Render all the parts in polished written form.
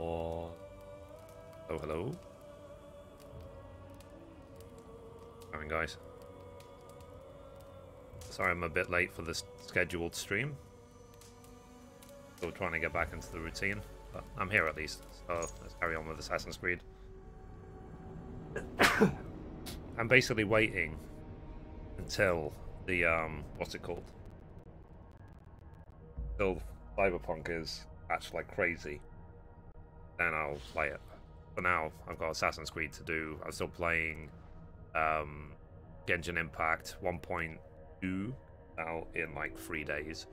Or... Oh, hello. Morning, guys. Sorry I'm a bit late for this scheduled stream. Still trying to get back into the routine, but I'm here at least, so let's carry on with Assassin's Creed. I'm basically waiting until the, what's it called? Until Cyberpunk is patched like crazy, then I'll play it. For now, I've got Assassin's Creed to do. I'm still playing Genshin Impact 1.2 out in like 3 days.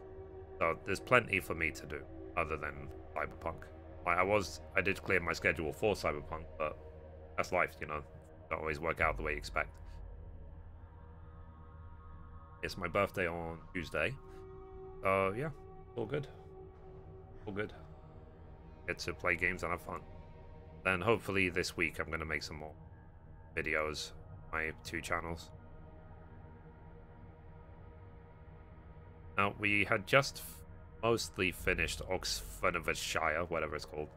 So there's plenty for me to do other than Cyberpunk. I did clear my schedule for Cyberpunk, but that's life, you know. Don't always work out the way you expect. It's my birthday on Tuesday. Yeah, all good. All good. Get to play games and have fun. Then hopefully this week I'm going to make some more videos on my 2 channels. Now, we had just mostly finished Oxfordshire, whatever it's called.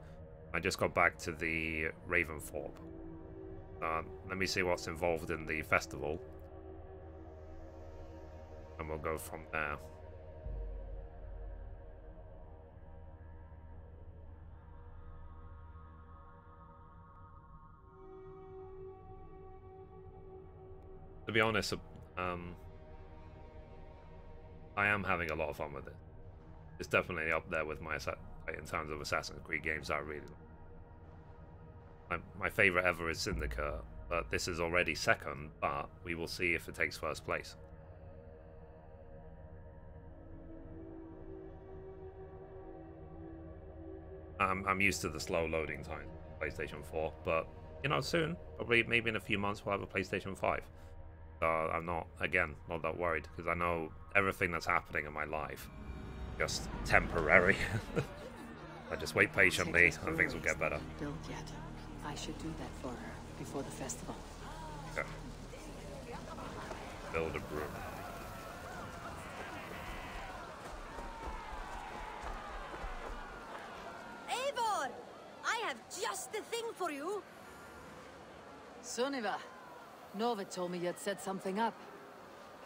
I just got back to the Raventhorpe. Let me see what's involved in the festival. And we'll go from there. To be honest, I am having a lot of fun with it. It's definitely up there with my in terms of Assassin's Creed games that I really like. My favorite ever is Syndicate, but this is already second, but we will see if it takes first place. I'm used to the slow loading time PlayStation 4, but you know, soon, probably maybe in a few months, we'll have a PlayStation 5. So I'm not, again, not that worried, because I know everything that's happening in my life just temporary. I just wait patiently and things will get better. Built yet. I should do that for her before the festival. Okay. Build a broom. Eivor! I have just the thing for you! Sunniva, Nova told me you'd set something up.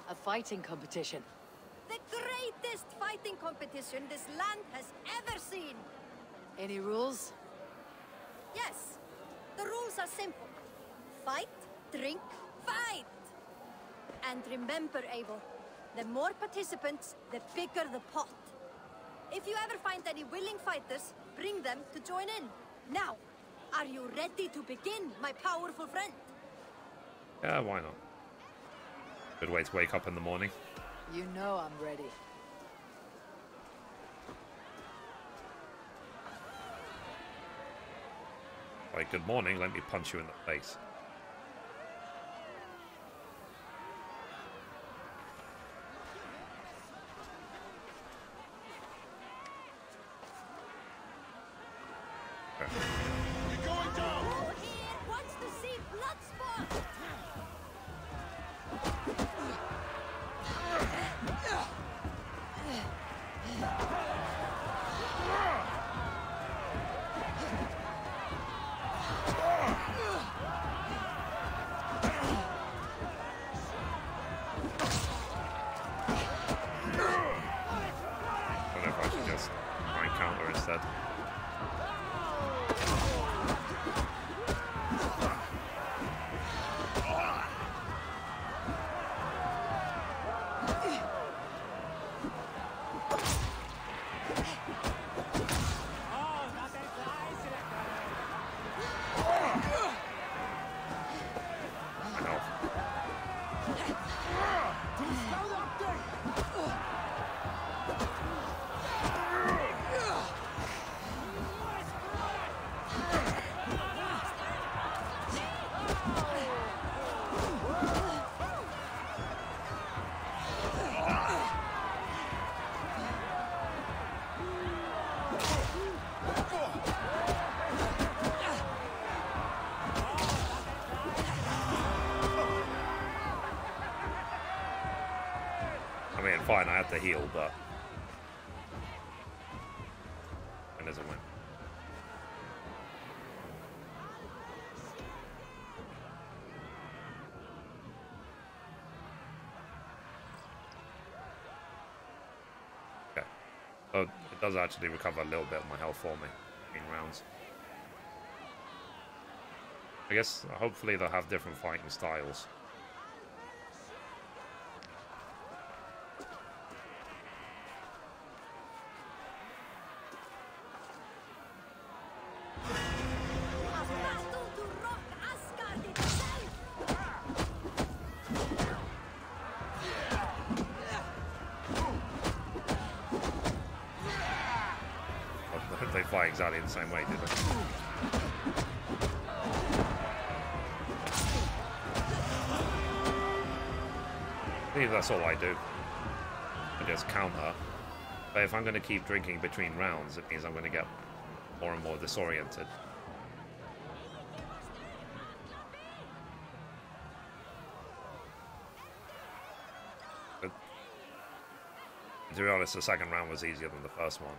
A fighting competition. The greatest fighting competition this land has ever seen! Any rules? Yes. The rules are simple. Fight, drink, fight! And remember, Eivor, the more participants, the bigger the pot. If you ever find any willing fighters, bring them to join in. Now, are you ready to begin, my powerful friend? Yeah, why not? Good way to wake up in the morning. You know I'm ready. Like, good morning, let me punch you in the face. Okay. You're going down! Who here wants to see Bloodsport? Instead. Fine, I have to heal, but it doesn't win. So it does actually recover a little bit of my health for me in rounds. I guess hopefully they'll have different fighting styles. They fight exactly the same way, do they? I believe that's all I do. I just counter. But if I'm going to keep drinking between rounds, it means I'm going to get more and more disoriented. But to be honest, the second round was easier than the first one.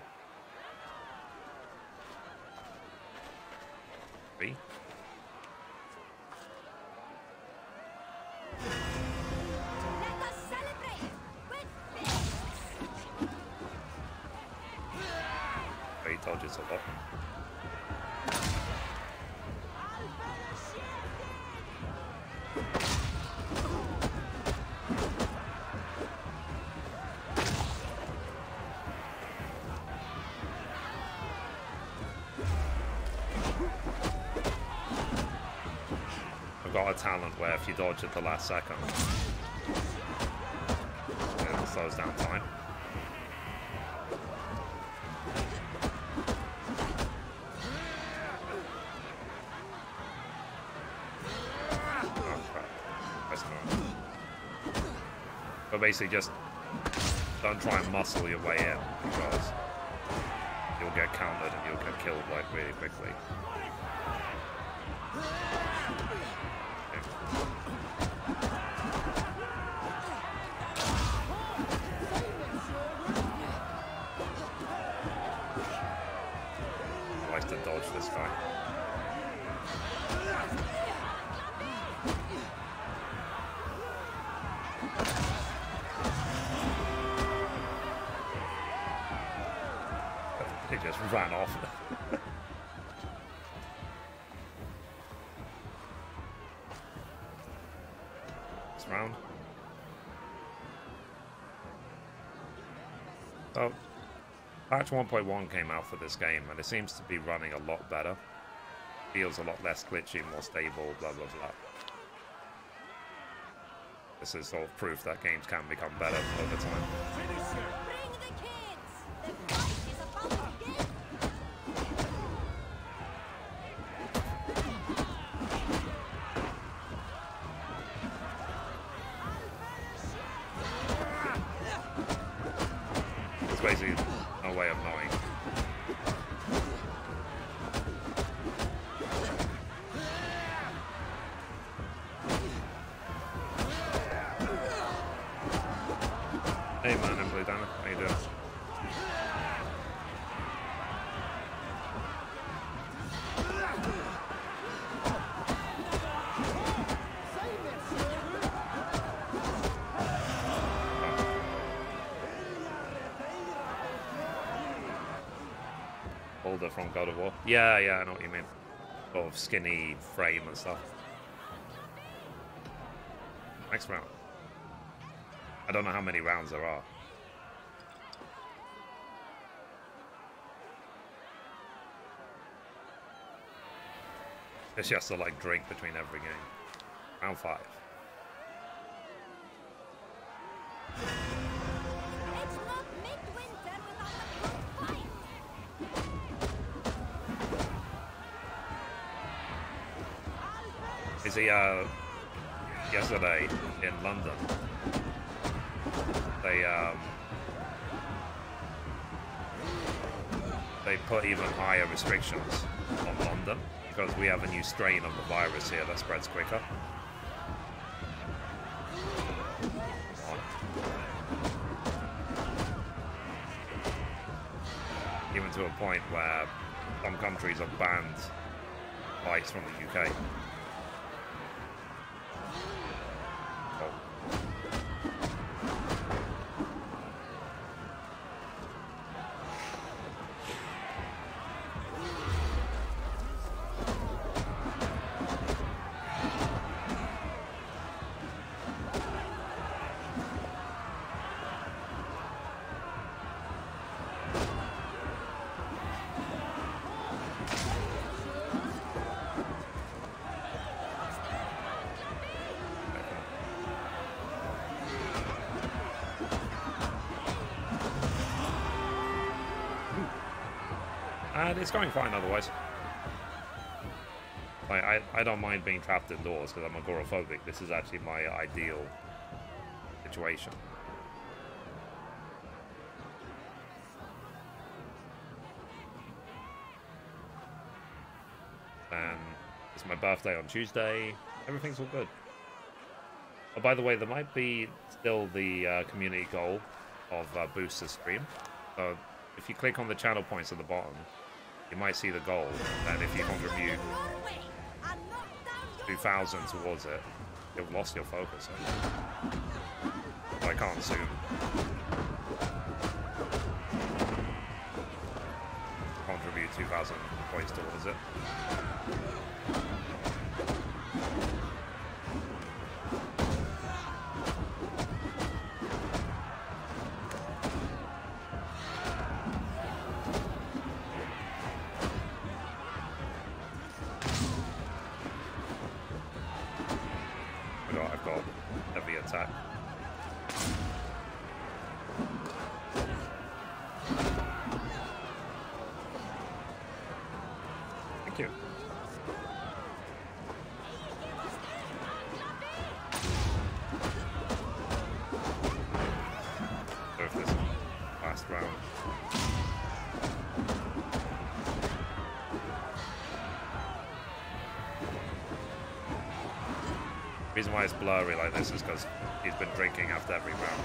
3. Let us celebrate with fists. 3 told you so. Got a talent where if you dodge at the last second, it slows down time. Oh crap. But basically just don't try and muscle your way in, because you'll get countered and you'll get killed like really quickly. To dodge this guy. He just ran off. This round. Oh. Patch 1.1 came out for this game, and it seems to be running a lot better. Feels a lot less glitchy, more stable, blah blah blah. This is sort of proof that games can become better over time. Bring the kids. The fight is about to begin. It's basically no way of knowing. Hey man, Emily Dana, how you doing? Older from God of War. Yeah, I know what you mean. Sort of skinny frame and stuff. Next round. I don't know how many rounds there are. It's just to like drink between every game. Round 5. It's not midwinter without a good fight. Is he yesterday in London? They put even higher restrictions on London because we have a new strain of the virus here that spreads quicker. Even to a point where some countries have banned flights from the UK. And it's going fine otherwise. Like, I don't mind being trapped indoors because I'm agoraphobic. This is actually my ideal situation. And it's my birthday on Tuesday. Everything's all good. Oh, by the way, there might be still the community goal of boost the stream. So if you click on the channel points at the bottom, you might see the goal. And if you contribute 2,000 towards it, you've lost your focus. So I can't zoom. Contribute 2,000 points towards it. I've got heavy attack. Thank you. So if this last round. The reason why it's blurry like this is because he's been drinking after every round.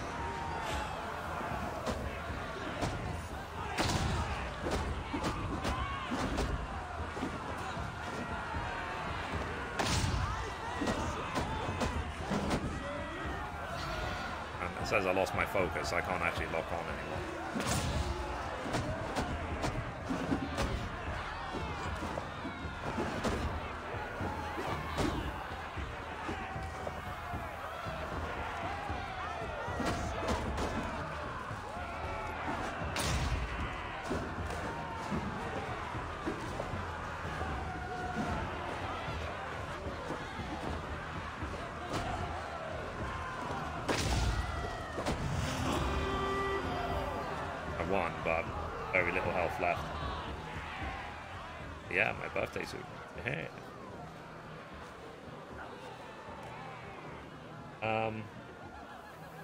And it says I lost my focus, I can't actually lock on anymore. One, but very little health left. Yeah, my birthday suit. Yeah.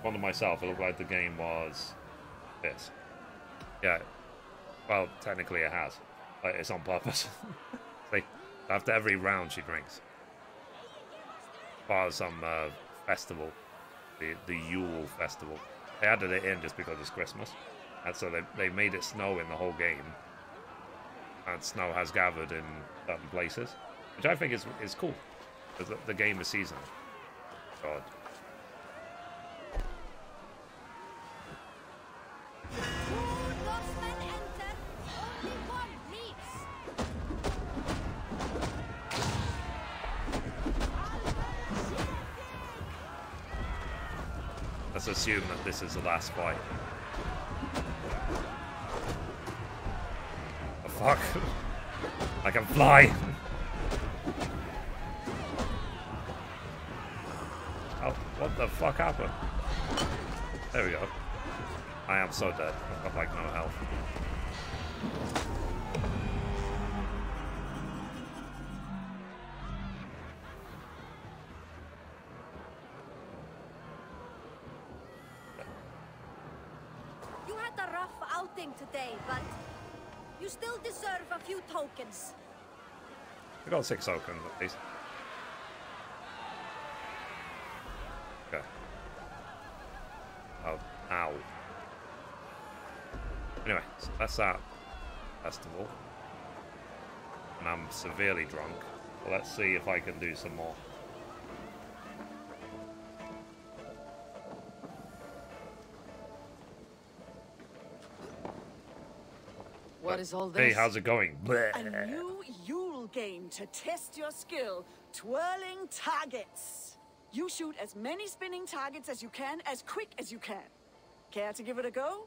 One to myself, it looked like the game was this. Yeah. Well, technically it has. But it's on purpose. See, after every round she drinks. Part of some festival. The Yule festival. They added it in just because it's Christmas. And so they made it snow in the whole game. And snow has gathered in certain places. Which I think is cool. Because the game is seasonal. God. Let's assume that this is the last fight. Oh, fuck. I can fly! Oh, what the fuck happened? There we go. I am so dead. I've got like no health. You had a rough outing today, but you still deserve a few tokens. I got 6 tokens at least. Okay. Oh, ow. Anyway, so that's that festival. And I'm severely drunk. Well, let's see if I can do some more. What is all this? Hey, how's it going? A new Yule game to test your skill. Twirling targets. You shoot as many spinning targets as you can, as quick as you can. Care to give it a go?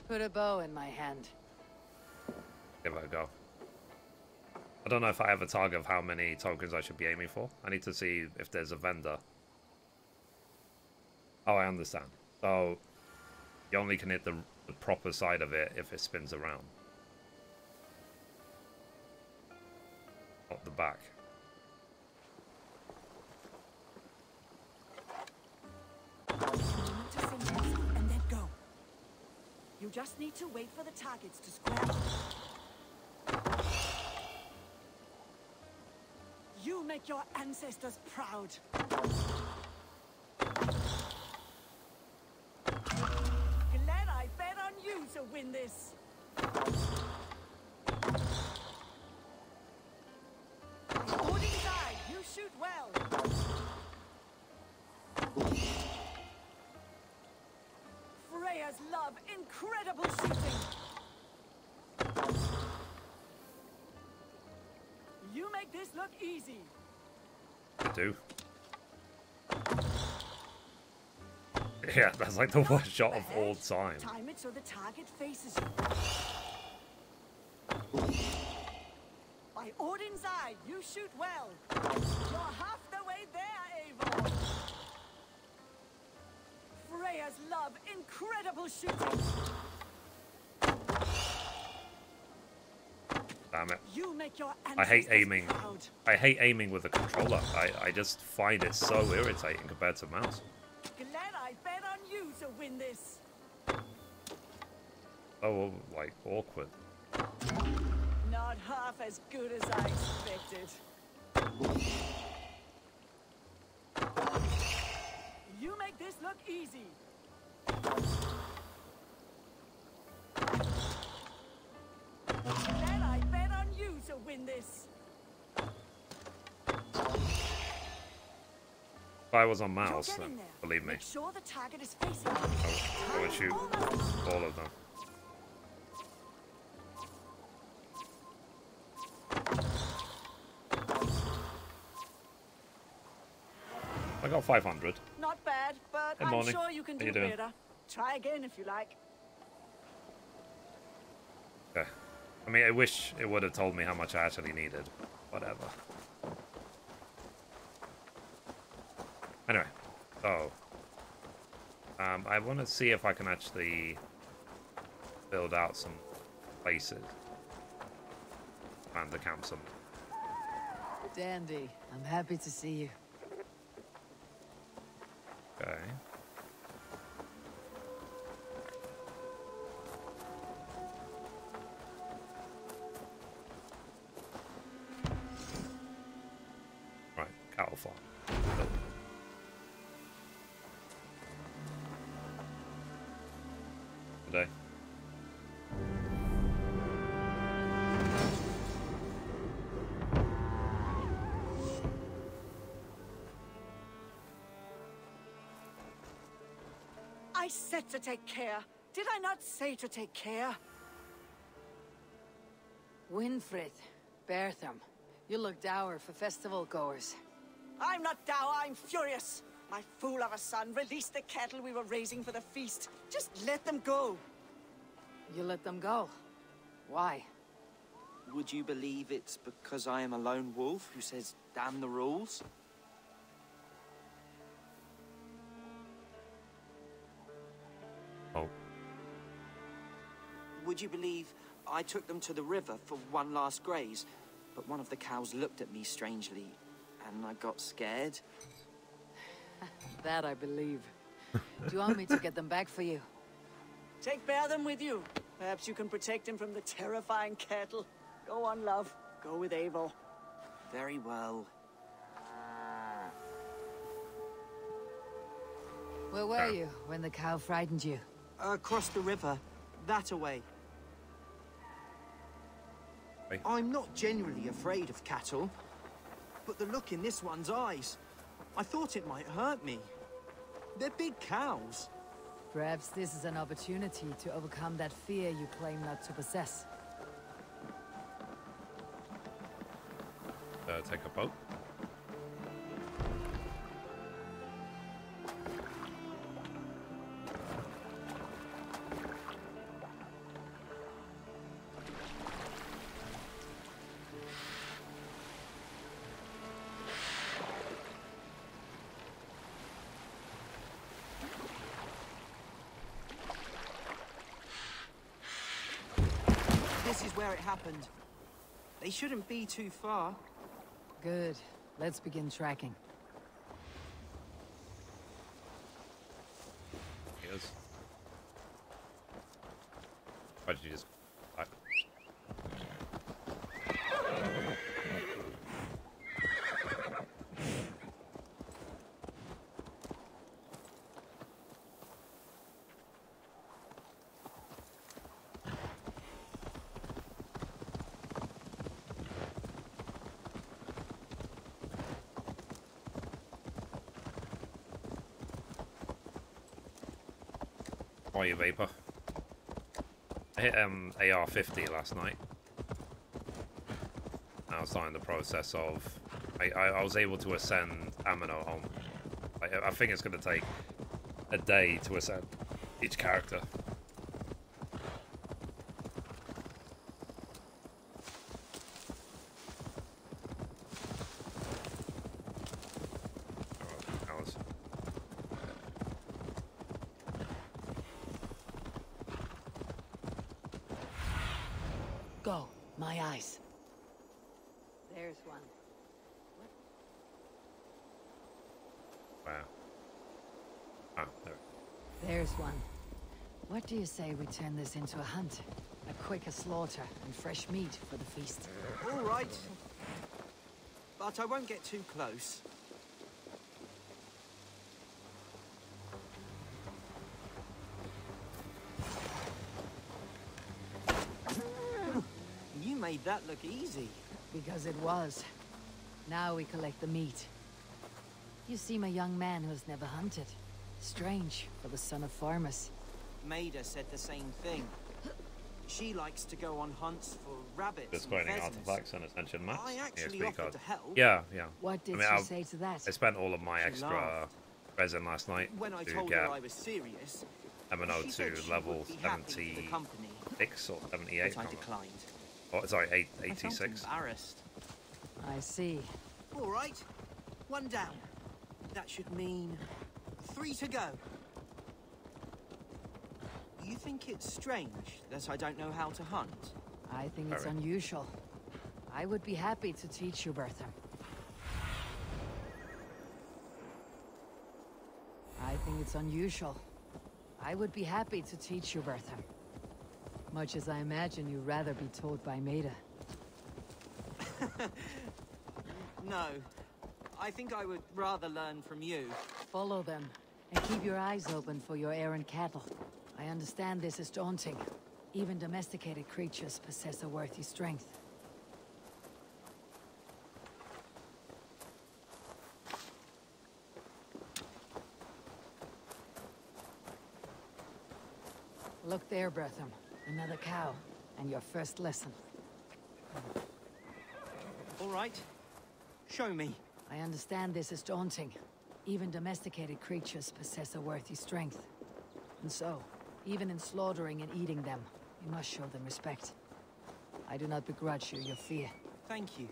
Put a bow in my hand. Give it a go. I don't know if I have a target of how many tokens I should be aiming for. I need to see if there's a vendor. Oh, I understand. So, You only can hit the proper side of it if it spins around. Not the back. And then go. You just need to wait for the targets to scramble. You make your ancestors proud. Glad I bet on you to win this. Odin's eye, you shoot well. Freya's love, incredible shooting. You make this look easy. I do. Yeah, that's like the worst shot of all time. Time it so the target faces you. By Odin's eye, you shoot well. You're half the way there, Eivor. Freya's love, incredible shooting. Damn it. You make your I hate aiming. proud. I hate aiming with a controller. I just find it so irritating compared to mouse. Glad I bet on you to win this. Oh, like awkward. Not half as good as I expected. You make this look easy. Glad I bet on you to win this. If I was on mouse, You're then getting there. believe me, Make sure the target is facing you. I would shoot all of them. I got 500. Not bad, but Hey, I'm morning. sure you can How you do doing? better. Try again if you like. Okay. I mean, I wish it would have told me how much I actually needed. Whatever. Anyway, so I want to see if I can actually build out some places and the camp some. Dandy. I'm happy to see you. Okay. Right, cattle farm. Build. Today. I said to take care. Did I not say to take care? Winfried, Bertham. You look dour for festival goers. I'm not dour, I'm furious. My fool of a son released the cattle we were raising for the feast. Just let them go. You let them go. Why? Would you believe it's because I am a lone wolf who says, damn the rules? Oh. Would you believe I took them to the river for one last graze, but one of the cows looked at me strangely, and I got scared? That I believe. Do you want me to get them back for you? Take Bertham with you. Perhaps you can protect him from the terrifying cattle. Go on, love. Go with Eivor. Very well. Where were you when the cow frightened you? Across the river, that away. Hey. I'm not genuinely afraid of cattle, but the look in this one's eyes, I thought it might hurt me. They're big cows. Perhaps this is an opportunity to overcome that fear you claim not to possess. Take a boat. where it happened. They shouldn't be too far. Good. Let's begin tracking. Yes. Why did you just... Why you vapor? I hit AR-50 last night. I was starting the process of... I was able to ascend Amino home. I think it's going to take a day to ascend each character. Go, my eyes. There's one. Wow. Ah, there. There's one. What do you say we turn this into a hunt? A quicker slaughter and fresh meat for the feast. All right. But I won't get too close. You made that look easy. Because it was. Now we collect the meat. You seem a young man who has never hunted. Strange for the son of farmers. Maida said the same thing. She likes to go on hunts for rabbits and Disclosing pheasants. artifacts and ascension maps. I actually ESP offered card. to help. Yeah, yeah. What did I she say to that? I spent all of my She extra laughed. resin last night When I to told get her I was serious, MNO she said to she level would be happy with the 76 company, or 78. but I declined. Oh, sorry, I felt 86. embarrassed. I see. All right, one down. That should mean 3 to go. You think it's strange that I don't know how to hunt? I think it's Very. unusual. I would be happy to teach you, Bertram. I think it's unusual. I would be happy to teach you, Bertram. Much as I imagine you'd rather be taught by Maida. No, I think I would rather learn from you. Follow them, and keep your eyes open for your errant cattle. I understand this is daunting. Even domesticated creatures possess a worthy strength. Look there, Bertram. Another cow, and your first lesson. All right, show me. I understand this is daunting. Even domesticated creatures possess a worthy strength. And so, even in slaughtering and eating them, you must show them respect. I do not begrudge you your fear. Thank you.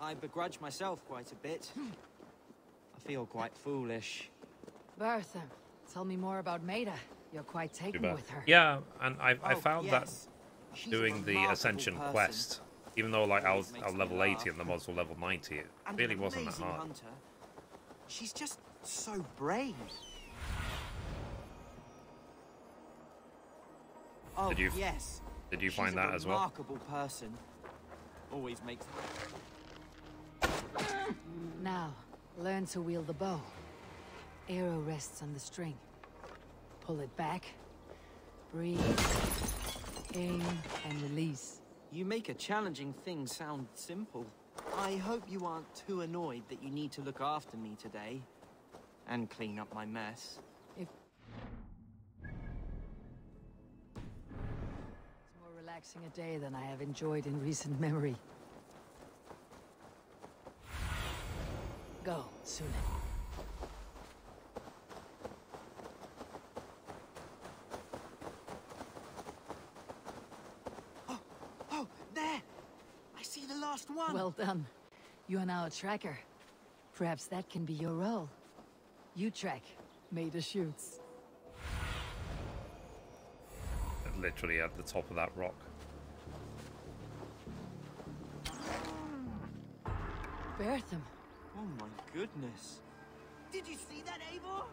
I begrudge myself quite a bit. I feel quite foolish. Bertha, tell me more about Maida. You're quite taken with her. Yeah, and I Oh, found yes. that She's a doing the remarkable Ascension person. quest, even though like I was Always makes level me 80 laugh. and the mods were level 90, it And really an wasn't that amazing hard. hunter. She's just so brave. Oh, Did you- yes. Did you She's find that as well? a remarkable person. Always makes... Now, learn to wield the bow. Arrow rests on the string. Pull it back. Breathe. Aim and release. You make a challenging thing sound simple. I hope you aren't too annoyed that you need to look after me today. And clean up my mess. It's more relaxing a day than I have enjoyed in recent memory. Go, Sunan. Oh, there! I see the last one! Well done. You are now a tracker. Perhaps that can be your role. You track, Maida shoots. Literally at the top of that rock. Bertham. Oh my goodness. Did you see that, Eivor?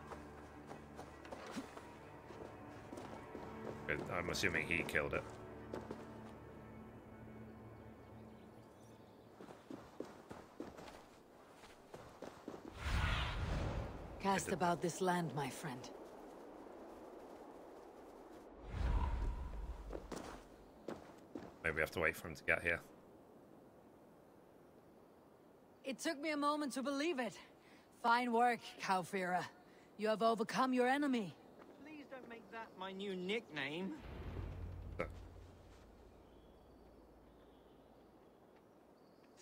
I'm assuming he killed it. Cast about this land, my friend. Maybe we have to wait for him to get here. It took me a moment to believe it. Fine work, Cowfira. You have overcome your enemy. Please don't make that my new nickname.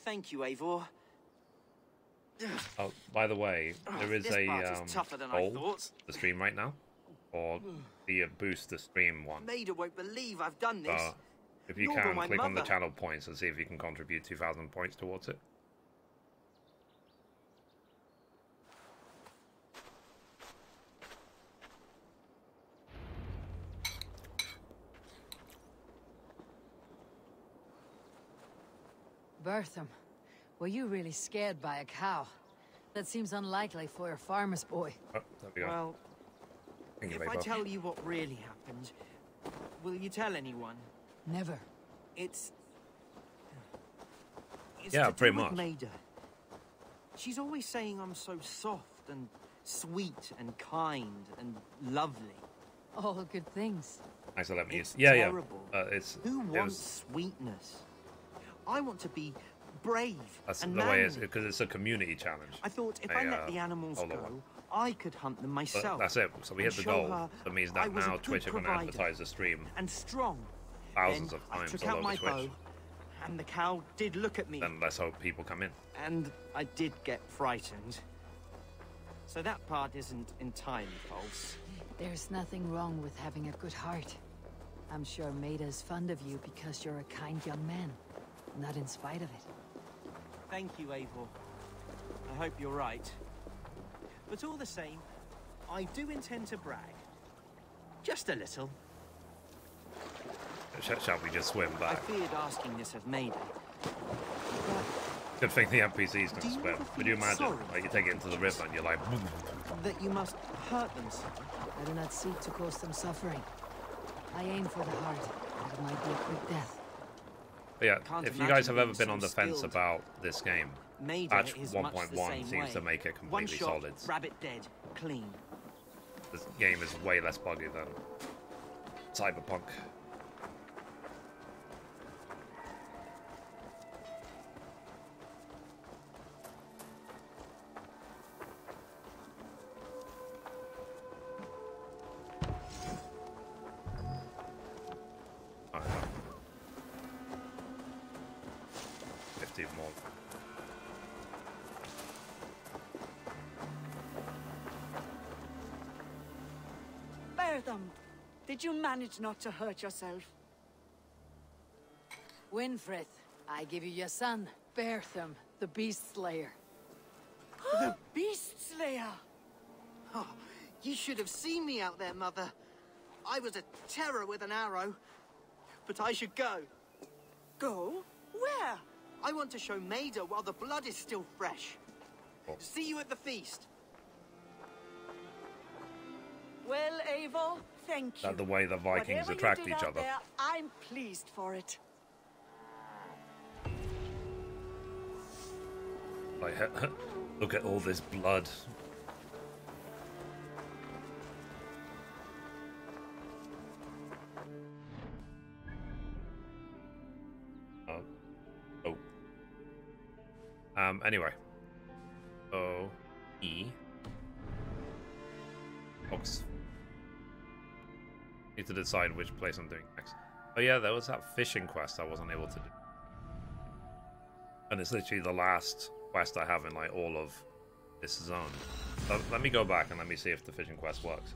Thank you, Eivor. Oh, by the way, there is This part is tougher than I poll thought. the stream right now, or the boost the stream one. Maida won't believe I've done this. If you Nor will can, my click on the mother. channel points and see if you can contribute 2,000 points towards it. Bertham, were you really scared by a cow? That seems unlikely for a farmer's boy. Oh, there we go. Well, Thank you, if I Eivor. tell you what really happened, will you tell anyone? Never. It's Yeah, to do pretty with much. Maida. She's always saying I'm so soft and sweet and kind and lovely. All good things. Thanks for letting me use. It's Yeah, terrible. yeah. Who it wants was, sweetness? I want to be brave that's and the way it's manly. because it's a community challenge. I thought if a, I let the animals solo go, one. I could hunt them But myself. that's it. So we hit and the show goal. her That means I that was a now good Twitch are going to provider advertise the stream and strong. thousands Then of I times took all out over my Twitch. bow, and the cow did look at me, Then let's hope people come in. and I did get frightened. So that part isn't entirely false. There's nothing wrong with having a good heart. I'm sure Maida's fond of you because you're a kind young man, not in spite of it. Thank you, Eivor. I hope you're right. But all the same, I do intend to brag. Just a little. Shall we just swim I back? feared asking this of Maida. Good thing the NPCs Do can you swim. ever Would you feel imagine? sorry Like you take it into the river and you're like, That you must hurt them so. I do not seek to cause them suffering. I aim for the heart, but it might be a quick death. But yeah, Can't if you guys have imagine ever been being on so the fence skilled. about this game, Maida patch is much the 1.1 same seems way. to make it One completely shot, solid. rabbit dead, clean. This game is way less buggy than Cyberpunk. Oh, yeah. 15 more. Bertham, did you manage not to hurt yourself? Winfrith, I give you your son, Bertham, the Beast Slayer. The Beast Slayer! Oh, you should have seen me out there, Mother. I was a terror with an arrow. But I should go. Go? Where? I want to show Maida while the blood is still fresh. Oh. See you at the feast. Well, Eivor, thank you. That the way the Vikings Whatever you attract did each out other. there, I'm pleased for it. Like, look at all this blood. Oh. Oh. Anyway. O. E. Ox. Need to decide which place I'm doing next. Oh yeah, there was that fishing quest I wasn't able to do. And it's literally the last quest I have in like all of this zone. So let me go back and let me see if the fishing quest works.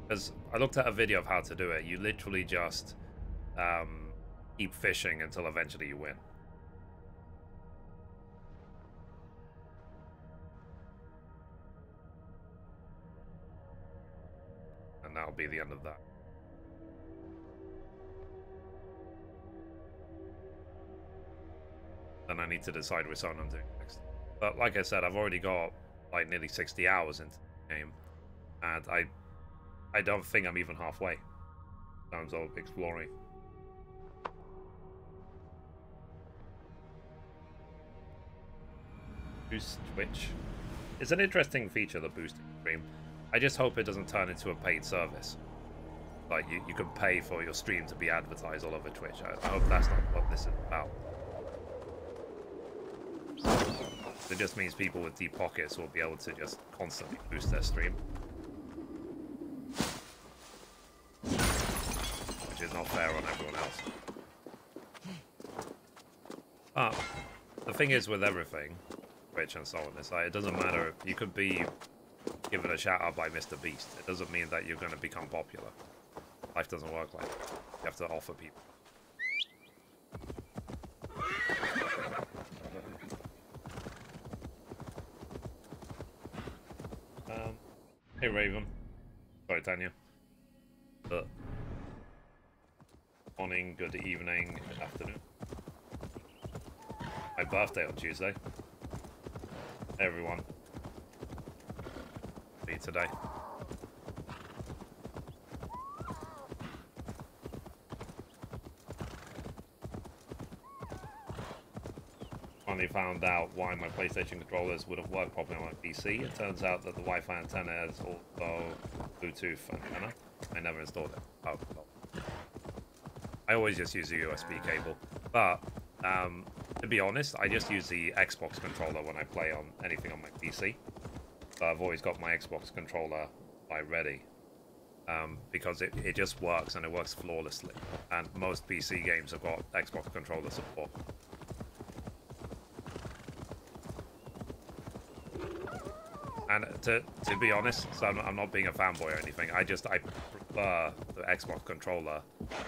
Because I looked at a video of how to do it. You literally just keep fishing until eventually you win. And that'll be the end of that. then I need to decide which one I'm doing next. But like I said, I've already got like nearly 60 hours into the game, and I don't think I'm even halfway in terms of exploring. Boost Twitch. It's an interesting feature, the boosting stream. I just hope it doesn't turn into a paid service. Like, you can pay for your stream to be advertised all over Twitch. I hope that's not what this is about. It just means people with deep pockets will be able to just constantly boost their stream. Which is not fair on everyone else. The thing is with everything, Twitch and so on, it's like, it doesn't matter. You could be given a shout out by Mr. Beast. It doesn't mean that you're going to become popular. Life doesn't work like that. You have to offer people. Hey Raven. Sorry, Tanya. But morning, good evening, good afternoon. My birthday on Tuesday. Hey everyone. Me today. Finally found out why my PlayStation controllers would have worked properly on my PC. It turns out that the Wi-Fi antenna has also Bluetooth antenna. I never installed it. Oh, well. I always just use a USB cable. But, to be honest, I just use the Xbox controller when I play on anything on my PC. So I've always got my Xbox controller ready. Because it just works, and it works flawlessly. And most PC games have got Xbox controller support. And to be honest, so I'm not being a fanboy or anything, I prefer the Xbox controller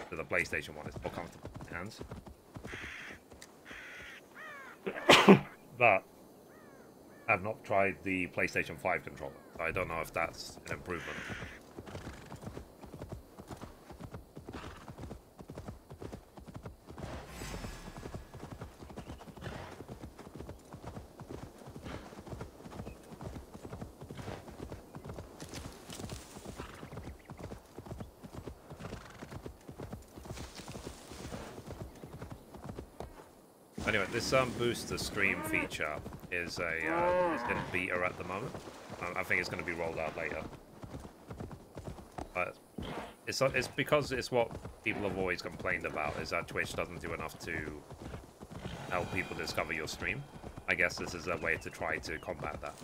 to the PlayStation one. It's more comfortable in my hands. But I've not tried the PlayStation 5 controller. So I don't know if that's an improvement. Anyway, this boost the stream feature is it's in beta at the moment. I think it's going to be rolled out later. But it's because it's what people have always complained about, is that Twitch doesn't do enough to help people discover your stream. I guess this is a way to try to combat that.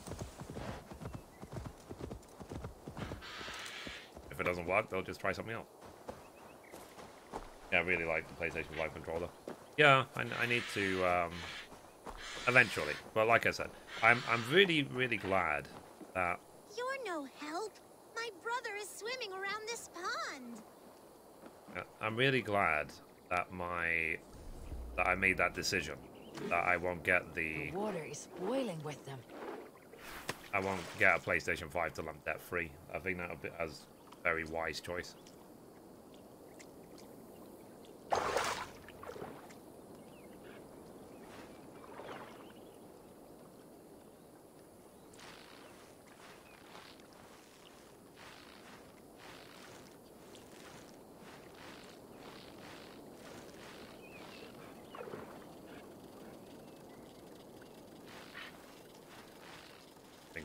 If it doesn't work, they'll just try something else. Yeah, I really like the PlayStation 5 controller. Yeah, I need to eventually. But like I said, I'm really glad that. You're no help. My brother is swimming around this pond. I'm really glad that I made that decision. That I won't get The water is boiling with them. I won't get a PlayStation 5 till I'm debt free. I think that as a very wise choice.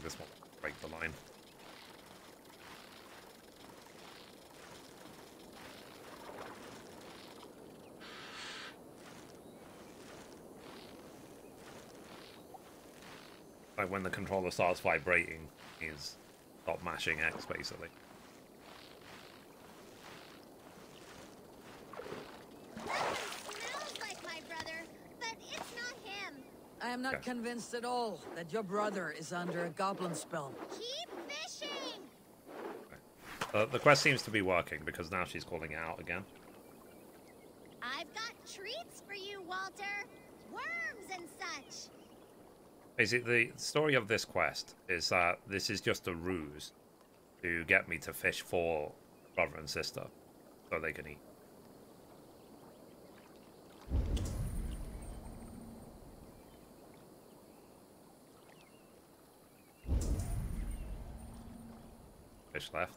This one will break the line. Like when the controller starts vibrating, is stop mashing X basically. Smells like my brother, but it's not him. I am not convinced at all that your brother is under a goblin spell. Keep fishing! The quest seems to be working because now she's calling it out again. I've got treats for you, Walter. Worms and such. Basically, the story of this quest is that this is just a ruse to get me to fish for brother and sister so they can eat. fish left.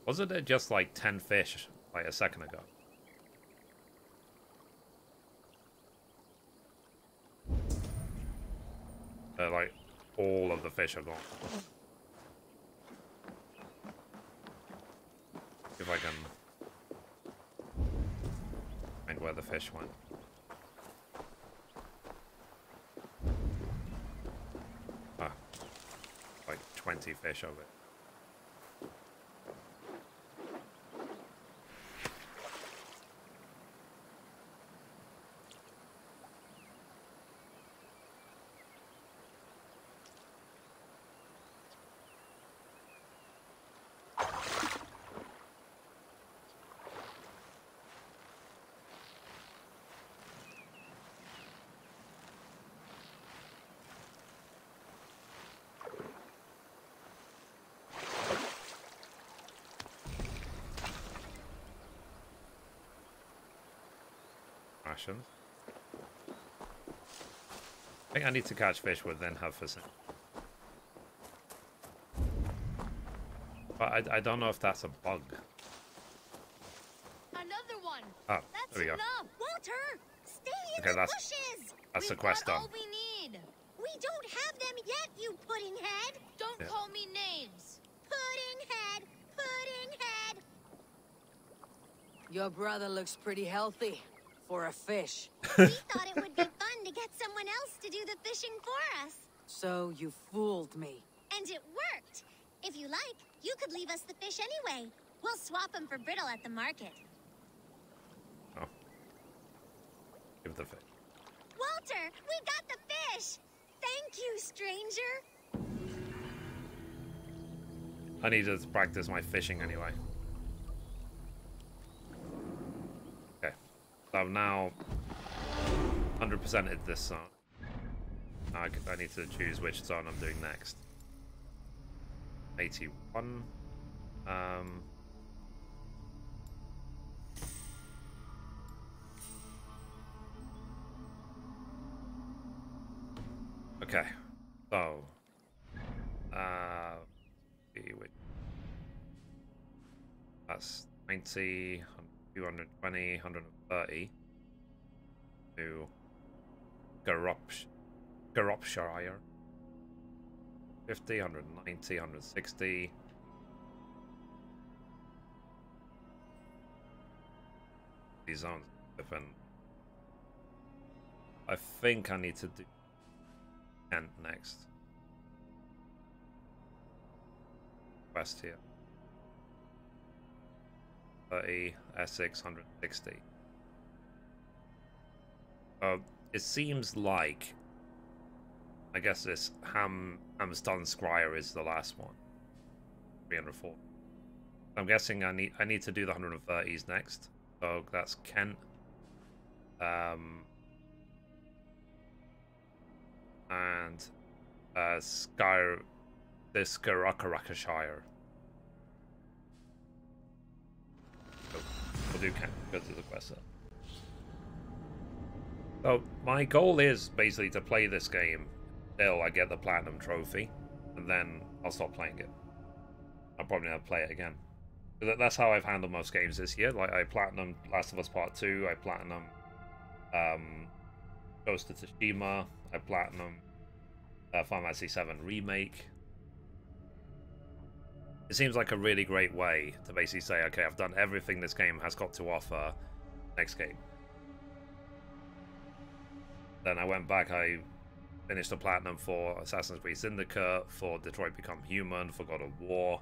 Wasn't it just like 10 fish like a second ago? Like all of the fish are gone. If I can find where the fish went. Ah, like 20 fish of it. Rations. I think I need to catch fish with then have for sale. But I don't know if that's a bug. Another one. Oh, That's there we go. enough. Walter, stay in Okay, the that's bushes. the We've quest got done. all we need. We don't have them yet, you pudding head. Don't Yeah. call me names. Pudding head. Pudding head. Your brother looks pretty healthy for a fish. We thought it would be fun to get someone else to do the fishing for us. So you fooled me. And it worked. If you like, you could leave us the fish anyway. We'll swap them for brittle at the market. Oh. Give the fish. Walter, we got the fish! Thank you, stranger. I need to practice my fishing anyway. Okay. So I've now 100%ed this zone. Now I need to choose which zone I'm doing next. 81. Okay. So wait. That's 90, 220, 130 to Garopshire. 50, 190, 160. These zones are different. I think I need to do Kent next. West here. 30, Essex, 160. It seems like, I guess this Hamston Scryer is the last one. 304. I'm guessing I need to do the 130s next. So that's Kent. And this Skarakarashire. So we'll do Kent because of the quest set. So my goal is basically to play this game till I get the Platinum Trophy, and then I'll stop playing it. I'll probably never play it again. That's how I've handled most games this year. Like I Platinum Last of Us Part 2, I Platinum Ghost of Tsushima, I Platinum Final Fantasy VII Remake. It seems like a really great way to basically say, okay, I've done everything this game has got to offer. Next game. Then I went back, I finished the Platinum for Assassin's Creed Syndicate, for Detroit Become Human, for God of War.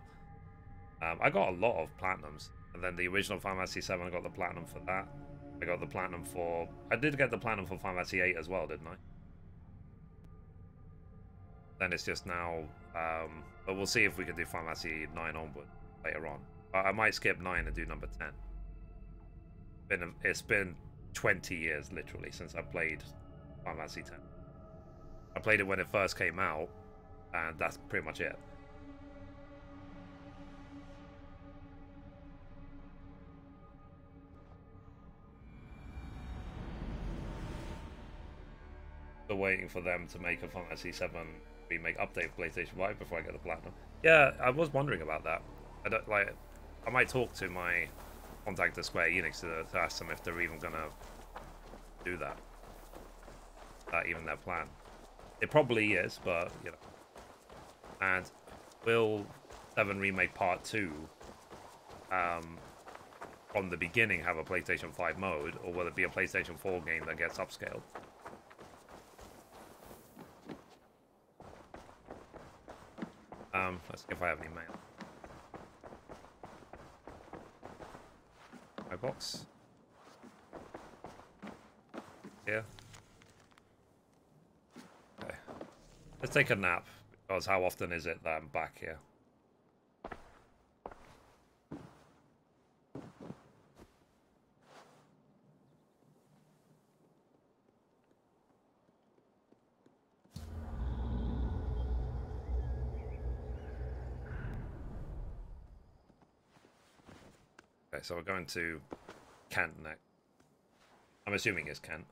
I got a lot of Platinums. And then the original Final Fantasy VII, I got the Platinum for that. I got the Platinum for... I did get the Platinum for Final Fantasy VIII as well, didn't I? Then it's just now... but we'll see if we can do Final Fantasy 9 onward later on. I might skip 9 and do number 10. It's been 20 years, literally, since I played Final Fantasy 10. I played it when it first came out, and that's pretty much it. Still waiting for them to make a Final Fantasy 7 remake update for PlayStation 5 before I get the Platinum. Yeah, I was wondering about that. I might talk to my contact at Square Enix to ask them if they're even gonna do that. Is that even their plan? It probably is, but you know. And will 7 Remake Part 2 from the beginning have a PlayStation 5 mode, or will it be a PlayStation 4 game that gets upscaled? Let's see if I have any mail. My box. Yeah. Okay. Let's take a nap, because how often is it that I'm back here? Okay, so we're going to Kent next. I'm assuming it's Kent.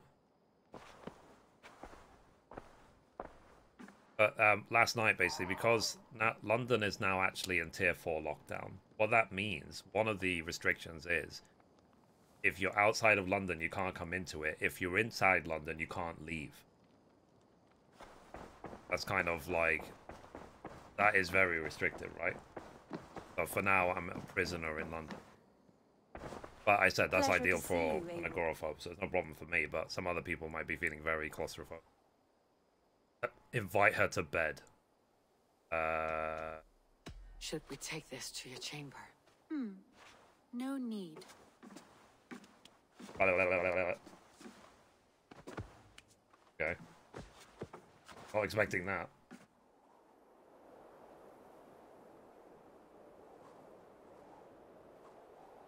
But last night, basically, because London is now actually in Tier 4 lockdown, what that means, one of the restrictions is, if you're outside of London, you can't come into it. If you're inside London, you can't leave. That's kind of like, that is very restricted, right? So for now, I'm a prisoner in London. But I said that's ideal for an agoraphobe, so it's no problem for me, but some other people might be feeling very claustrophobic. Invite her to bed. Should we take this to your chamber? No need. Okay. Not expecting that.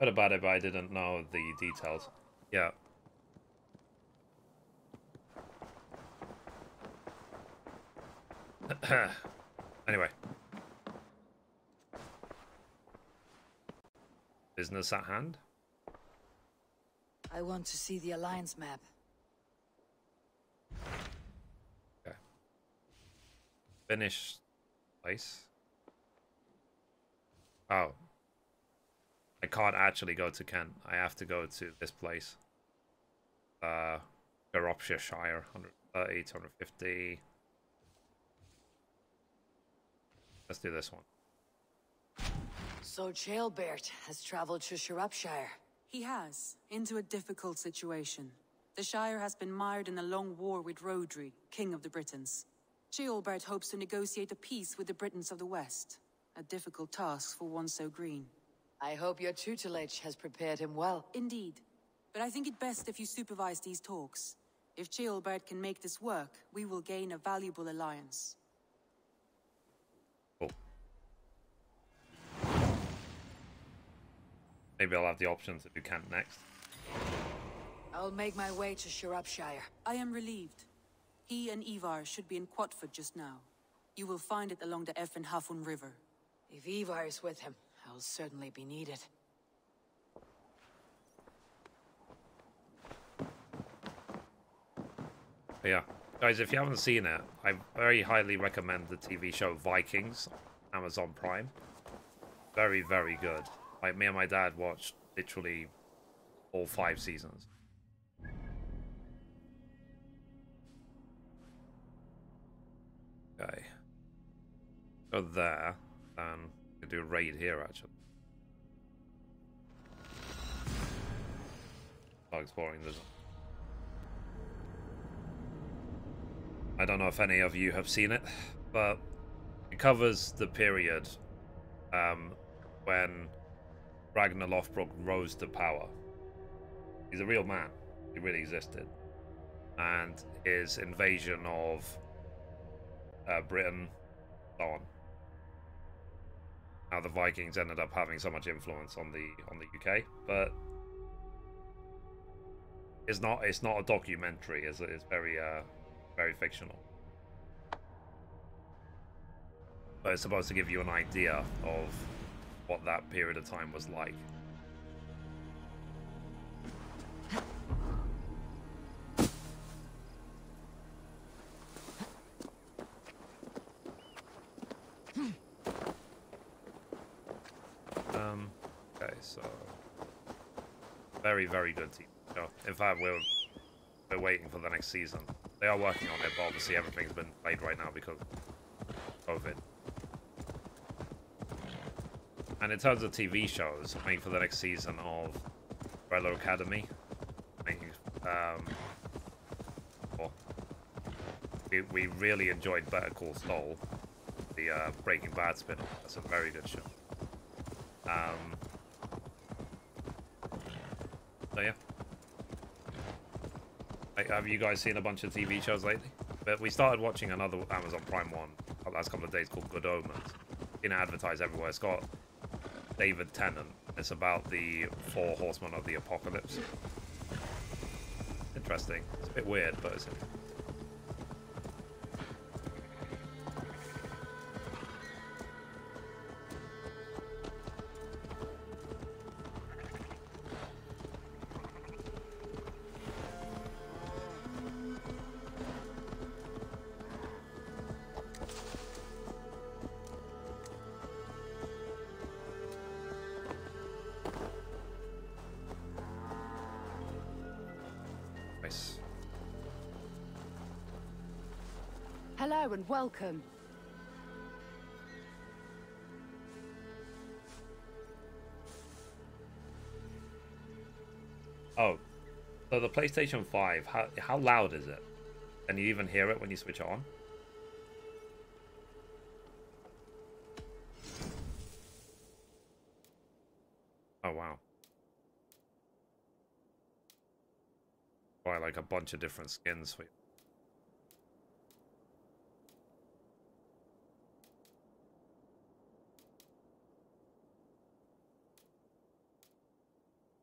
Heard about it, but I didn't know the details. Yeah. Anyway. Business at hand? I want to see the Alliance map. Okay. Finish place. Oh. I can't actually go to Kent. I have to go to this place. Shropshire Shire, 130, 250. Let's do this one. So Ceolbert has traveled to Shropshire. He has, into a difficult situation. The Shire has been mired in a long war with Rhodri, King of the Britons. Ceolbert hopes to negotiate a peace with the Britons of the West. A difficult task for one so green. I hope your tutelage has prepared him well. Indeed. But I think it best if you supervise these talks. If Ceolbert can make this work, we will gain a valuable alliance. Cool. Maybe I'll have the option to do Kent next. I'll make my way to Shropshire. I am relieved. He and Eivor should be in Quatford just now. You will find it along the Effen Hafun River. If Eivor is with him, I'll certainly be needed. But yeah, guys, if you haven't seen it, I very highly recommend the TV show Vikings, Amazon Prime. Very, very good. Like, me and my dad watched literally all 5 seasons. Okay. Go there, and we can do a raid here, actually. Start exploring this. I don't know if any of you have seen it, but it covers the period when Ragnar Lothbrok rose to power. He's a real man. He really existed. And his invasion of Britain, so on. How the Vikings ended up having so much influence on the UK, but it's not a documentary. It's very very fictional. But it's supposed to give you an idea of what that period of time was like. Very, very good TV show. In fact, we're waiting for the next season. They are working on it, but obviously everything's been delayed right now because of COVID. And in terms of TV shows, I'm waiting for the next season of Umbrella Academy. We really enjoyed Better Call Saul, the Breaking Bad spin-off. That's a very good show. So yeah. Have you guys seen a bunch of TV shows lately? But we started watching another Amazon Prime one the last couple of days called Good Omens. Been advertised everywhere. It's got David Tennant. It's about the 4 horsemen of the apocalypse. Interesting. It's a bit weird, but it's interesting. Hello and welcome. Oh, so the PlayStation 5, how loud is it? Can you even hear it when you switch it on? Oh, wow. Buy like a bunch of different skins for you.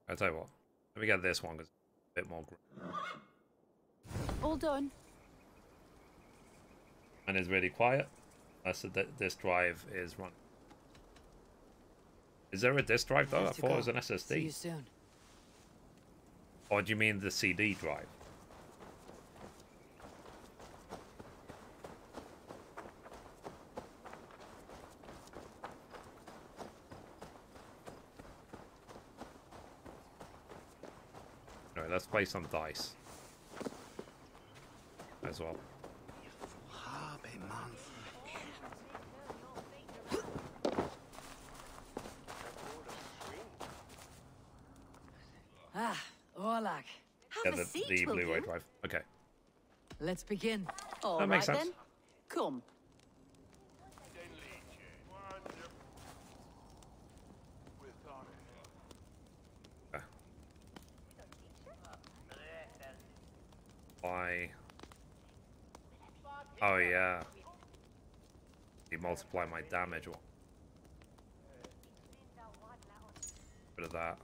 I'll tell you what. Let me get this one because it's a bit more. All done. And it's really quiet. Unless this drive is running. Is there a disk drive though? I thought it was an SSD. See you soon. Or do you mean the CD drive? Alright, let's play some dice. As well. Ah, Orlak. Have a seat, the will Blu-ray you? drive. Okay. Let's begin. All That makes right, sense. then. Come. Why? Oh yeah. You multiply my damage. Bit of that.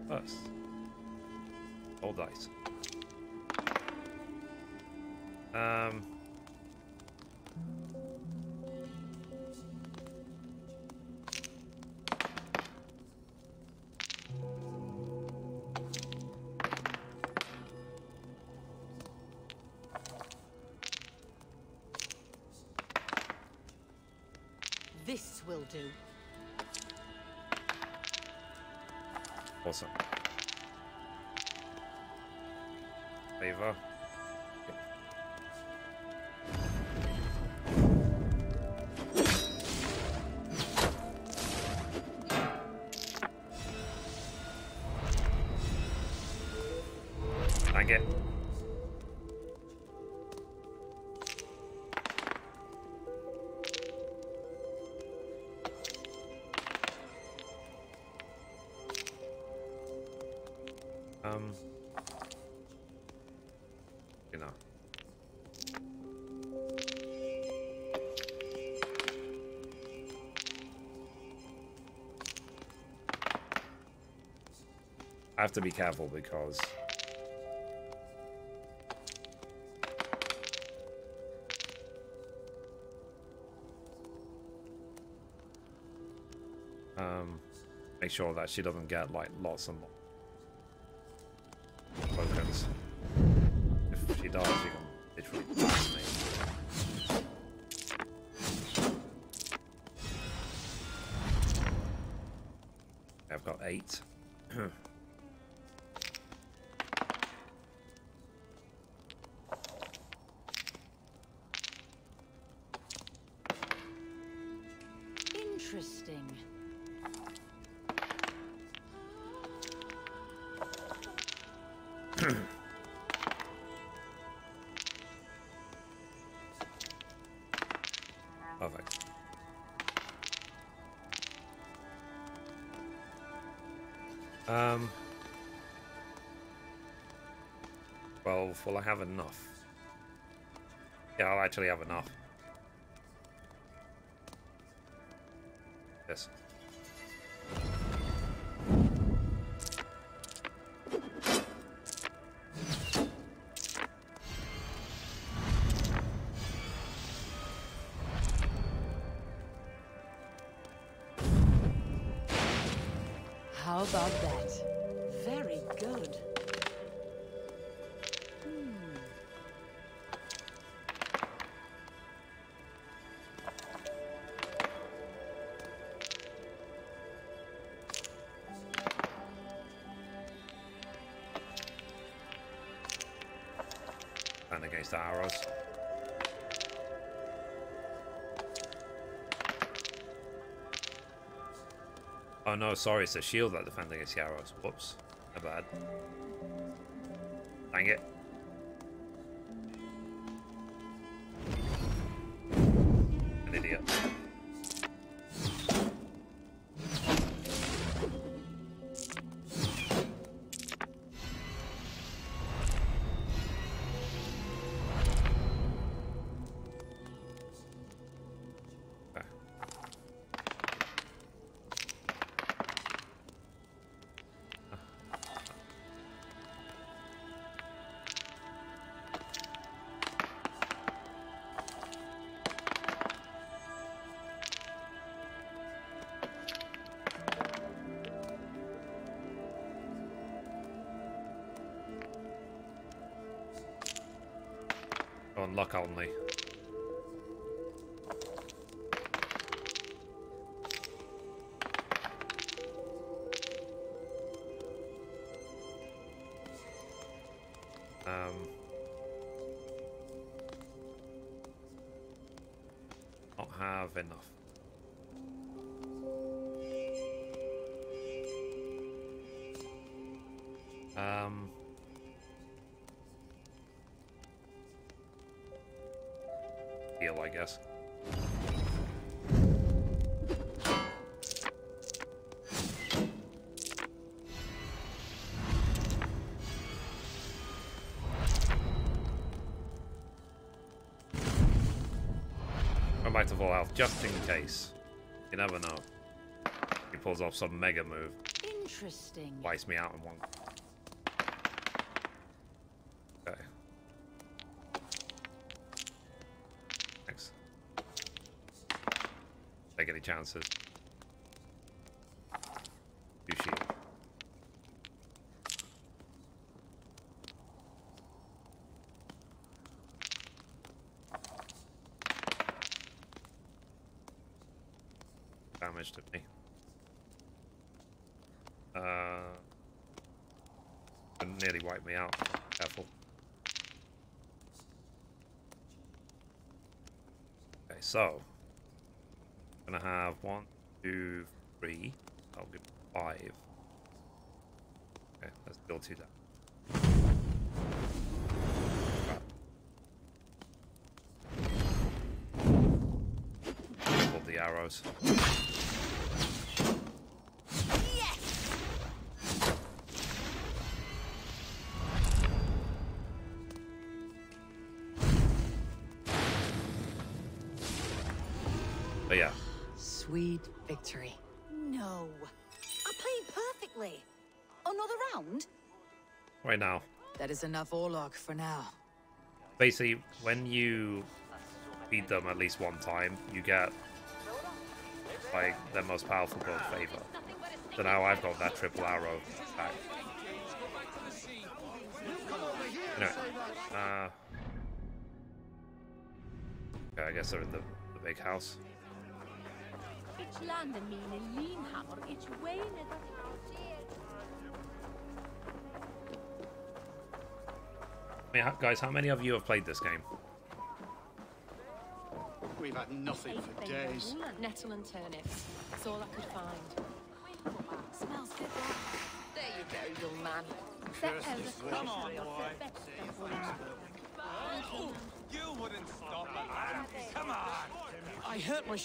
First. All dice. This will do. Awesome. Eivor. Thank it. You know. I have to be careful because make sure that she doesn't get like lots and lots of tokens. If she does. literally blast me. I've got 8. Interesting. Perfect. Well, will I have enough? Yeah, I'll actually have enough. Yes. How about that? Very good. And against the arrows. Oh no, sorry, it's the shield that defends against the arrows. Whoops. My bad. Dang it. An idiot. On luck only. Not have enough. Heal, I guess. Come back to full health, just in case. You never know. He pulls off some mega move. Interesting. Wipes me out in one. Okay. Thanks. Take any chances. You shield. Damage to me. Nearly wiped me out. Careful. Okay, so I'm gonna have 1, 2, 3. I'll give 5. Okay, let's build 2 down. Pull the arrows. But yeah. Sweet victory. No. I played perfectly. Another round? Right now. That is enough Orlog for now. Basically, when you beat them at least one time, you get like their most powerful build favor. So now I've got that triple arrow back. Anyway, Okay, I guess they're in the big house. I mean, guys, how many of you have played this game? We've had nothing for days. Nettle and turnips. That's all I could find. Smells good. There you go, young man. Come on, boy. Oh, you wouldn't stop a man. Come on. I hurt my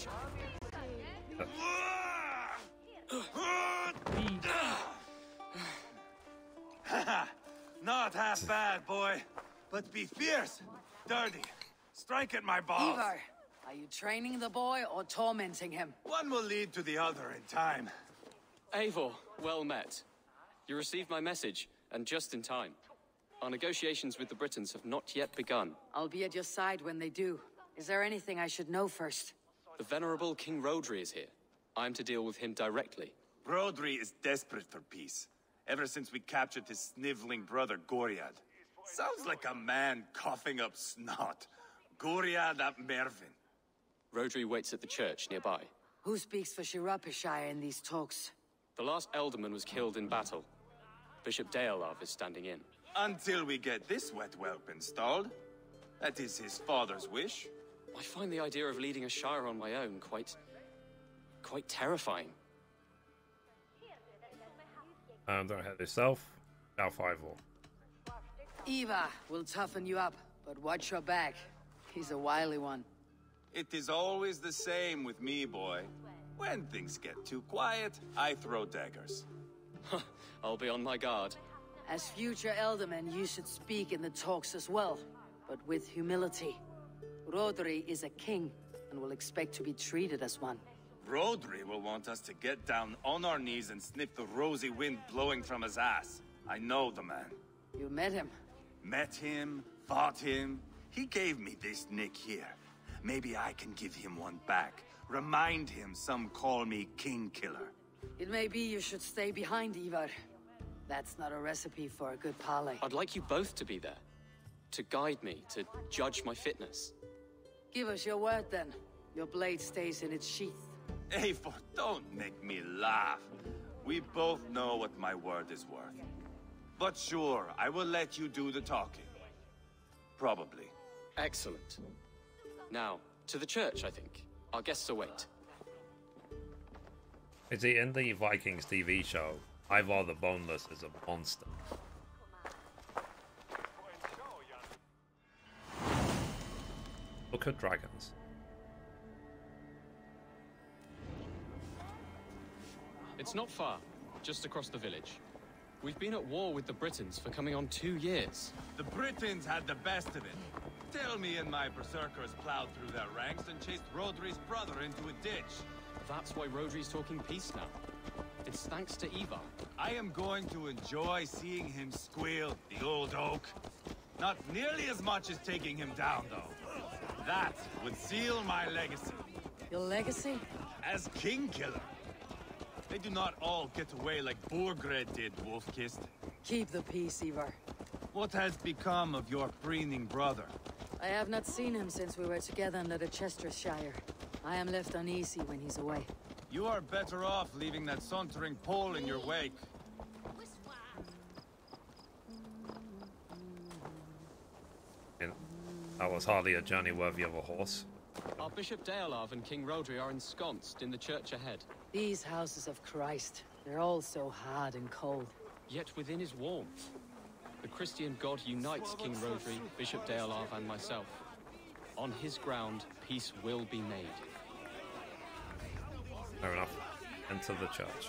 Not half bad, boy. But be fierce, dirty. Strike at my balls. Eivor, are you training the boy or tormenting him? One will lead to the other in time. Eivor, well met. You received my message, and just in time. Our negotiations with the Britons have not yet begun. I'll be at your side when they do. Is there anything I should know first? The venerable King Rodri is here. I'm to deal with him directly. Rodri is desperate for peace. Ever since we captured his sniveling brother, Goriad. Sounds like a man coughing up snot. Goriad ap Mervin. Rodri waits at the church nearby. Who speaks for Shirapishire in these talks? The last alderman was killed in battle. Bishop Deolav is standing in. Until we get this wet whelp installed. That is his father's wish. I find the idea of leading a shire on my own quite terrifying. Don't hurt yourself. Now 5-4. Eivor will toughen you up, but watch your back. He's a wily one. It is always the same with me, boy. When things get too quiet, I throw daggers. I'll be on my guard. As future Elderman, you should speak in the talks as well, but with humility. Rodri is a king, and will expect to be treated as one. Rodri will want us to get down on our knees and sniff the rosy wind blowing from his ass. I know the man. You met him? Met him, fought him. He gave me this nick here. Maybe I can give him one back. Remind him some call me King Killer. It may be you should stay behind, Eivor. That's not a recipe for a good parley. I'd like you both to be there. To guide me, to judge my fitness. Give us your word, then. Your blade stays in its sheath. Eivor, don't make me laugh. We both know what my word is worth. But sure, I will let you do the talking. Probably. Excellent. Now, to the church, I think. Our guests await. Is he in the Vikings TV show? Eivor the Boneless is a monster. Look at dragons. It's not far, just across the village. We've been at war with the Britons for coming on 2 years. The Britons had the best of it. Tell me and my berserkers plowed through their ranks and chased Rodri's brother into a ditch. That's why Rodri's talking peace now. It's thanks to Eivor. I am going to enjoy seeing him squeal, the old oak. Not nearly as much as taking him down, though. That would seal my legacy. Your legacy? As King Killer. They do not all get away like Borgred did, Wolf-Kissed. Keep the peace, Eivor. What has become of your preening brother? I have not seen him since we were together under the Chestershire. I am left uneasy when he's away. You are better off leaving that sauntering Pole in your wake. That was hardly a journey worthy of a horse. Our Bishop Deolav and King Rodri are ensconced in the church ahead. These houses of Christ, they're all so hard and cold. Yet within is warmth. The Christian God unites King Rodri, Bishop Deolav, and myself. On his ground, peace will be made. Fair enough. Enter the church.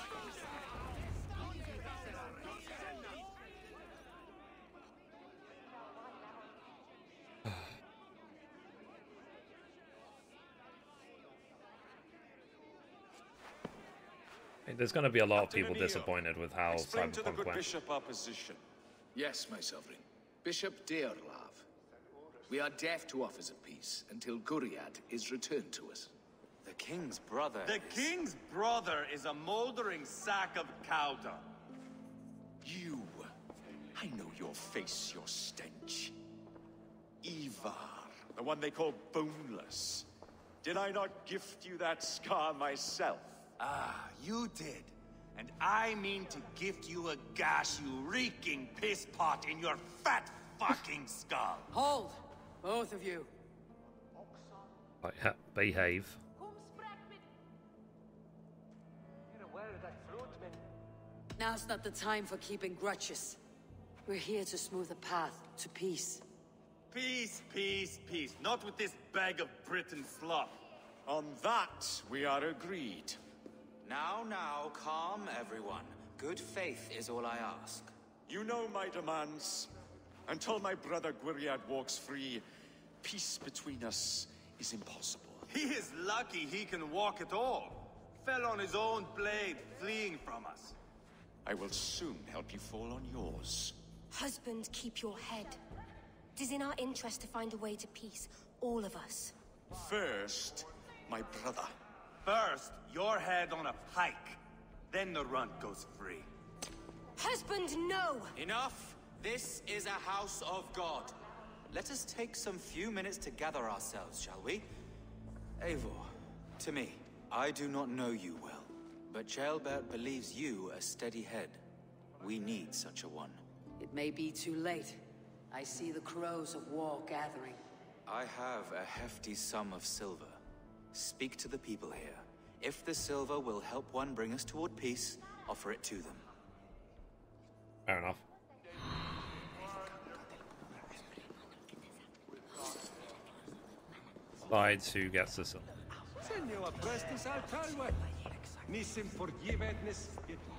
There's going to be a lot of people disappointed with how Explain to the Cyberpunk good went. bishop our position. Yes, my sovereign. Bishop Deorlav. We are deaf to offers of peace until Guriad is returned to us. The king's brother. The king's brother is a moldering sack of cow dung. You. I know your face, your stench. Eivor. The one they call boneless. Did I not gift you that scar myself? Ah, you did. And I mean to gift you a gash, you reeking piss pot in your fat fucking skull. Hold! Both of you. Behave. Now's not the time for keeping grudges. We're here to smooth a path to peace. Peace, peace, peace. Not with this bag of Britain slop. On that, we are agreed. Now, calm everyone. Good faith is all I ask. You know my demands. Until my brother Gwiriad walks free, peace between us is impossible. He is lucky he can walk at all. Fell on his own blade, fleeing from us. I will soon help you fall on yours. Husband, keep your head. It is in our interest to find a way to peace, all of us. First, my brother. First, your head on a pike. Then the runt goes free. Husband, no! Enough! This is a house of God. Let us take some few minutes to gather ourselves, shall we? Eivor, to me, I do not know you well, but Ceolbert believes you a steady head. We need such a one. It may be too late. I see the crows of war gathering. I have a hefty sum of silver. Speak to the people here. If the silver will help one bring us toward peace, offer it to them. Fair enough. Decides who gets the silver.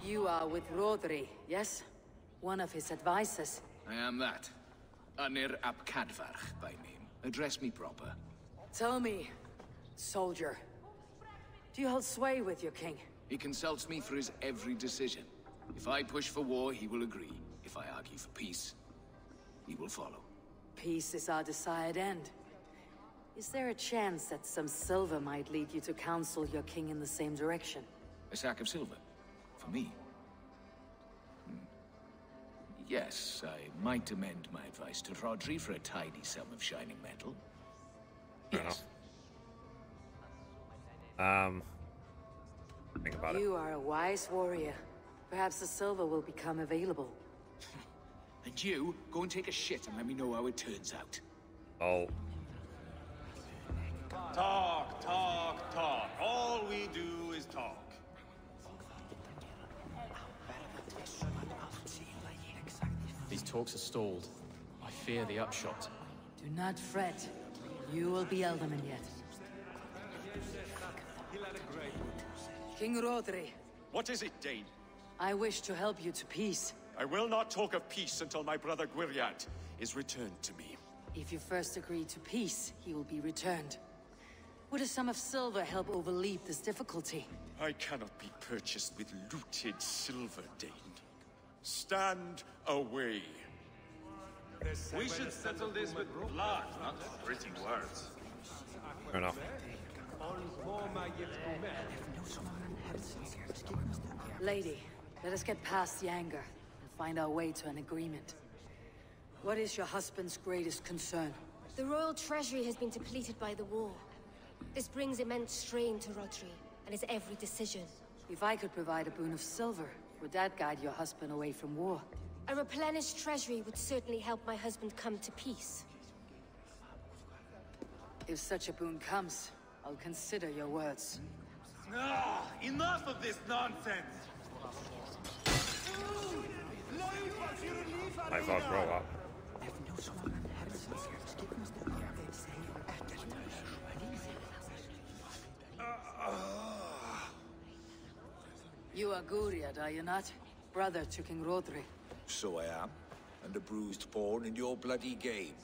You are with Rodri, yes? One of his advisors. I am that. Anir ap Cadfarch by name. Address me proper. Tell me, soldier, do you hold sway with your king? He consults me for his every decision. If I push for war, he will agree. If I argue for peace, he will follow. Peace is our desired end. Is there a chance that some silver might lead you to counsel your king in the same direction? A sack of silver? For me? Yes, I might amend my advice to Rodri for a tidy sum of shining metal. Yes. Think about it. You are a wise warrior. Perhaps the silver will become available. And you, go and take a shit and let me know how it turns out. Oh. Talk, talk, talk. All we do is talk. These talks are stalled. I fear the upshot. Do not fret. You will be Elderman yet. King Rodri. What is it, Dane? I wish to help you to peace. I will not talk of peace until my brother Gwiriad is returned to me. If you first agree to peace, he will be returned. Would a sum of silver help overleap this difficulty? I cannot be purchased with looted silver, Dane. Stand away. We should settle this with blood, not pretty words. Fair enough. Lady, let us get past the anger and find our way to an agreement. What is your husband's greatest concern? The royal treasury has been depleted by the war. This brings immense strain to Rodri and his every decision. If I could provide a boon of silver, would that guide your husband away from war? A replenished treasury would certainly help my husband come to peace. If such a boon comes, I'll consider your words. Ah, enough of this nonsense! I thought grow up. You are Gwiriad, are you not? Brother to King Rodri. So I am, and a bruised pawn in your bloody game.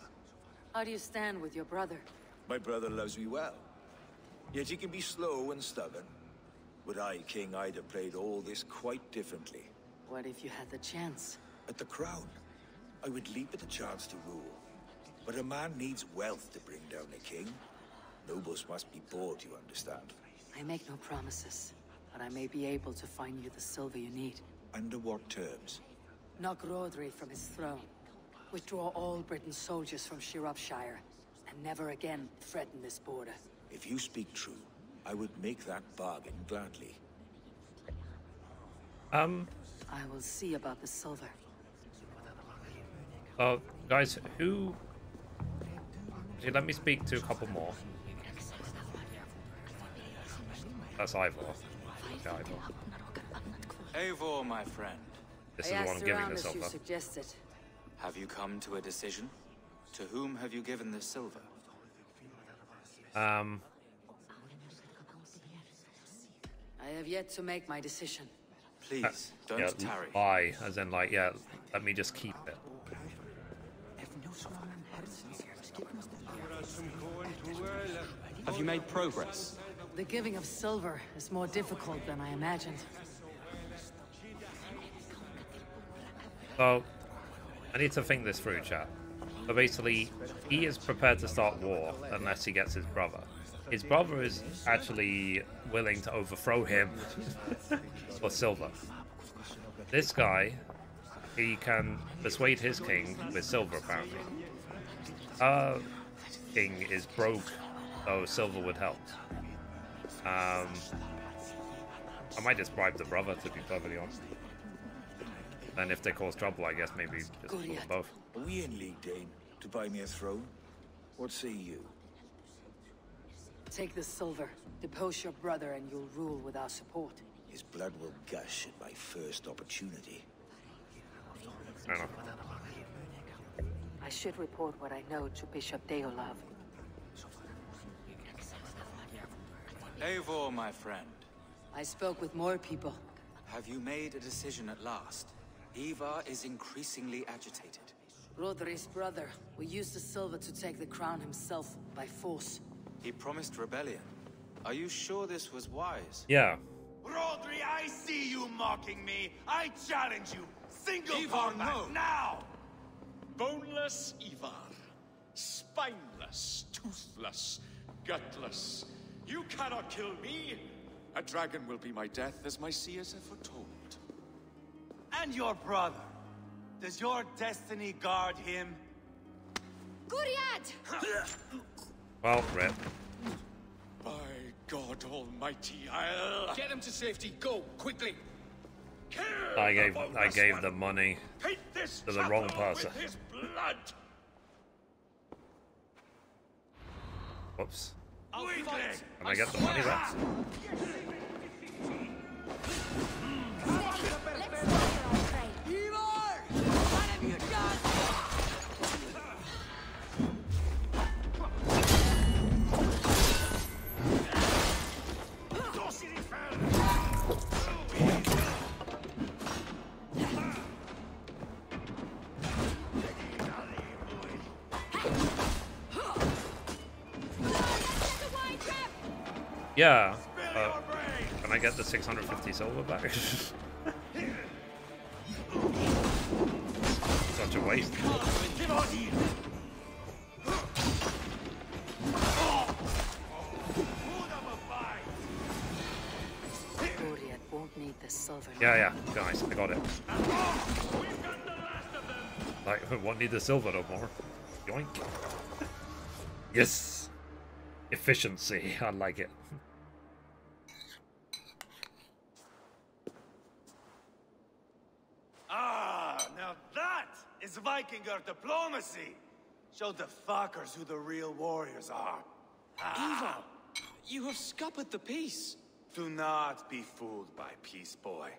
How do you stand with your brother? My brother loves me well. Yet he can be slow and stubborn. Were I king, I'd have played all this quite differently. What if you had the chance? At the crown, I would leap at the chance to rule. But a man needs wealth to bring down a king. Nobles must be bought, you understand. I make no promises, but I may be able to find you the silver you need. Under what terms? Knock Rodri from his throne. Withdraw all Britain's soldiers from Shropshire. and never again threaten this border. If you speak true, I would make that bargain gladly. I will see about the silver. Guys, who... Actually, let me speak to a couple more. That's Eivor. Yeah, Eivor. Eivor, my friend. This is the one I'm giving the silver. Suggested. Have you come to a decision? To whom have you given the silver? I have yet to make my decision. Please, don't tarry. Buy, as in like, yeah, let me just keep it. Have you made progress? The giving of silver is more difficult than I imagined. So, I need to think this through, chat. But basically, he is prepared to start war unless he gets his brother. His brother is actually willing to overthrow him for silver. This guy, he can persuade his king with silver, apparently. Our king is broke, so silver would help. I might just bribe the brother, to be perfectly honest. And if they cause trouble, I guess maybe just pull them both. Are we in league, Dane? To buy me a throne? What say you? Take the silver, depose your brother, and you'll rule with our support. His blood will gush at my first opportunity. I should report what I know to Bishop Deolav. Eivor, my friend. I spoke with more people. Have you made a decision at last? Eivor is increasingly agitated. Rodri's brother will use the silver to take the crown himself by force. He promised rebellion. Are you sure this was wise? Yeah. Rodri, I see you mocking me. I challenge you. Single combat now! Boneless Eivor. Spineless, toothless, gutless. You cannot kill me. A dragon will be my death, as my seers have foretold. And your brother. Does your destiny guard him? Guriad! Well, rip. By God Almighty, I'll... Get him to safety. Go, quickly. Kill I gave the money Paint this to the wrong chapel person. with his blood. Whoops. Weakling! Can I get the money back? Yeah, can I get the 650 silver back? Such a waste. Won't need the silver. Yeah, guys, I got it. Like, won't need the silver no more. Yoink. Yes! Efficiency, I like it. Now that is Vikinger diplomacy. Show the fuckers who the real warriors are. Eivor, you have scuppered the peace. Do not be fooled by peace, boy.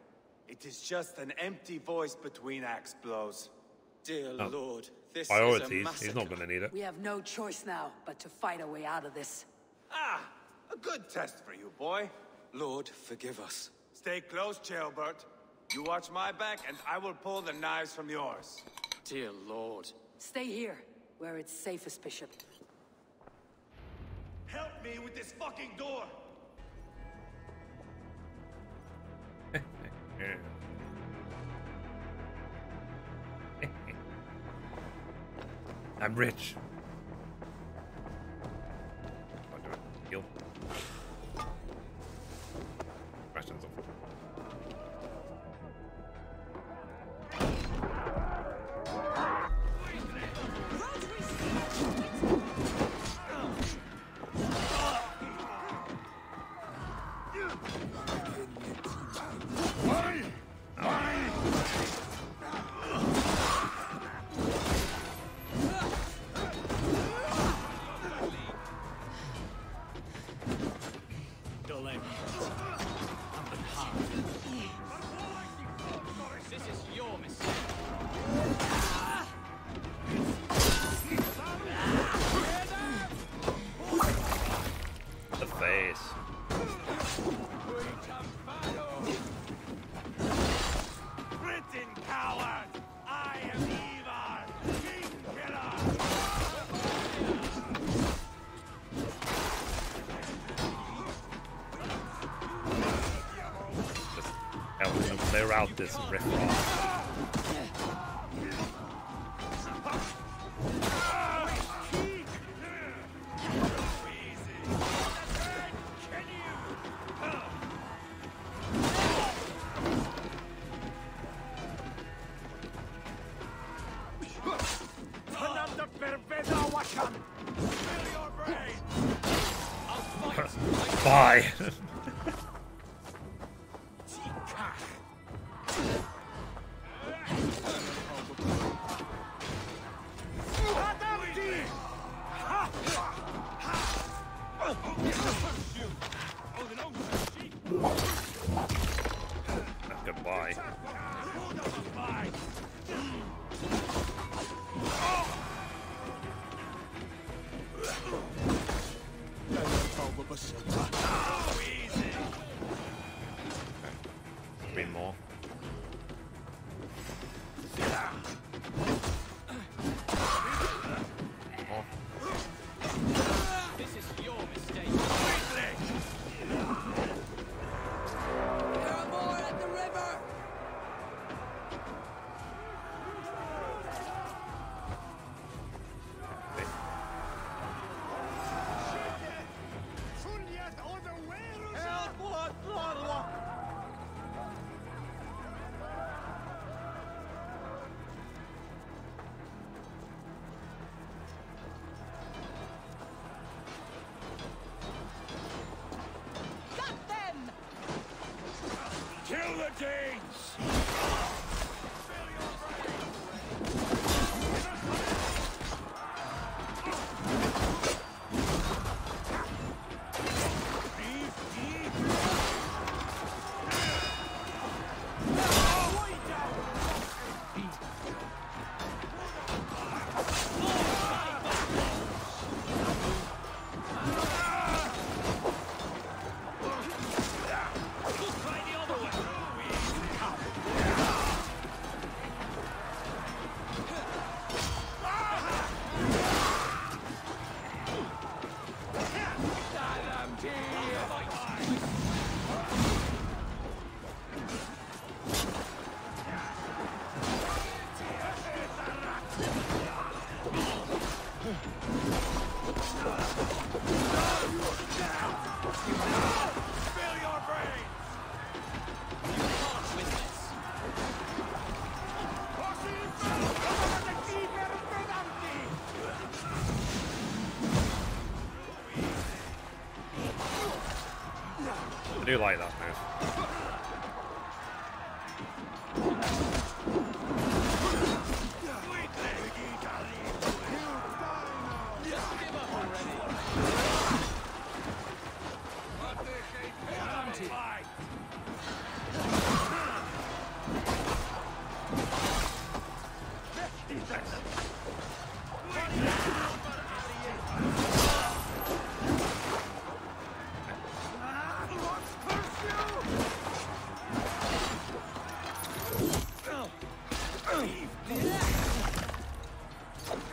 It is just an empty voice between axe blows. Dear Lord, this priorities. is a massacre. He's not going to need it. We have no choice now but to fight our way out of this. A good test for you, boy. Lord, forgive us. Stay close, Jailbert. You watch my back, and I will pull the knives from yours. Dear Lord. Stay here, where it's safest, Bishop. Help me with this fucking door! I'm rich. I'll do it. Heal. Questions of. clear out this riffraff. Bye. Goodbye. Three more. This is your mistake. There are more at the river! Kill the Danes! I do like that move.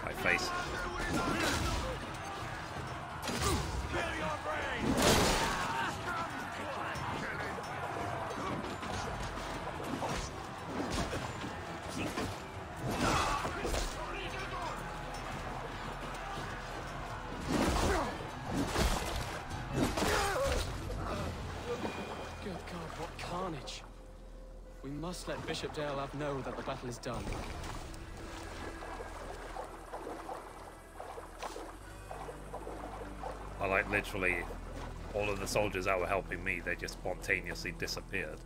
My face. Good God, what carnage. We must let Bishop Deolav know that the battle is done. I like literally all of the soldiers that were helping me, they just spontaneously disappeared.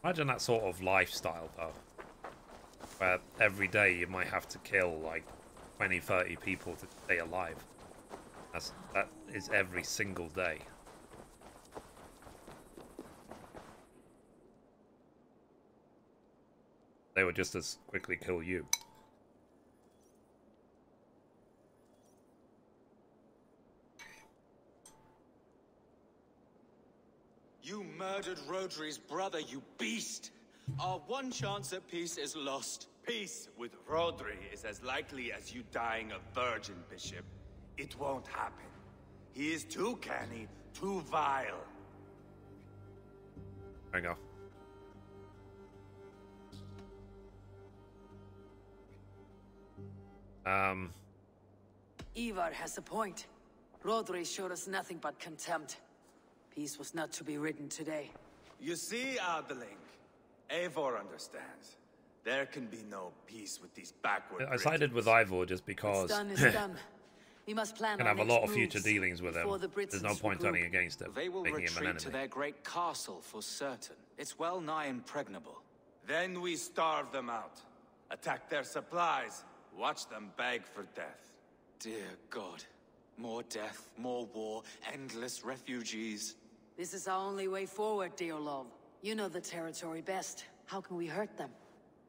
Imagine that sort of lifestyle though, where every day you might have to kill like 20-30 people to stay alive. That is every single day. They would just as quickly kill you. You murdered Rodri's brother, you beast! our one chance at peace is lost. Peace with Rodri is as likely as you dying a virgin, Bishop. It won't happen. He is too canny, too vile. There you go. Eivor has a point. Rodri showed us nothing but contempt. Peace was not to be written today. You see, Adeling, Eivor understands. There can be no peace with these backward I sided with Eivor just because It's done is done. We must plan can our have a next lot of future moves dealings with him. before the There's no Britons point regroup. turning against him, They will making him an retreat to enemy. their great castle for certain. It's well nigh impregnable. Then we starve them out. Attack their supplies. Watch them beg for death. Dear God. More death, more war, endless refugees. This is our only way forward, dear love. You know the territory best. How can we hurt them?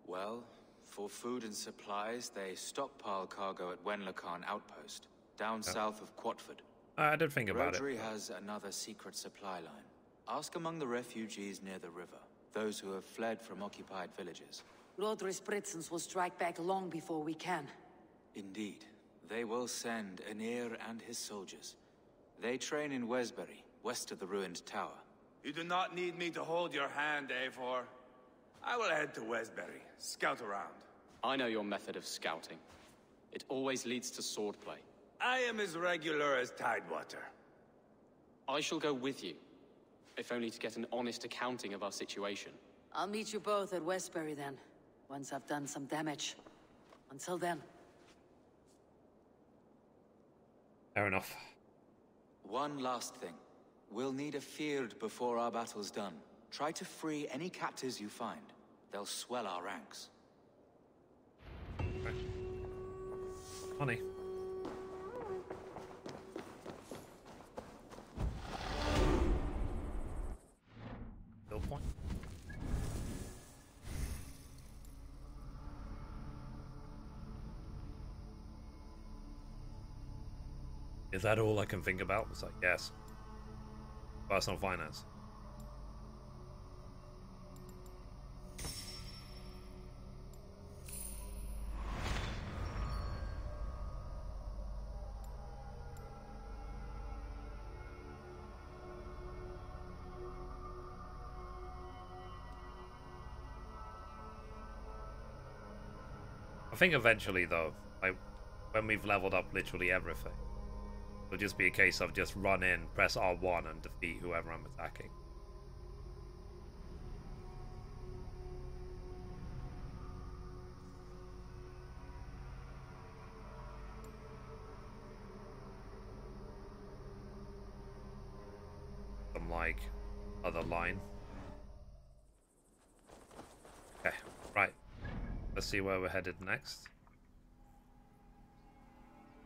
Well, for food and supplies, they stockpile cargo at Wenlacan Outpost, down south of Quatford. I did think about it. Rodri has another secret supply line. Ask among the refugees near the river, those who have fled from occupied villages. Rodri's Britons will strike back long before we can. Indeed. They will send Anir and his soldiers. They train in Wesbury, west of the ruined tower. You do not need me to hold your hand, Eivor. I will head to Wesbury, scout around. I know your method of scouting. It always leads to swordplay. I am as regular as Tidewater. I shall go with you, if only to get an honest accounting of our situation. I'll meet you both at Westbury then, once I've done some damage. Until then. Fair enough. One last thing. We'll need a field before our battle's done. Try to free any captives you find. They'll swell our ranks. Okay. Money. Still point. Is that all I can think about? It's like, yes. Personal finance. I think eventually, though, when we've leveled up literally everything, it'll just be a case of just run in, press R1 and defeat whoever I'm attacking. Some like other line. Okay, right. Let's see where we're headed next.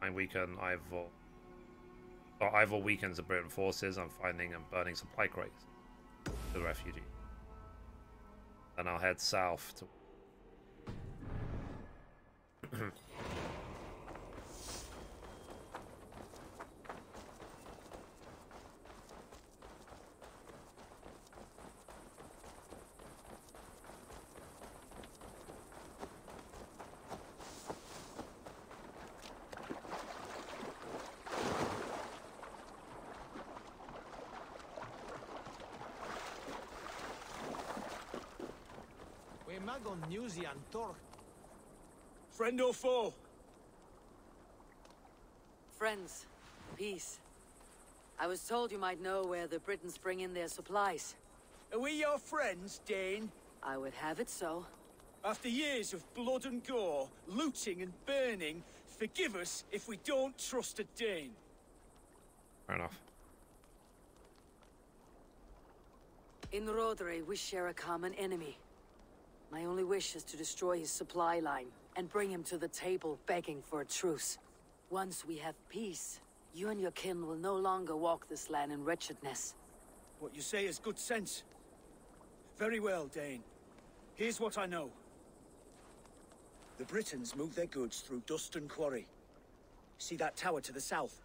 And we can Eivor. So Eivor weakens the Briton forces. I'm finding and burning supply crates to the refugee. Then I'll head south to. Friend or foe? Friends. Peace. I was told you might know where the Britons bring in their supplies. Are we your friends, Dane? I would have it so. After years of blood and gore, looting and burning, forgive us if we don't trust a Dane. Fair enough. In Rodri, we share a common enemy. My only wish is to destroy his supply line and bring him to the table begging for a truce. Once we have peace, you and your kin will no longer walk this land in wretchedness. What you say is good sense. Very well, Dane. Here's what I know. The Britons move their goods through Dustin Quarry. See that tower to the south?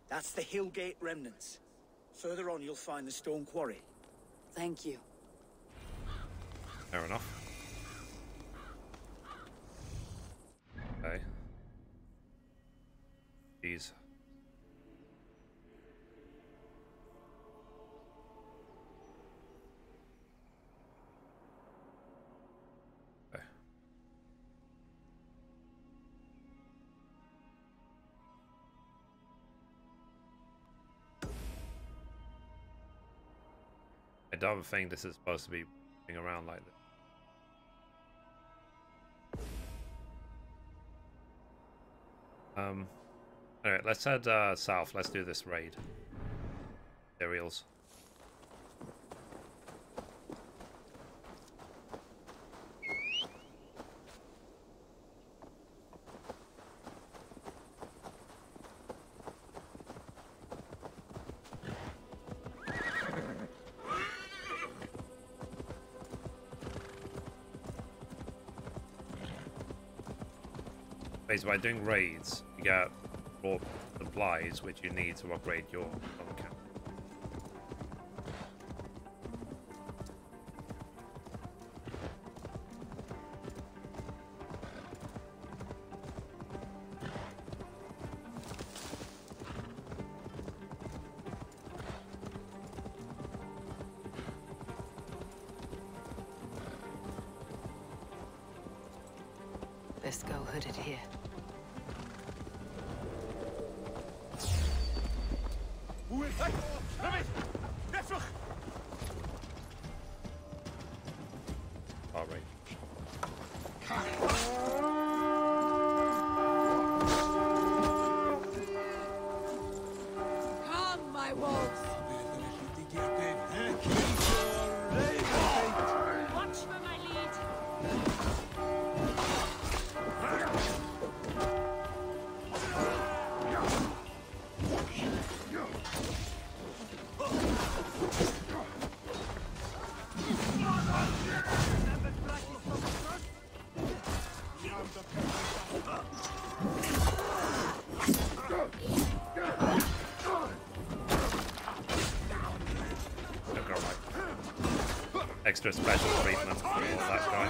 That's the Hillgate remnants. Further on, you'll find the stone quarry. Thank you. Fair enough. Okay. Jeez. Okay. I don't think this is supposed to be moving around like this. Alright, let's head south. Let's do this raid. Materials. By doing raids, you get raw supplies which you need to upgrade your other camp. Let's go hooded here. All right. Come, my wolves! Watch for my lead! Extra special treatment for that guy.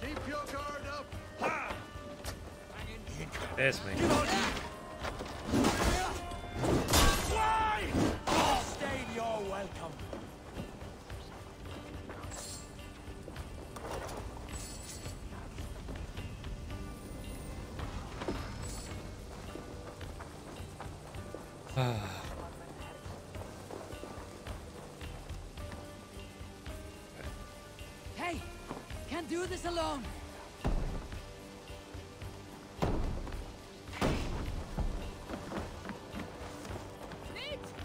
Keep your guard up! Ha! There's me. Why? Stay, you're welcome. Hey! Can't do this alone!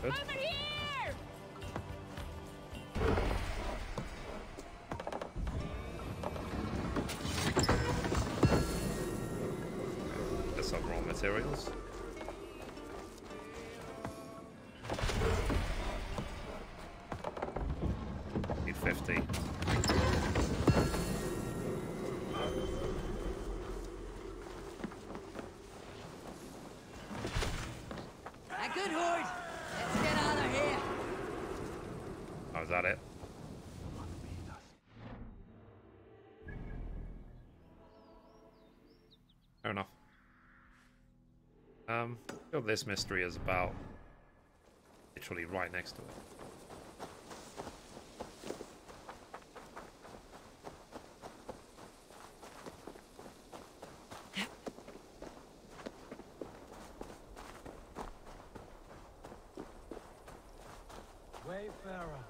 Good. Over here! Get some raw materials. Need 50. A good horde! Let's get out of here! Oh, is that it? Fair enough. I feel this mystery is about literally right next to it. Wayfarer.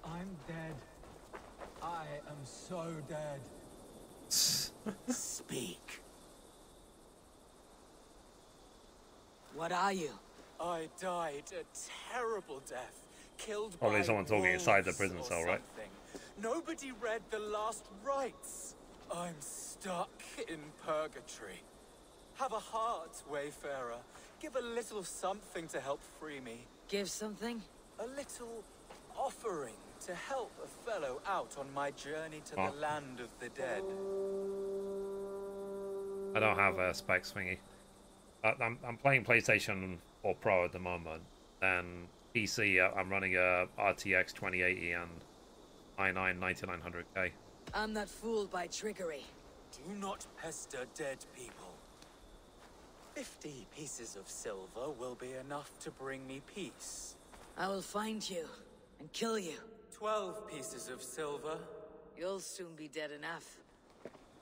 I'm dead. I am so dead. Speak. What are you? I died a terrible death, killed Probably by someone talking inside the wolves prison or cell, right? something. Nobody read the last rites. I'm stuck in purgatory. Have a heart, Wayfarer. Give a little something to help free me. Give something? A little offering to help a fellow out on my journey to the land of the dead. I don't have a specs thingy. I'm playing PlayStation 4 Pro at the moment. Then PC, I'm running a RTX 2080 and i9 9900K. I'm not fooled by trickery. Do not pester dead people. 50 pieces of silver will be enough to bring me peace. I will find you and kill you. 12 pieces of silver. You'll soon be dead enough.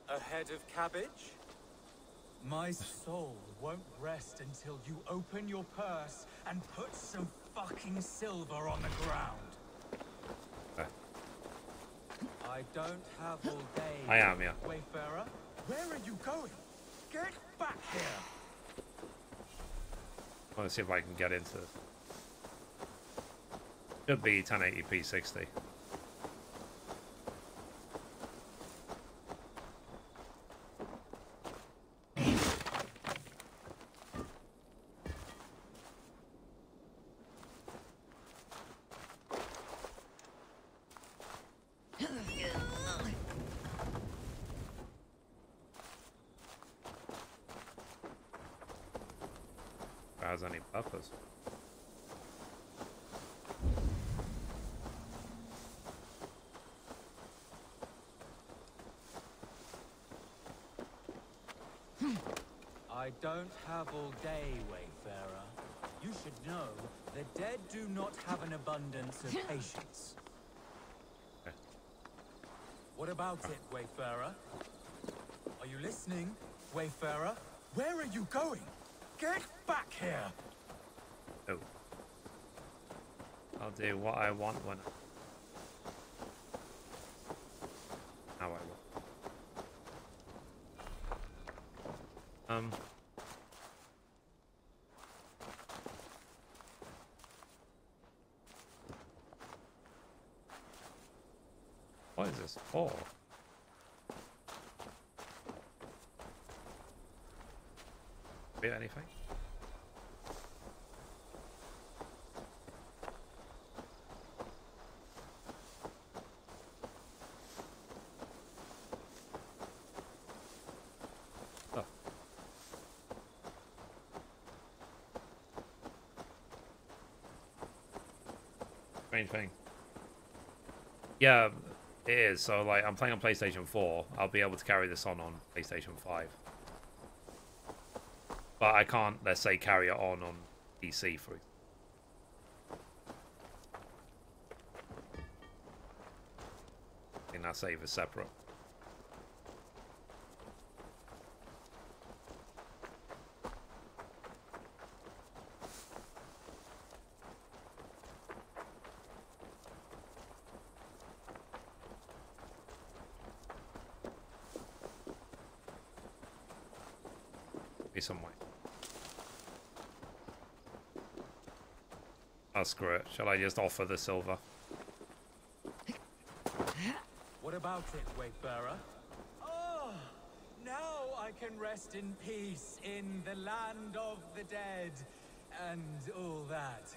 A head of cabbage? My soul won't rest until you open your purse and put some fucking silver on the ground. I don't have all day. I am, yeah. Wayfarer, where are you going? Get back here. I want to see if I can get into this. Should be 1080p 60. Has any purpose? I don't have all day, Wayfarer. You should know the dead do not have an abundance of patience. What about it, Wayfarer? Are you listening, Wayfarer? Where are you going? Get back here! Oh. I'll do what I want when how I want. What is this for? Be anything? Oh. Strange thing. Yeah, it is. So, like, I'm playing on PlayStation 4. I'll be able to carry this on PlayStation 5. But I can't, let's say, carry it on PC, for example. I think that save is separate. Be some way. Oh, screw it. Shall I just offer the silver? What about it, Wayfarer? Oh, now I can rest in peace in the land of the dead and all that.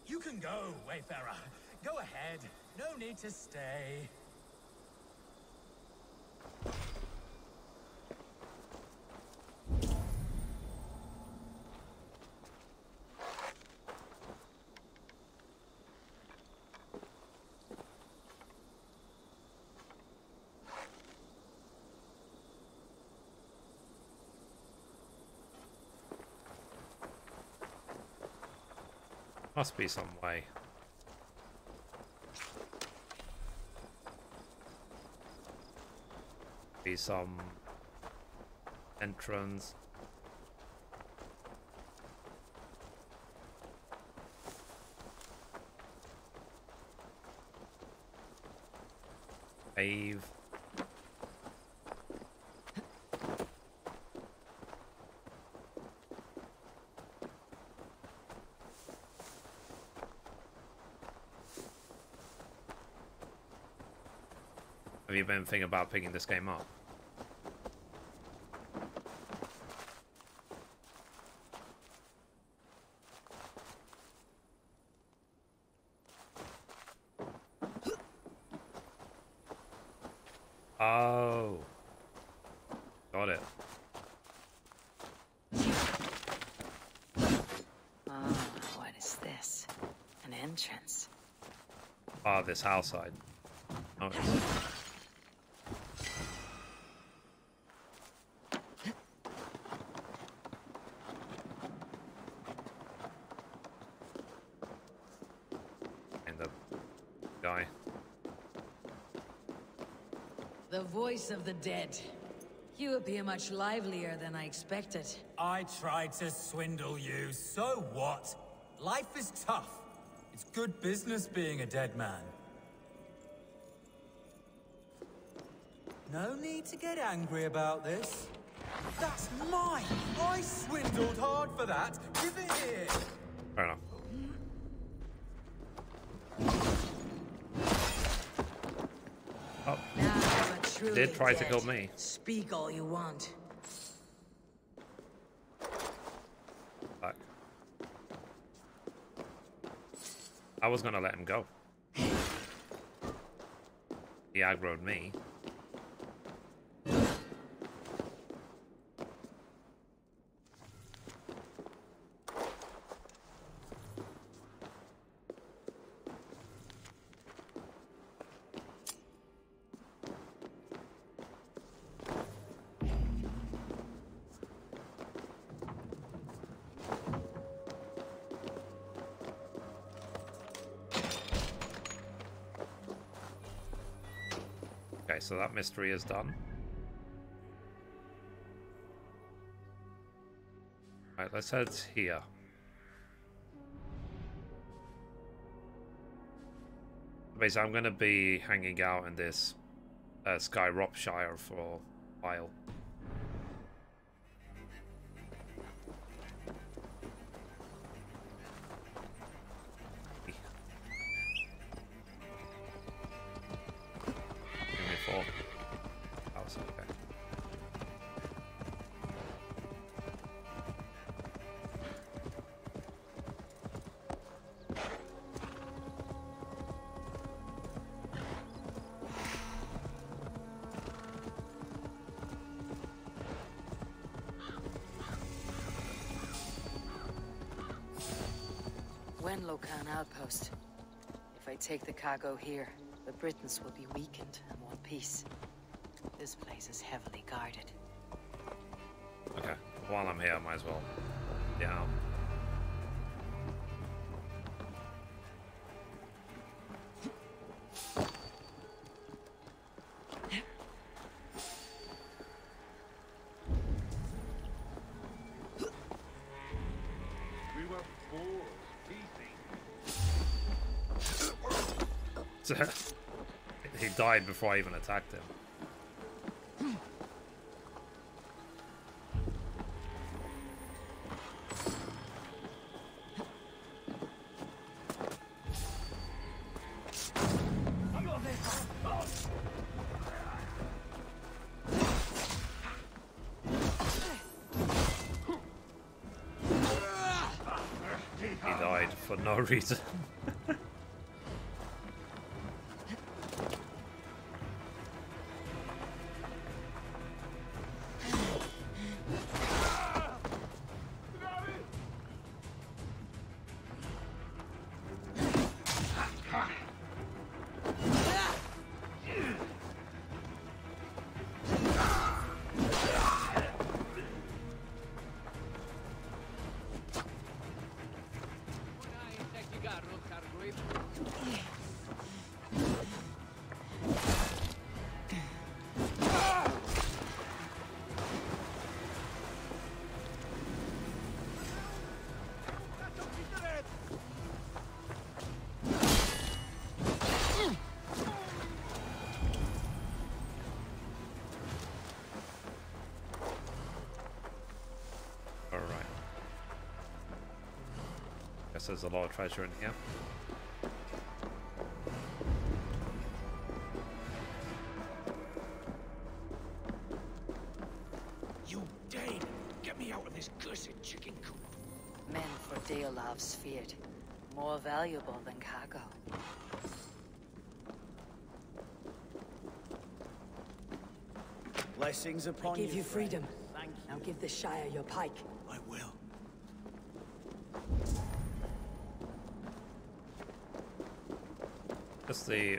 You can go, Wayfarer. Go ahead. No need to stay. Must be some way. Be some entrance. Cave. Have you been thinking about picking this game up? Oh. Got it. What is this? An entrance. Ah, this house side. Oh, and the guy. The voice of the dead. You appear much livelier than I expected. I tried to swindle you, so what? Life is tough. It's good business being a dead man. No need to get angry about this. That's mine! I swindled hard for that! Give it here! Fair enough. Oh. Truly Did try to dead. kill me. Speak all you want. Fuck. I was gonna let him go. He aggroed me. Okay, so that mystery is done. Alright, let's head here. Basically, I'm going to be hanging out in this Skyropshire for a while. Locan outpost. If I take the cargo here, the Britons will be weakened and want peace. This place is heavily guarded. Okay, while I'm here, I might as well. Yeah. He died before I even attacked him. He died for no reason. Guess there's a lot of treasure in here. You Dane! Get me out of this cursed chicken coop. Men for Deolav's feared. More valuable than cargo. Blessings upon I give you friend. freedom. Thank you. Now give the Shire your pike. I will. Just the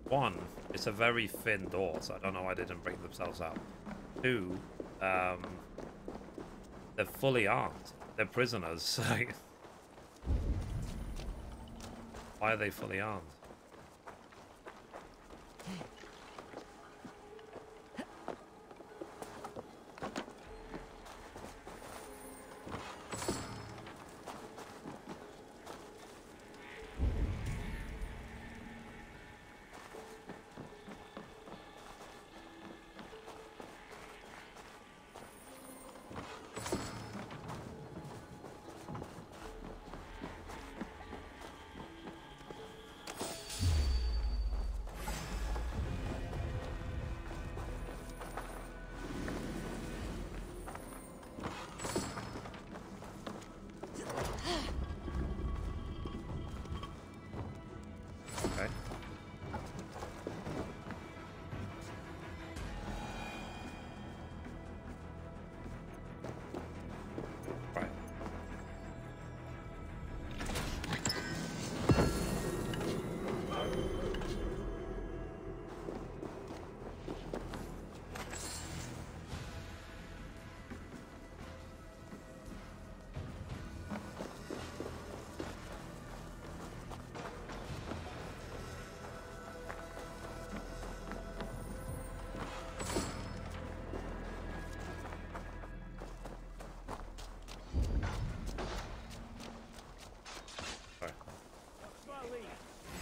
one, it's a very thin door, so I don't know why they didn't break themselves out. Two, they're fully armed. They're prisoners. Why are they fully armed?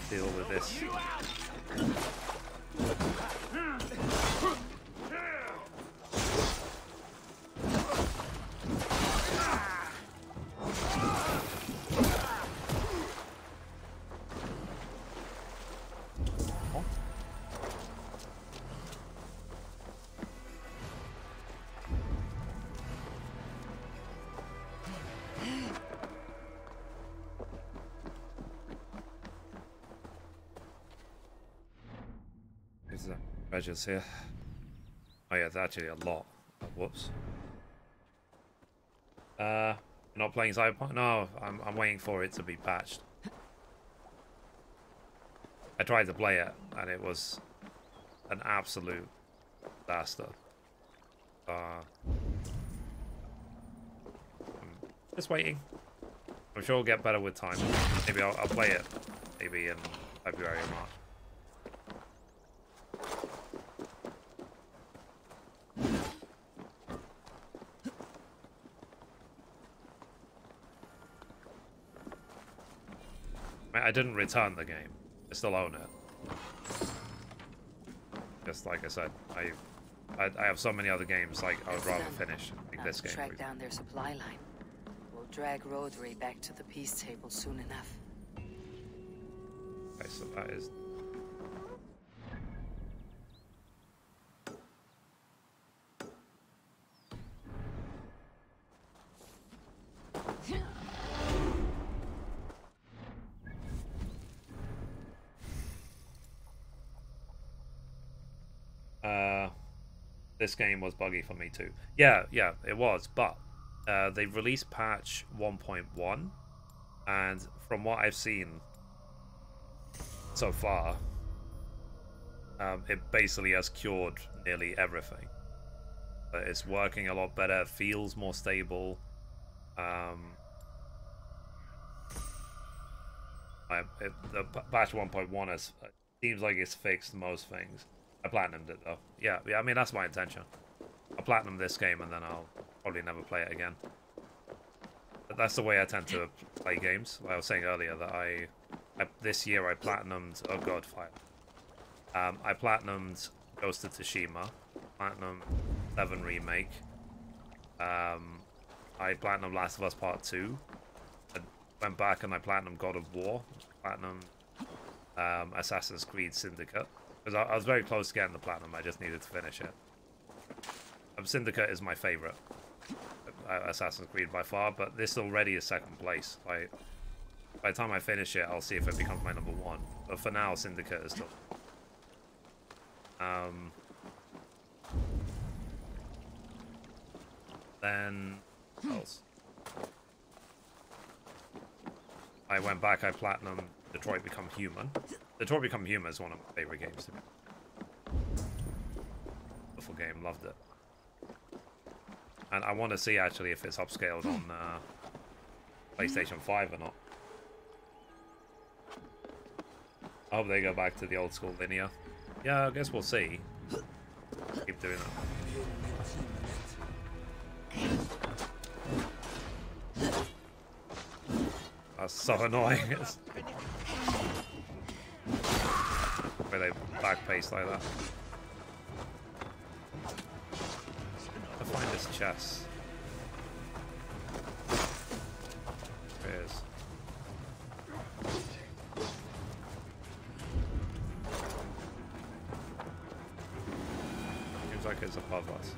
Deal with this. There's treasures here. Oh yeah, there's actually a lot. Oh, whoops. Not playing Cyberpunk? No, I'm waiting for it to be patched. I tried to play it and it was an absolute disaster. I'm just waiting. I'm sure it'll get better with time. Maybe I'll play it maybe in February or March. I didn't return the game. I still own it. Just like I said, I have so many other games like I would rather finish like this game. Track down their supply line. We'll drag Rodri back to the peace table soon enough. Okay, so that is. This game was buggy for me too. Yeah, it was, but they released patch 1.1, and from what I've seen so far, it basically has cured nearly everything. It's working a lot better, feels more stable. The patch 1.1 seems like it's fixed most things. I platinumed it though. Yeah, I mean that's my intention. I'll platinum this game and then I'll probably never play it again. But that's the way I tend to play games. Like I was saying earlier that I this year I platinumed. Oh god, fire! I platinumed Ghost of Tsushima, Platinum 7 Remake. I platinumed Last of Us Part 2. went back and I platinum God of War, platinum Assassin's Creed Syndicate. Because I was very close to getting the platinum, I just needed to finish it. Syndicate is my favorite Assassin's Creed by far, but this already is second place. By the time I finish it, I'll see if it becomes my number one. But for now, Syndicate is still... Then... what else? I went back, I platinum Detroit Become Human. Detroit Become Human is one of my favorite games to me. Beautiful game, loved it. And I want to see actually if it's upscaled on PlayStation 5 or not. I hope they go back to the old school linear. Yeah, I guess we'll see. Keep doing that. That's so annoying. Where they back pace like that. I find this chest. There it is. Seems like it's above us.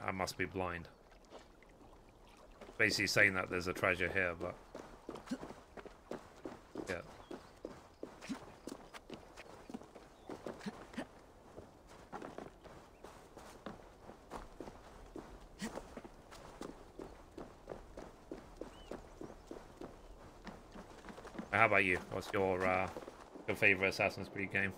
I must be blind. Basically saying that there's a treasure here, but yeah. How about you? What's your favorite Assassin's Creed game?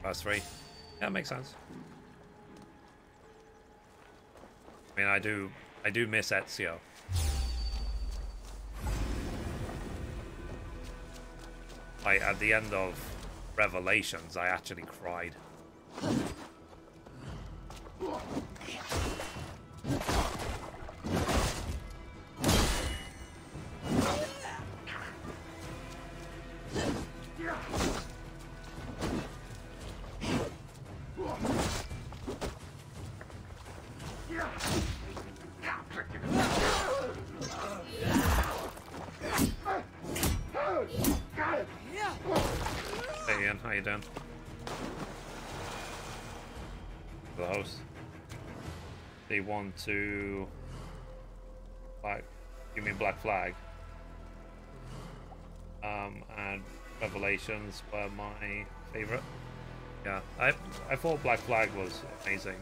Plus 3. Yeah, makes sense. I mean, I do miss Ezio. Like at the end of Revelations, I actually cried. Hey Ian, how you doing? The host. They want to like give me Black Flag. And Revelations were my favorite. Yeah, I thought Black Flag was amazing,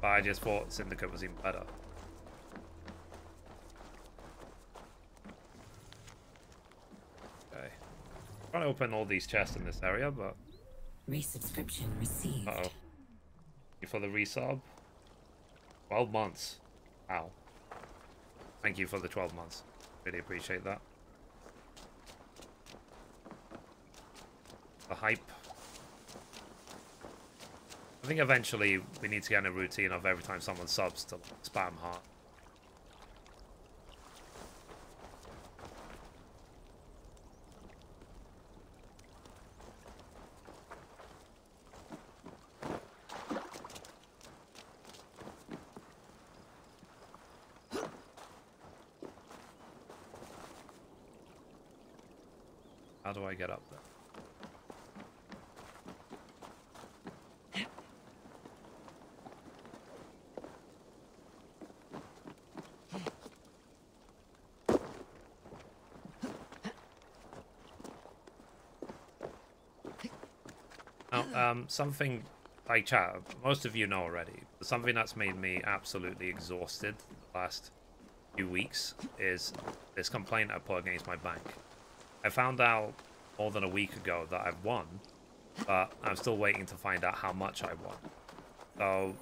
but I just thought Syndicate was even better. Okay, I'm trying to open all these chests in this area, but resubscription received. Uh-oh. You for the resub? 12 months. Wow. Thank you for the 12 months. Really appreciate that. The hype. I think eventually we need to get in a routine of every time someone subs to spam heart. How do I get up there? Now, something like chat, most of you know already, but something that's made me absolutely exhausted the last few weeks is this complaint I put against my bank. I found out more than a week ago that I've won, but I'm still waiting to find out how much I won. So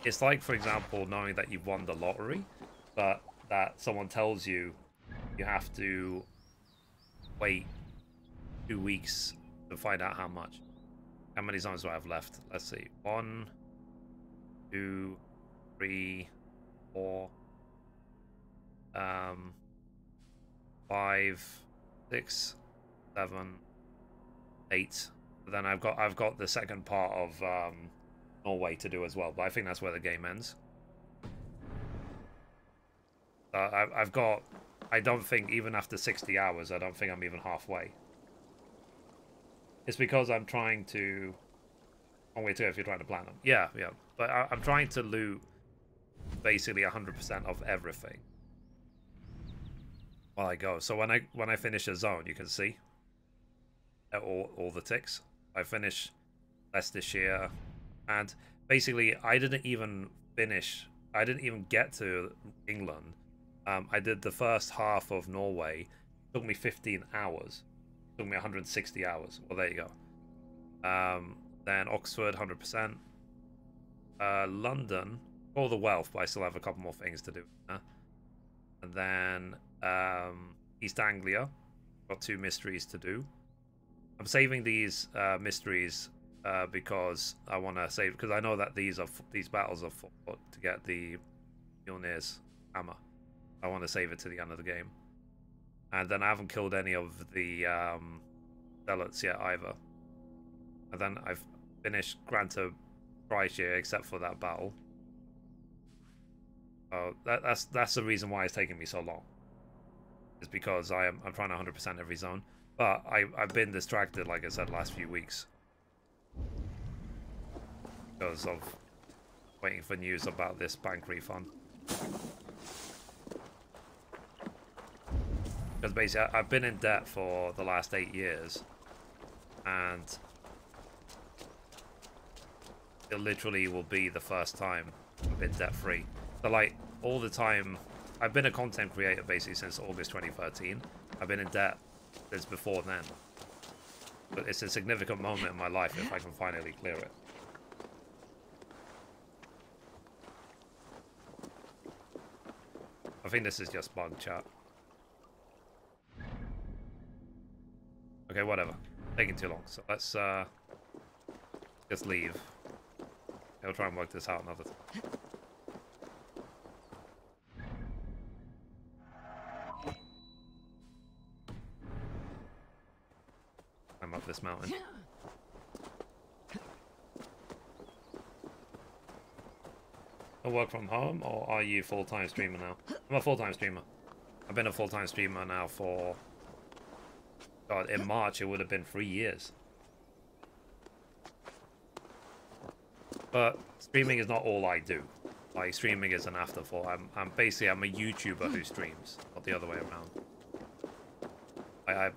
it's like, for example, knowing that you've won the lottery, but that someone tells you you have to wait 2 weeks to find out how much. How many zones do I have left? Let's see. 1, 2, 3, 4, 5, 6, 7, 8. Then I've got the second part of Norway to do as well, but I think that's where the game ends. I've got, I don't think even after 60 hours, I don't think I'm even halfway. It's because I'm trying to, one way to if you're trying to plan them. Yeah, but I'm trying to loot basically 100% of everything while I go. So when I finish a zone, you can see all the ticks. I finish Leicestershire, and basically I didn't even get to England. I did the first half of Norway. It took me 15 hours. It took me 160 hours. Well, there you go. Then Oxford, 100%. London, all the wealth, but I still have a couple more things to do. And then East Anglia, got 2 mysteries to do. I'm saving these mysteries because I want to save, because I know that these battles are fought to get the Mjolnir's hammer. I want to save it to the end of the game. And then I haven't killed any of the zealots yet either. And then I've finished Granta Tricia except for that battle. So that's the reason why it's taking me so long. It's because I'm trying to 100% every zone. But I've been distracted, like I said, last few weeks. Because of waiting for news about this bank refund. Because basically, I've been in debt for the last 8 years. And it literally will be the first time I've been debt-free. So, like, all the time, I've been a content creator basically since August 2013. I've been in debt since before then. But it's a significant moment in my life if I can finally clear it. I think this is just bug chat. Okay, whatever. Taking too long, so let's just leave. I'll try and work this out another time. Climb up this mountain. I'll work from home, or are you full-time streamer now? I'm a full-time streamer. I've been a full-time streamer now for... God, in March it would have been 3 years. But streaming is not all I do. Like, streaming is an afterthought. I'm basically a YouTuber who streams, not the other way around.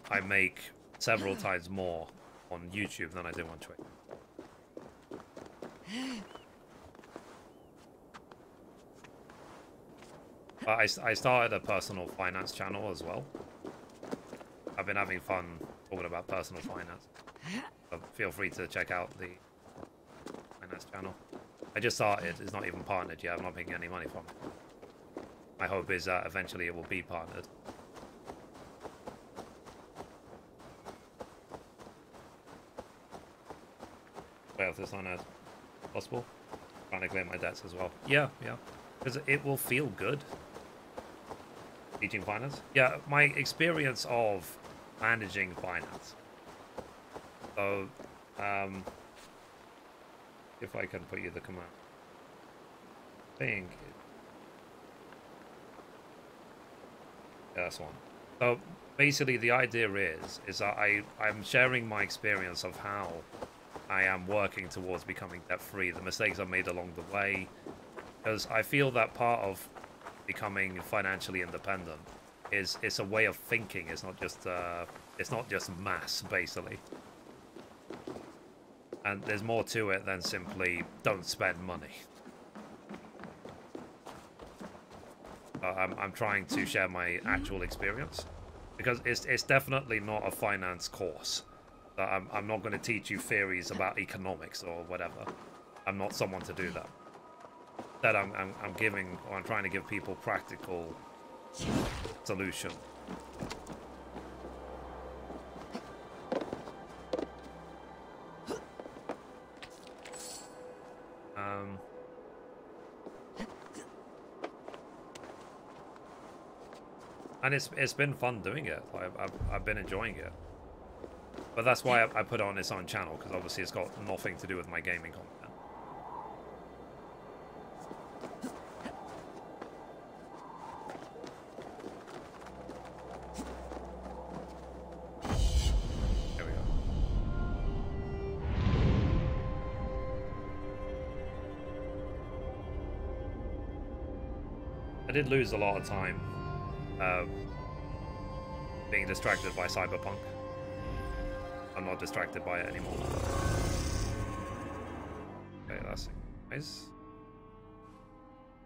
I make several times more on YouTube than I do on Twitch. I started a personal finance channel as well. I've been having fun talking about personal finance. So feel free to check out the finance channel. I just started. It's not even partnered yet. I'm not making any money from it. My hope is that eventually it will be partnered. Play off this line as possible. Trying to clear my debts as well. Yeah. Because it will feel good. Teaching finance? Yeah, my experience of managing finance. So, if I can put you the command. I think. Yeah, that's one. So, basically the idea is that I'm sharing my experience of how I am working towards becoming debt-free, the mistakes I've made along the way, because I feel that part of becoming financially independent is it's a way of thinking. It's not just mass, basically. And there's more to it than simply don't spend money. I'm trying to share my actual experience because it's definitely not a finance course. I'm not going to teach you theories about economics or whatever. I'm not someone to do that. that I'm giving, or I'm trying to give people practical solution. And it's been fun doing it. I've been enjoying it. But that's why I put it on its own channel, because obviously it's got nothing to do with my gaming content. There we go. I did lose a lot of time being distracted by Cyberpunk. I'm not distracted by it anymore. Okay, that's nice.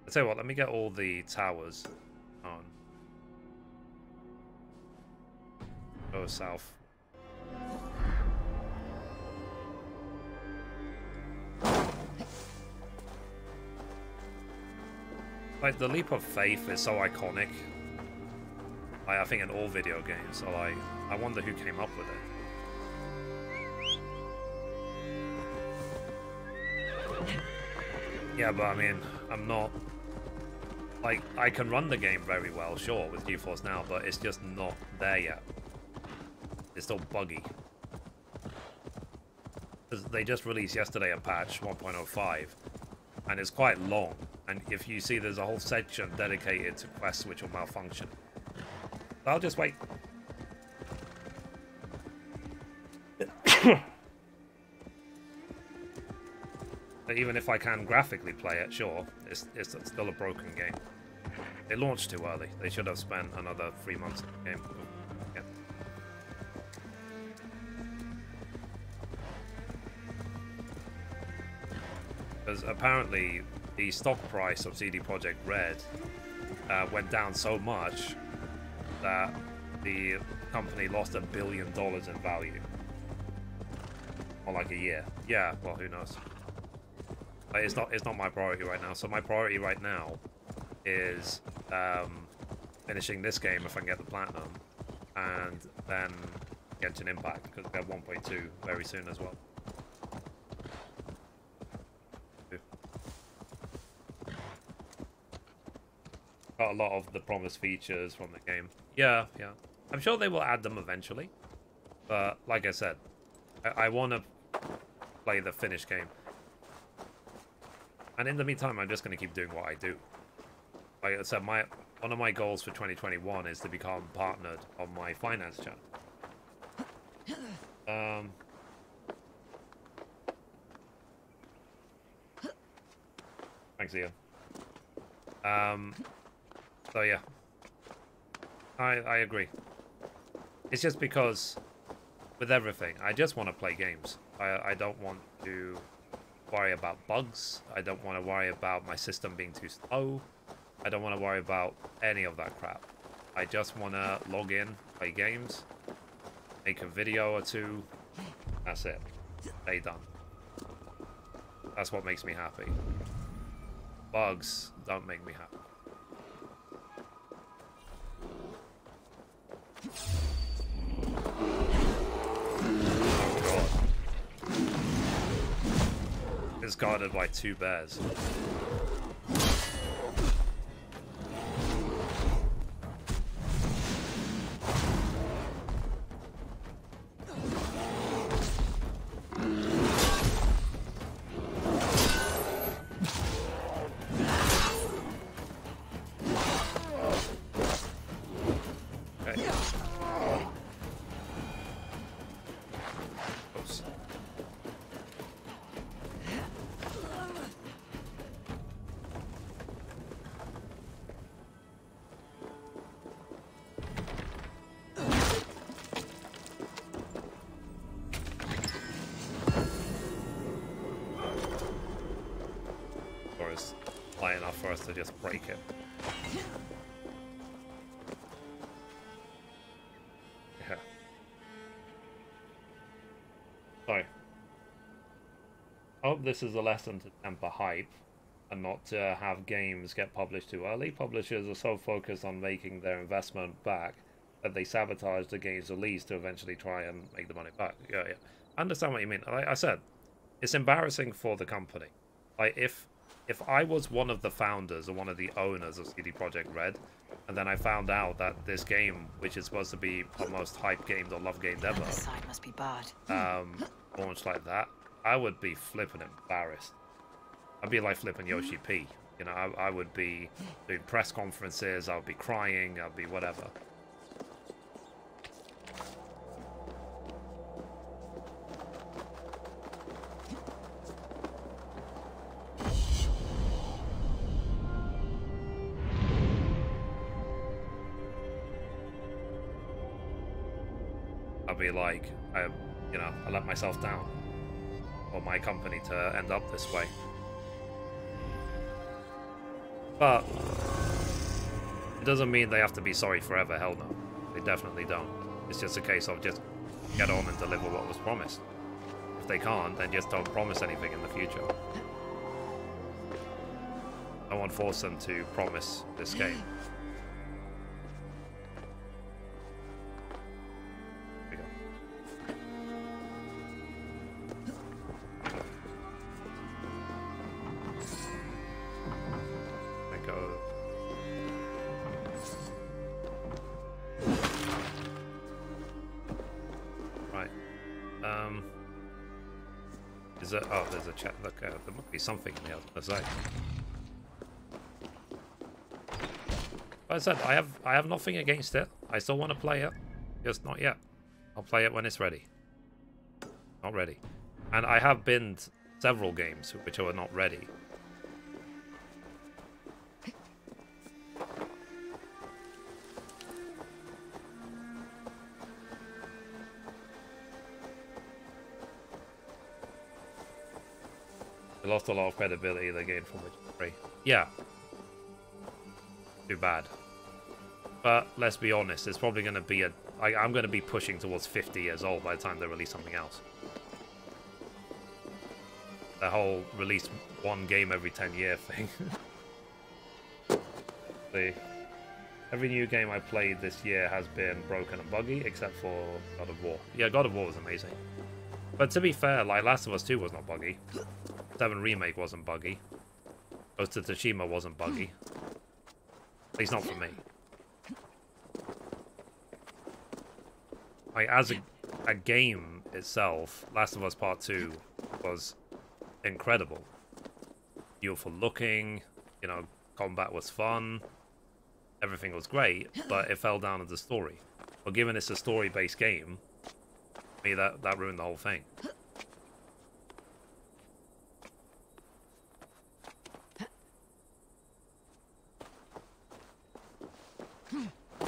I'll tell you what, let me get all the towers on. Go south. Like, the leap of faith is so iconic. I think in all video games, so like, I wonder who came up with it. Yeah, but I mean, I'm not... Like, I can run the game very well, sure, with GeForce Now, but it's just not there yet. It's still buggy. They just released yesterday a patch, 1.05, and it's quite long. And if you see, there's a whole section dedicated to quests which will malfunction. I'll just wait. Even if I can graphically play it, sure, it's still a broken game. It launched too early. They should have spent another 3 months in the game. Yeah. Because apparently the stock price of CD Projekt Red went down so much that the company lost $1 billion in value. Or like a year. Yeah, well, who knows? Like, it's not my priority right now. So my priority right now is finishing this game if I can get the platinum, and then Genshin Impact, because we have 1.2 very soon as well. Got a lot of the promised features from the game. Yeah. I'm sure they will add them eventually. But like I said, I want to play the finished game. And in the meantime, I'm just going to keep doing what I do. Like I said, one of my goals for 2021 is to become partnered on my finance channel. Thanks, Ian. So yeah, I agree. It's just because with everything, I just want to play games. I don't want to worry about bugs. I don't want to worry about my system being too slow. I don't want to worry about any of that crap. I just want to log in, play games, make a video or two. That's it. Day done. That's what makes me happy. Bugs don't make me happy. Oh god. It's guarded by 2 bears. Enough for us to just break it. Yeah. So, I hope this is a lesson to temper hype. and not to have games get published too early. Publishers are so focused on making their investment back that they sabotage the game's release to eventually try and make the money back. Yeah. I understand what you mean. Like I said, it's embarrassing for the company. Like, if I was one of the founders or one of the owners of CD Projekt Red, and then I found out that this game, which is supposed to be the most hyped game or love game ever, This side must be bad. launched like that, I would be flipping embarrassed. I'd be like flipping Yoshi P. You know, I would be doing press conferences, I would be crying, I'd be whatever. I'd be like, I let myself down. For my company to end up this way. But it doesn't mean they have to be sorry forever, hell no. They definitely don't. It's just a case of just get on and deliver what was promised. If they can't, then just don't promise anything in the future. No one forced them to promise this game. There's a chat. Look, there must be something in here. I was gonna say. Like I said, I have nothing against it. I still want to play it, just not yet. I'll play it when it's ready. Not ready. And I have binned several games which are not ready. They lost a lot of credibility they gained from Witcher 3. Yeah. Too bad. But let's be honest, it's probably going to be I'm going to be pushing towards 50 years old by the time they release something else. The whole release one game every 10-year thing. See, every new game I played this year has been broken and buggy, except for God of War. Yeah, God of War was amazing. But to be fair, like, Last of Us 2 was not buggy. 7 Remake wasn't buggy. Ghost of Tsushima wasn't buggy. At least not for me. Like, as a game itself, Last of Us Part 2 was incredible. Beautiful looking, you know, combat was fun, everything was great, but it fell down as a story. But given it's a story-based game, to me that ruined the whole thing.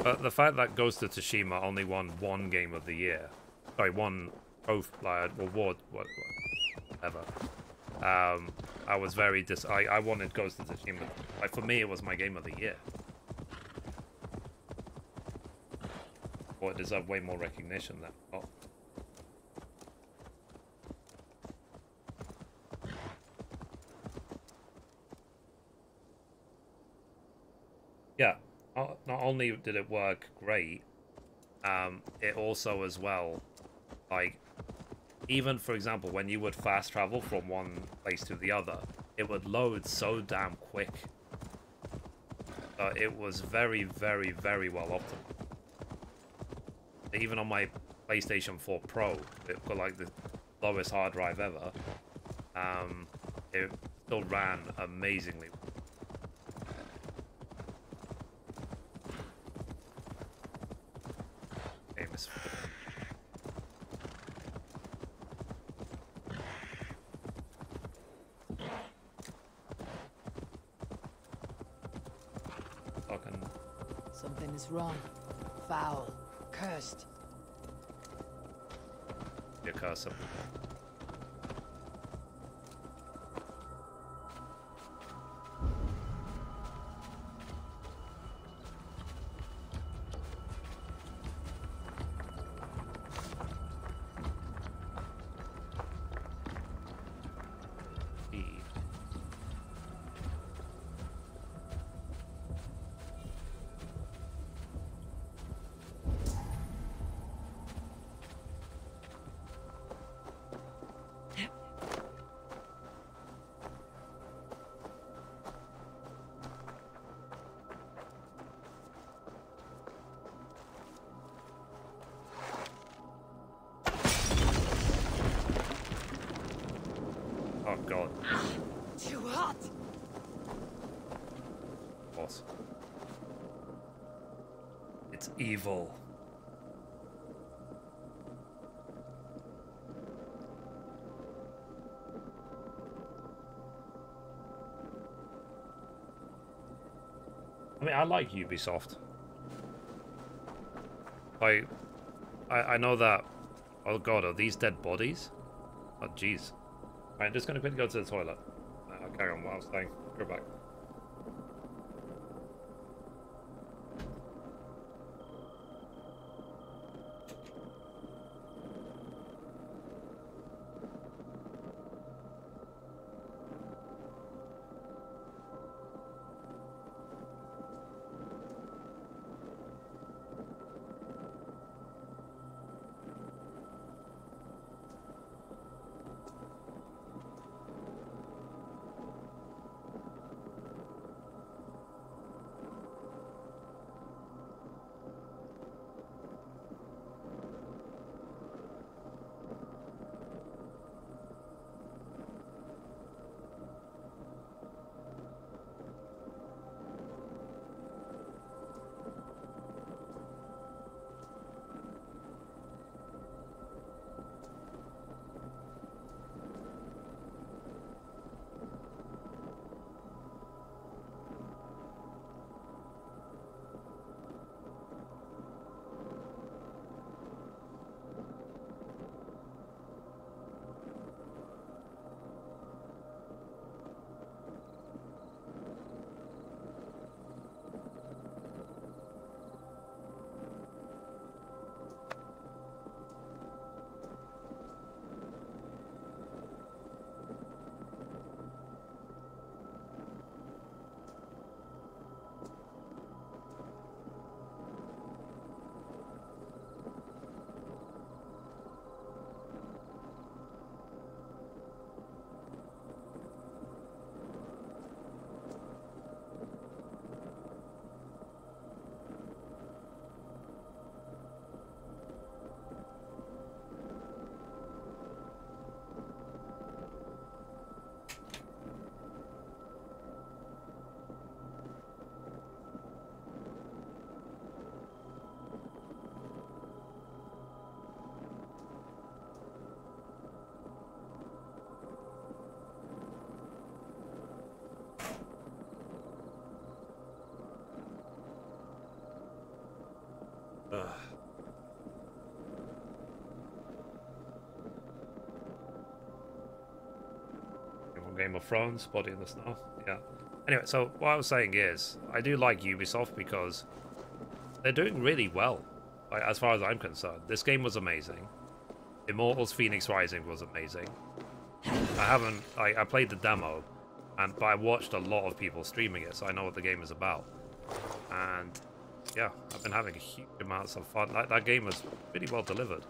But the fact that Ghost of Tsushima only won one game of the year, sorry, one award, whatever. I was very I wanted Ghost of Tsushima. Like, for me, it was my game of the year. Well, it deserved way more recognition than. Oh. Yeah. Not only did it work great, it also as well, like, even for example, when you would fast travel from one place to the other, it would load so damn quick. It was very, very, very well optimized. Even on my PlayStation 4 Pro, it got like the lowest hard drive ever. It still ran amazingly. Something is wrong. Foul. Cursed. Your cursor. It's evil. I mean, I like Ubisoft. I know that... Oh god, are these dead bodies? Oh jeez. Alright, I'm just gonna quickly go to the toilet. I'll carry on what I was saying. Go back. Game of Thrones, Body in the Snow. Yeah. Anyway, so what I was saying is, I do like Ubisoft because they're doing really well, like, as far as I'm concerned. This game was amazing. Immortals Phoenix Rising was amazing. I played the demo, but I watched a lot of people streaming it, so I know what the game is about. And yeah, I've been having huge amounts of fun. That game was really well delivered.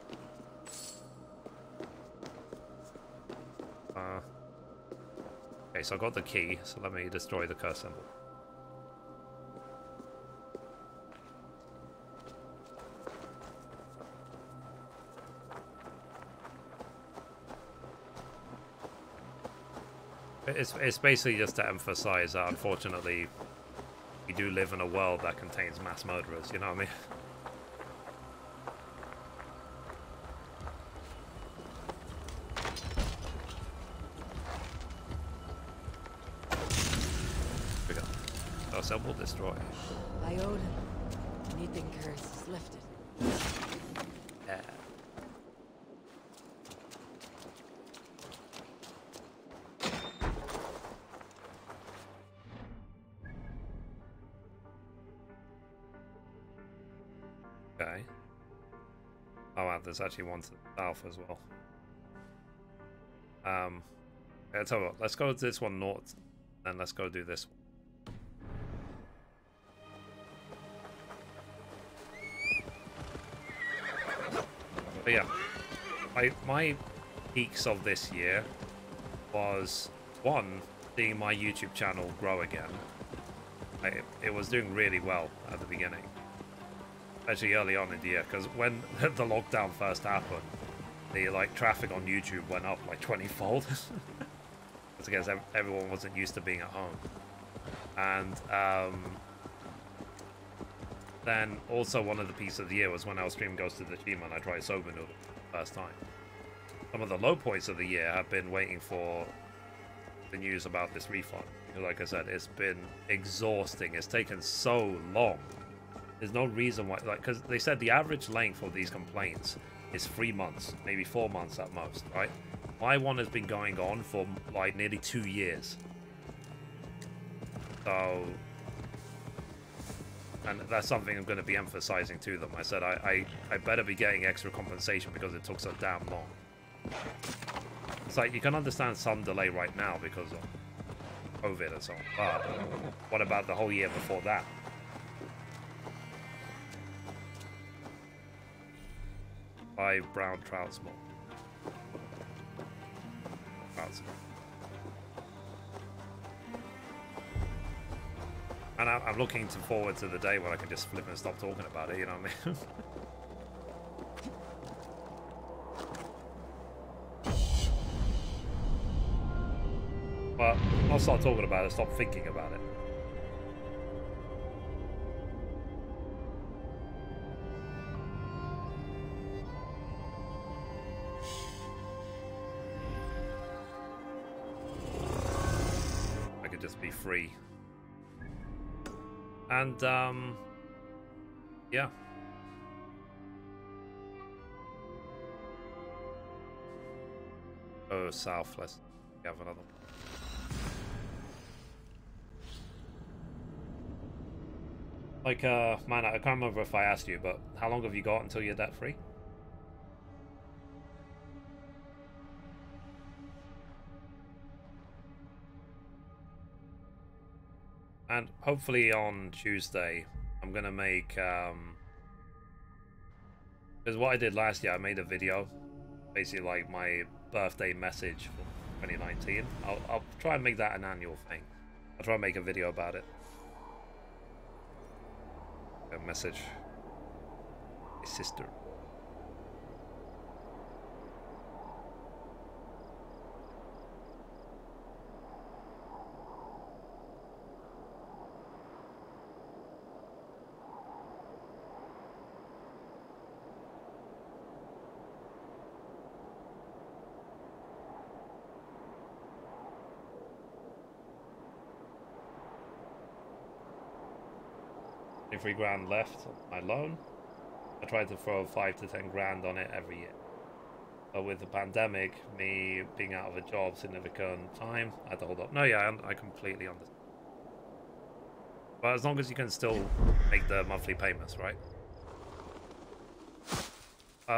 Okay, so I got the key, so let me destroy the curse symbol. It's basically just to emphasize that, unfortunately, we do live in a world that contains mass murderers, you know what I mean? Symbol destroy. By Odin, anything curse is lifted. Yeah. Okay. Oh wow, there's actually one to the south as well. Yeah, tell you what, let's go to this one north, and let's go do this one. But yeah, my peaks of this year was, one, seeing my YouTube channel grow again. It was doing really well at the beginning, especially early on in the year, because when the lockdown first happened, the traffic on YouTube went up like 20-fold. That's because everyone wasn't used to being at home. And then also one of the pieces of the year was when I was streaming Ghost of Tsushima and I tried soba noodle for the first time. Some of the low points of the year have been waiting for the news about this refund. Because like I said, it's been exhausting. It's taken so long. There's no reason why, like, because they said the average length of these complaints is 3 months, maybe 4 months at most, right? My one has been going on for like nearly 2 years. So, and that's something I'm going to be emphasizing to them. I said I better be getting extra compensation because it took so damn long. It's like, you can understand some delay right now because of COVID and so on, but what about the whole year before that? Five brown trout small. Trout small. And I'm looking forward to the day when I can just flip and stop talking about it, you know what I mean? Well, I'll start talking about it, stop thinking about it. I could just be free. And, yeah. Oh, south, let's have another one. Like, man, I can't remember if I asked you, but how long have you got until you're debt free? And hopefully on Tuesday, I'm gonna make, because what I did last year, I made a video, basically like my birthday message for 2019. I'll try and make that an annual thing. I'll try and make a video about it. A message. My sister. $3 left on my loan. I try to throw 5 to 10 grand on it every year. But with the pandemic, me being out of a job significant time, I had to hold up. No, yeah, I completely understand. But as long as you can still make the monthly payments, right?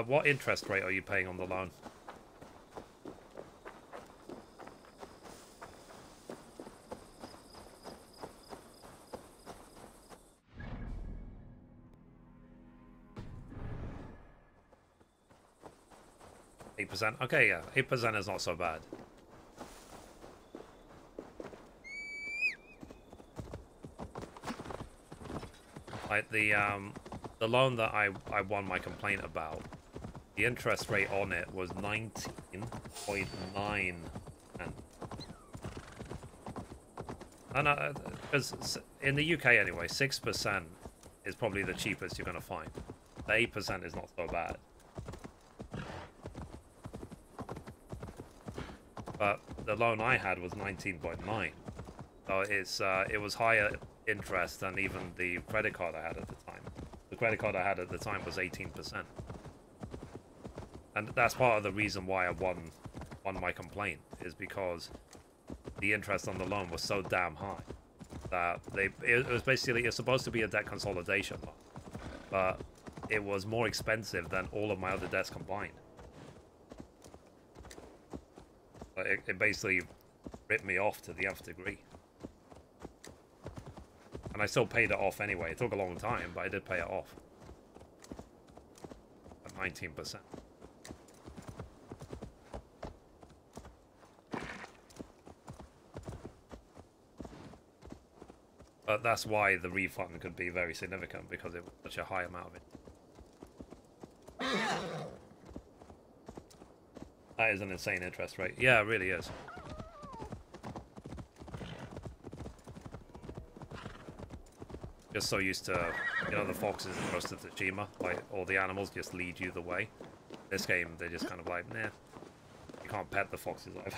What interest rate are you paying on the loan? %. Okay, yeah, 8% is not so bad. Like the loan that I won my complaint about, the interest rate on it was 19.9%. And because in the UK anyway, 6% is probably the cheapest you're gonna find. The 8% is not so bad. But the loan I had was 19.9, so it was higher interest than even the credit card I had at the time. The credit card I had at the time was 18%, and that's part of the reason why I won my complaint, is because the interest on the loan was so damn high that it was basically, it's supposed to be a debt consolidation loan, but it was more expensive than all of my other debts combined. It basically ripped me off to the nth degree. And I still paid it off anyway. It took a long time, but I did pay it off. At 19%. But that's why the refund could be very significant, because it was such a high amount of it. That is an insane interest rate. Yeah, it really is. just so used to, you know, the foxes in Ghost of Tsushima, like all the animals just lead you the way. This game, they're just kind of like, nah, you can't pet the foxes either.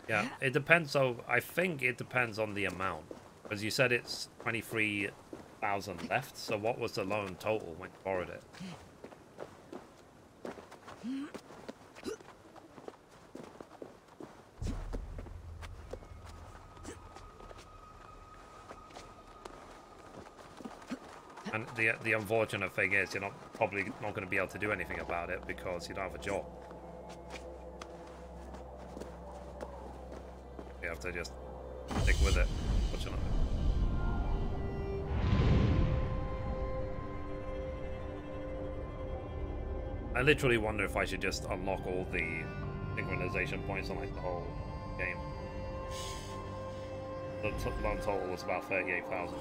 Yeah, it depends. So I think it depends on the amount, because you said it's 23,000 left. So what was the loan total when you borrowed it? And the unfortunate thing is, you're probably not going to be able to do anything about it because you don't have a job. You have to just stick with it, fortunately. I literally wonder if I should just unlock all the synchronization points on like the whole game. The loan total was about 38,000.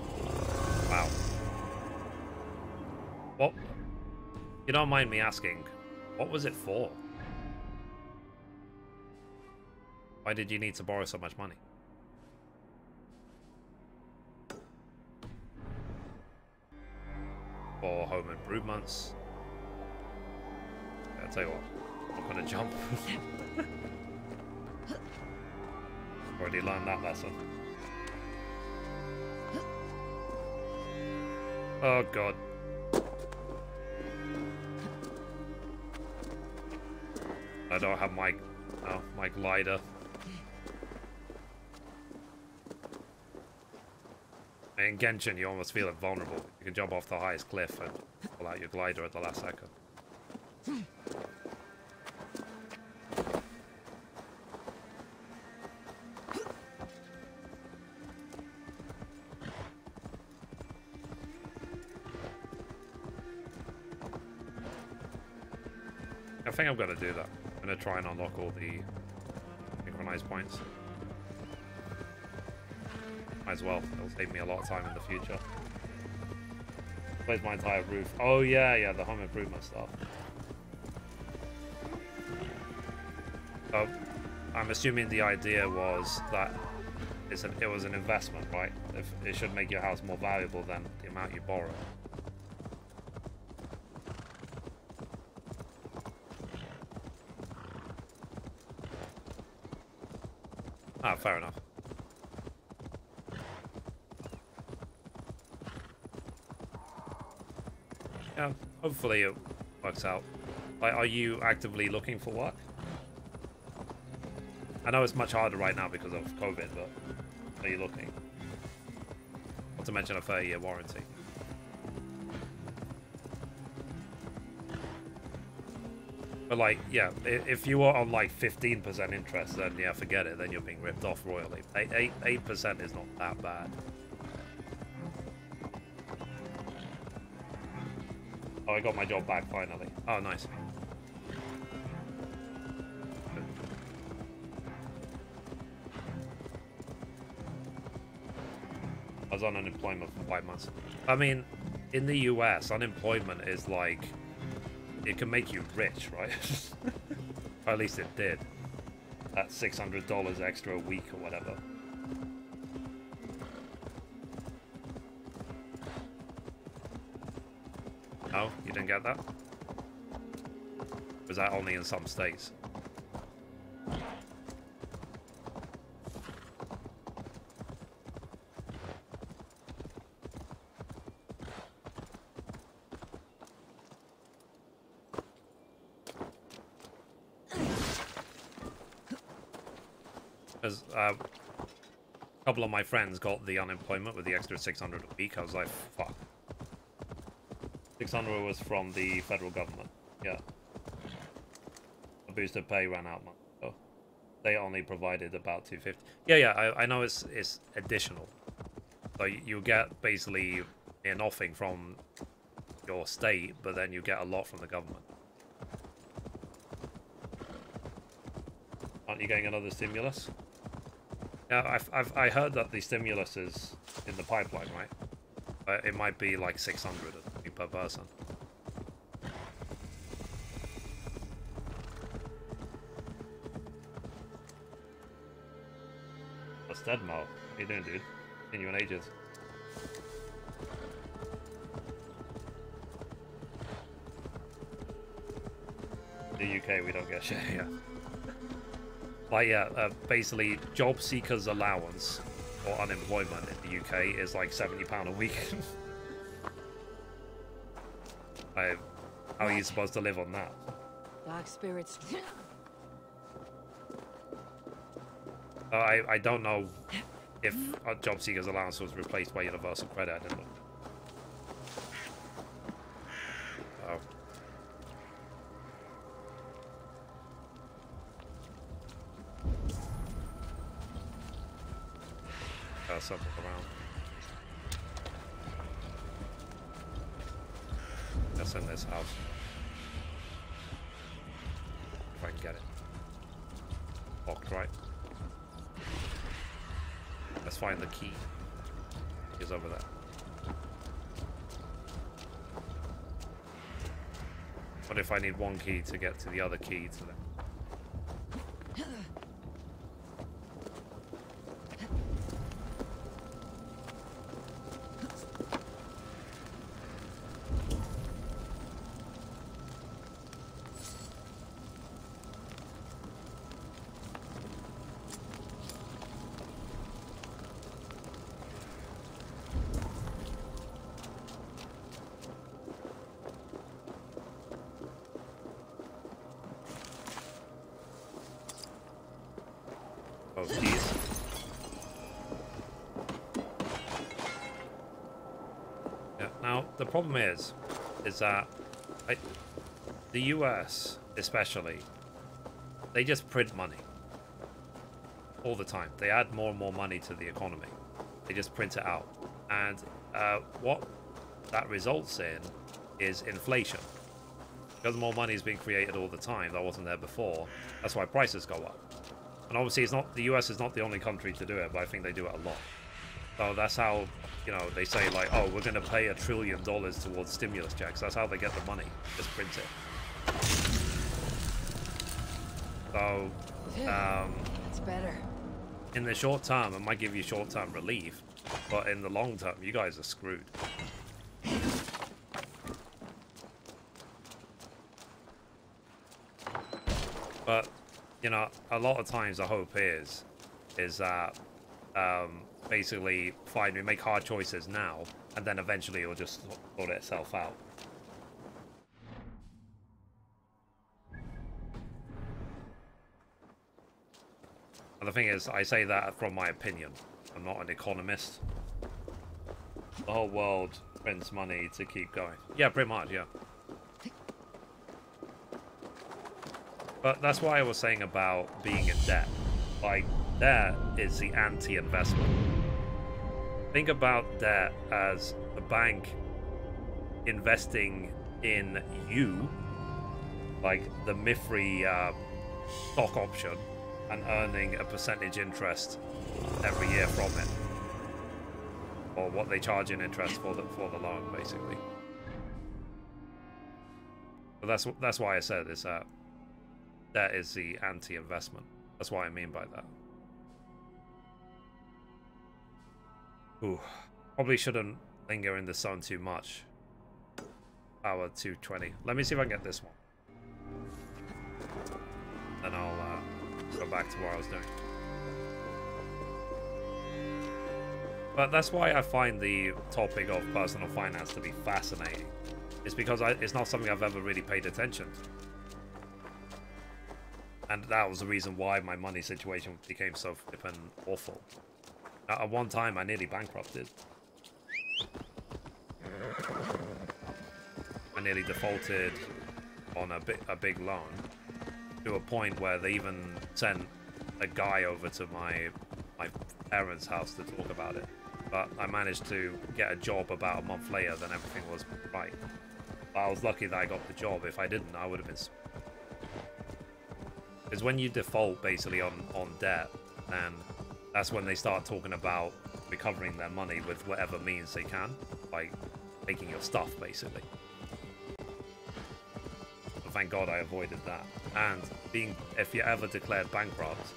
Wow. What? You don't mind me asking, what was it for? Why did you need to borrow so much money? For home improvements. I'll tell you what, I'm not gonna jump. Already learned that lesson. Oh god. I don't have my glider. In Genshin, you almost feel vulnerable. You can jump off the highest cliff and pull out your glider at the last second. I think I'm going to do that. I'm going to try and unlock all the synchronized points. Might as well. It'll save me a lot of time in the future. Where's my entire roof? Oh yeah, the home improvement stuff. Oh, I'm assuming the idea was that it was an investment, right? If it should make your house more valuable than the amount you borrow. Ah, fair enough. Yeah, hopefully it works out. Like, are you actively looking for work? I know it's much harder right now because of COVID, but are you looking? Not to mention a 30-year warranty. But like, yeah, if you are on like 15% interest, then yeah, forget it. Then you're being ripped off royally. 8% is not that bad. Oh, I got my job back finally. Oh, nice. I was on unemployment for 5 months. I mean, in the US, unemployment is like, it can make you rich, right? Or at least it did. That's $600 extra a week or whatever. No, you didn't get that? Was that only in some states? Because a couple of my friends got the unemployment with the extra 600 a week. I was like, fuck. 600 was from the federal government. Yeah. The boosted pay ran out months ago. They only provided about 250. Yeah, I know it's additional. So you get basically nothing from your state, but then you get a lot from the government. Aren't you getting another stimulus? Yeah, I heard that the stimulus is in the pipeline, right? It might be like 600 per person. What's dead, Mo? What are you doing, dude? Seen you in ages. The UK, we don't get shit, yeah. Like, yeah, basically, job seekers' allowance or unemployment in the UK is like £70 a week. How are you supposed to live on that? Dark spirits. I don't know if a job seeker's allowance was replaced by universal credit. I didn't know. Oh. There's something around. That's in this house. If I can get it. Locked, right? Let's find the key. It's over there. What if I need one key to get to the other key to them? Keys. Yeah. Now the problem is that the US, especially, they just print money all the time. They add more and more money to the economy. They just print it out, and what that results in is inflation. Because more money is being created all the time that wasn't there before. That's why prices go up. And obviously, it's not the US is not the only country to do it, but I think they do it a lot. So that's how, you know, they say like, oh, we're going to pay $1 trillion towards stimulus checks. That's how they get the money. Just print it. So, that's better. In the short term, it might give you short-term relief, but in the long term, you guys are screwed. But you know, a lot of times the hope is that basically, fine, we make hard choices now, and then eventually it'll just sort itself out. And the thing is, I say that from my opinion. I'm not an economist. The whole world prints money to keep going. Yeah, pretty much, yeah. But that's why I was saying about being in debt. Like, debt is the anti-investment. Think about debt as the bank investing in you, like the Mithrie stock option, and earning a percentage interest every year from it. Or what they charge in interest for the loan, basically. But that's why I said is that that is the anti-investment. That's what I mean by that. Ooh, probably shouldn't linger in the sun too much. Power 220. Let me see if I can get this one. Then I'll go back to what I was doing. But that's why I find the topic of personal finance to be fascinating. It's because it's not something I've ever really paid attention to. And that was the reason why my money situation became so flippin' awful. At one time, I nearly bankrupted. I nearly defaulted on a big loan, to a point where they even sent a guy over to my parents' house to talk about it. But I managed to get a job about a month later, then everything was right. But I was lucky that I got the job. If I didn't, I would have been... Because when you default basically on debt, then that's when they start talking about recovering their money with whatever means they can. like taking your stuff, basically. So thank God I avoided that. And if you're ever declared bankrupt,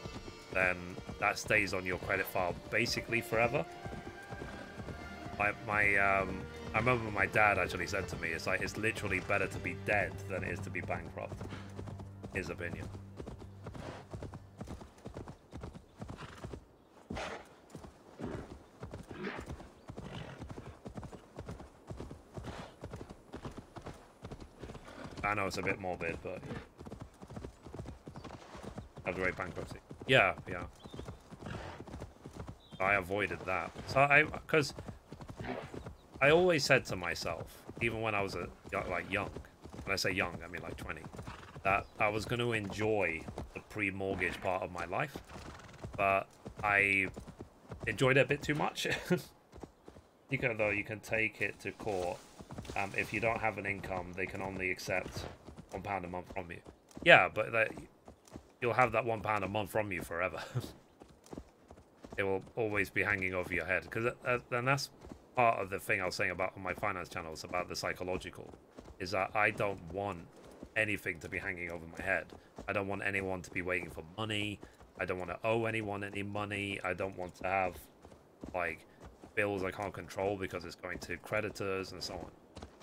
then that stays on your credit file basically forever. I remember my dad actually said to me, it's like, it's literally better to be dead than it is to be bankrupt. His opinion. I know it's a bit morbid, but have the right bankruptcy. Yeah, yeah. I avoided that. So because I always said to myself, even when I was young, when I say young, I mean like 20, that I was going to enjoy the pre-mortgage part of my life, but I enjoyed it a bit too much. You can take it to court. If you don't have an income, they can only accept £1 a month from you. Yeah, but you'll have that £1 a month from you forever. It will always be hanging over your head. Because then that's part of the thing I was saying about on my finance channels about the psychological, is that I don't want anything to be hanging over my head. I don't want anyone to be waiting for money. I don't want to owe anyone any money. I don't want to have like bills I can't control because it's going to creditors and so on.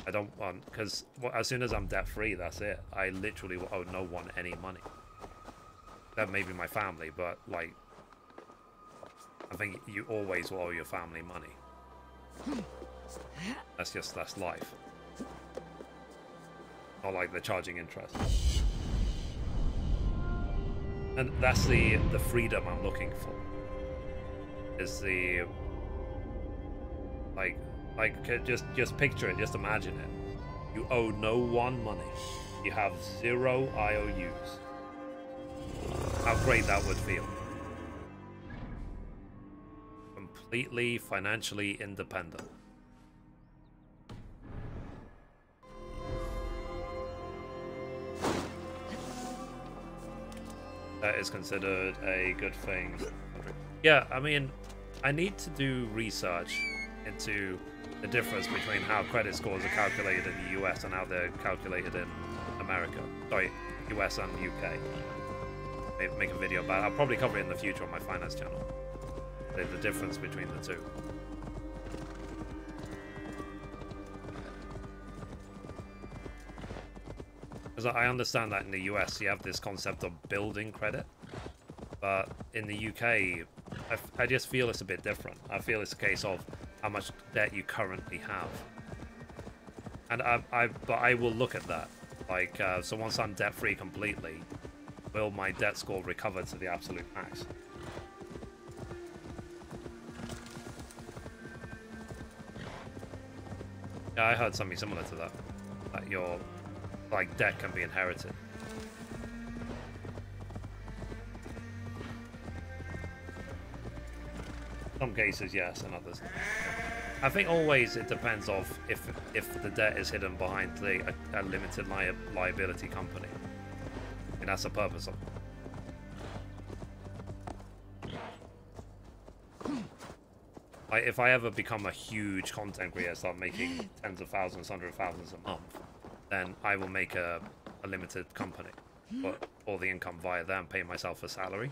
I don't want, because as soon as I'm debt free, that's it. I literally will owe no one any money. That may be my family, but like, I think you always will owe your family money. That's life. Not like they're charging interest. And that's the freedom I'm looking for. Is the just picture it, just imagine it. You owe no one money. You have 0 IOUs. How great that would feel. Completely financially independent. That is considered a good thing. Yeah, I mean, I need to do research into the difference between how credit scores are calculated in the US and how they're calculated in America. Sorry, US and UK. Maybe make a video about it. I'll probably cover it in the future on my finance channel. The difference between the two. Because I understand that in the US you have this concept of building credit, but in the UK I just feel it's a bit different. I feel it's a case of how much debt you currently have, and but I will look at that. Like, so once I'm debt free completely, will my debt score recover to the absolute max? Yeah, I heard something similar to that. That your debt can be inherited. Some cases, yes, and others. I think always it depends of if the debt is hidden behind a limited liability company. And that's the purpose of it. Like, if I ever become a huge content creator, start making tens of thousands, hundreds of thousands a month, then I will make a limited company. Put all the income via them, pay myself a salary.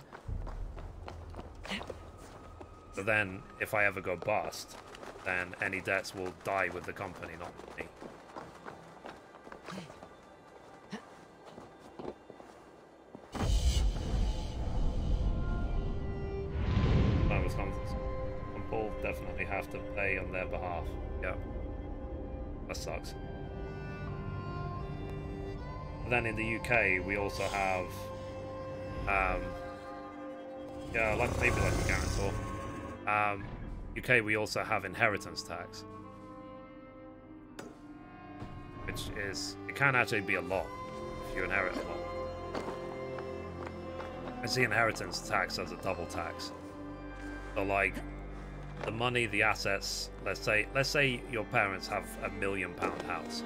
But then, if I ever go bust, then any debts will die with the company, not me. Some people definitely have to pay on their behalf. Yeah. That sucks. And then in the UK, we also have, yeah, maybe like a guarantor. UK, we also have inheritance tax, which is, it can actually be a lot if you inherit a lot. I see inheritance tax as a double tax. So like, the money, the assets, let's say your parents have £1 million house,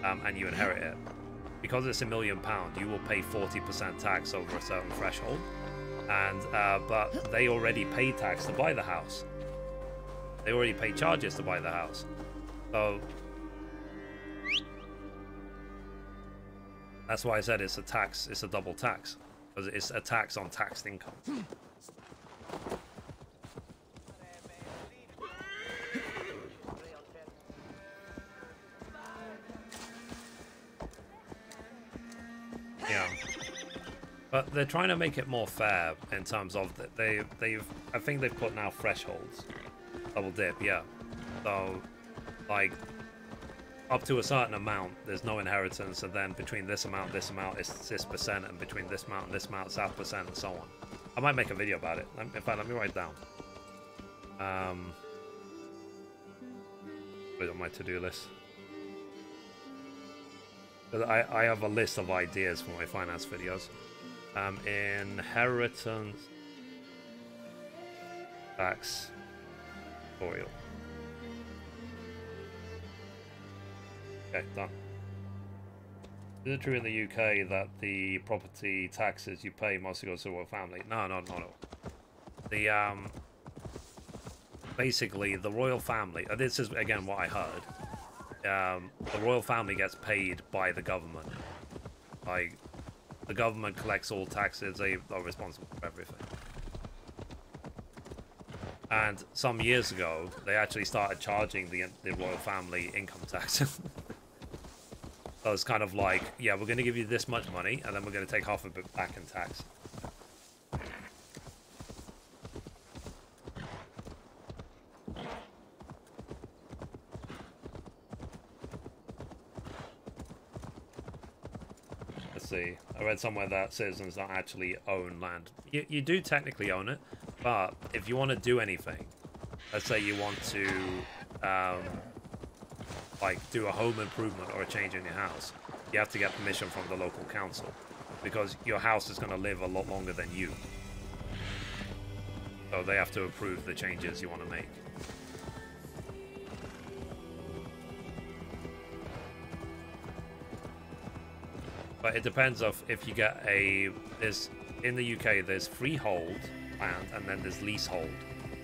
and you inherit it. Because it's £1 million, you will pay 40% tax over a certain threshold. And but they already pay tax to buy the house. They already pay charges to buy the house. So that's why I said it's a tax. It's a double tax because it's a tax on taxed income. Yeah, but they're trying to make it more fair in terms of that I think they've put now thresholds. Double dip, yeah. So, like, up to a certain amount, there's no inheritance, and then between this amount, it's this percent, and between this amount and this amount, it's that percent, and so on. I might make a video about it. In fact, let me write it down. Put it on my to-do list. I have a list of ideas for my finance videos. Inheritance tax tutorial. Okay, done. Is it true in the UK that the property taxes you pay mostly goes to the royal family? No, not at all. The basically the royal family. This is again what I heard. The royal family gets paid by the government. Like, the government collects all taxes. They are responsible for everything. And some years ago, they actually started charging the royal family income tax. So it's kind of like, yeah, we're going to give you this much money, and then we're going to take half of it back in tax. Let's see. I read somewhere that citizens don't actually own land. You do technically own it, but if you want to do anything, let's say you want to like do a home improvement or a change in your house, you have to get permission from the local council because your house is going to live a lot longer than you. So they have to approve the changes you want to make. But it depends of if you get in the UK there's freehold land and then there's leasehold.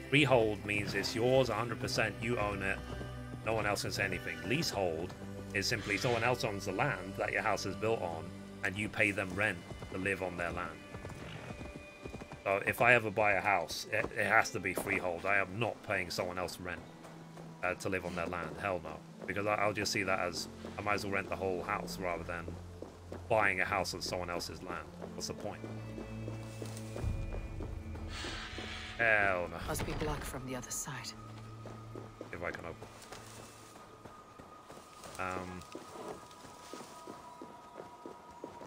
Freehold means it's yours 100%, you own it, no one else can say anything. Leasehold is simply someone else owns the land that your house is built on and you pay them rent to live on their land. So if I ever buy a house, it has to be freehold. I am not paying someone else rent to live on their land. Hell no. Because I'll just see that as I might as well rent the whole house rather than buying a house on someone else's land. What's the point? Hell no. Must be black from the other side. If I can open.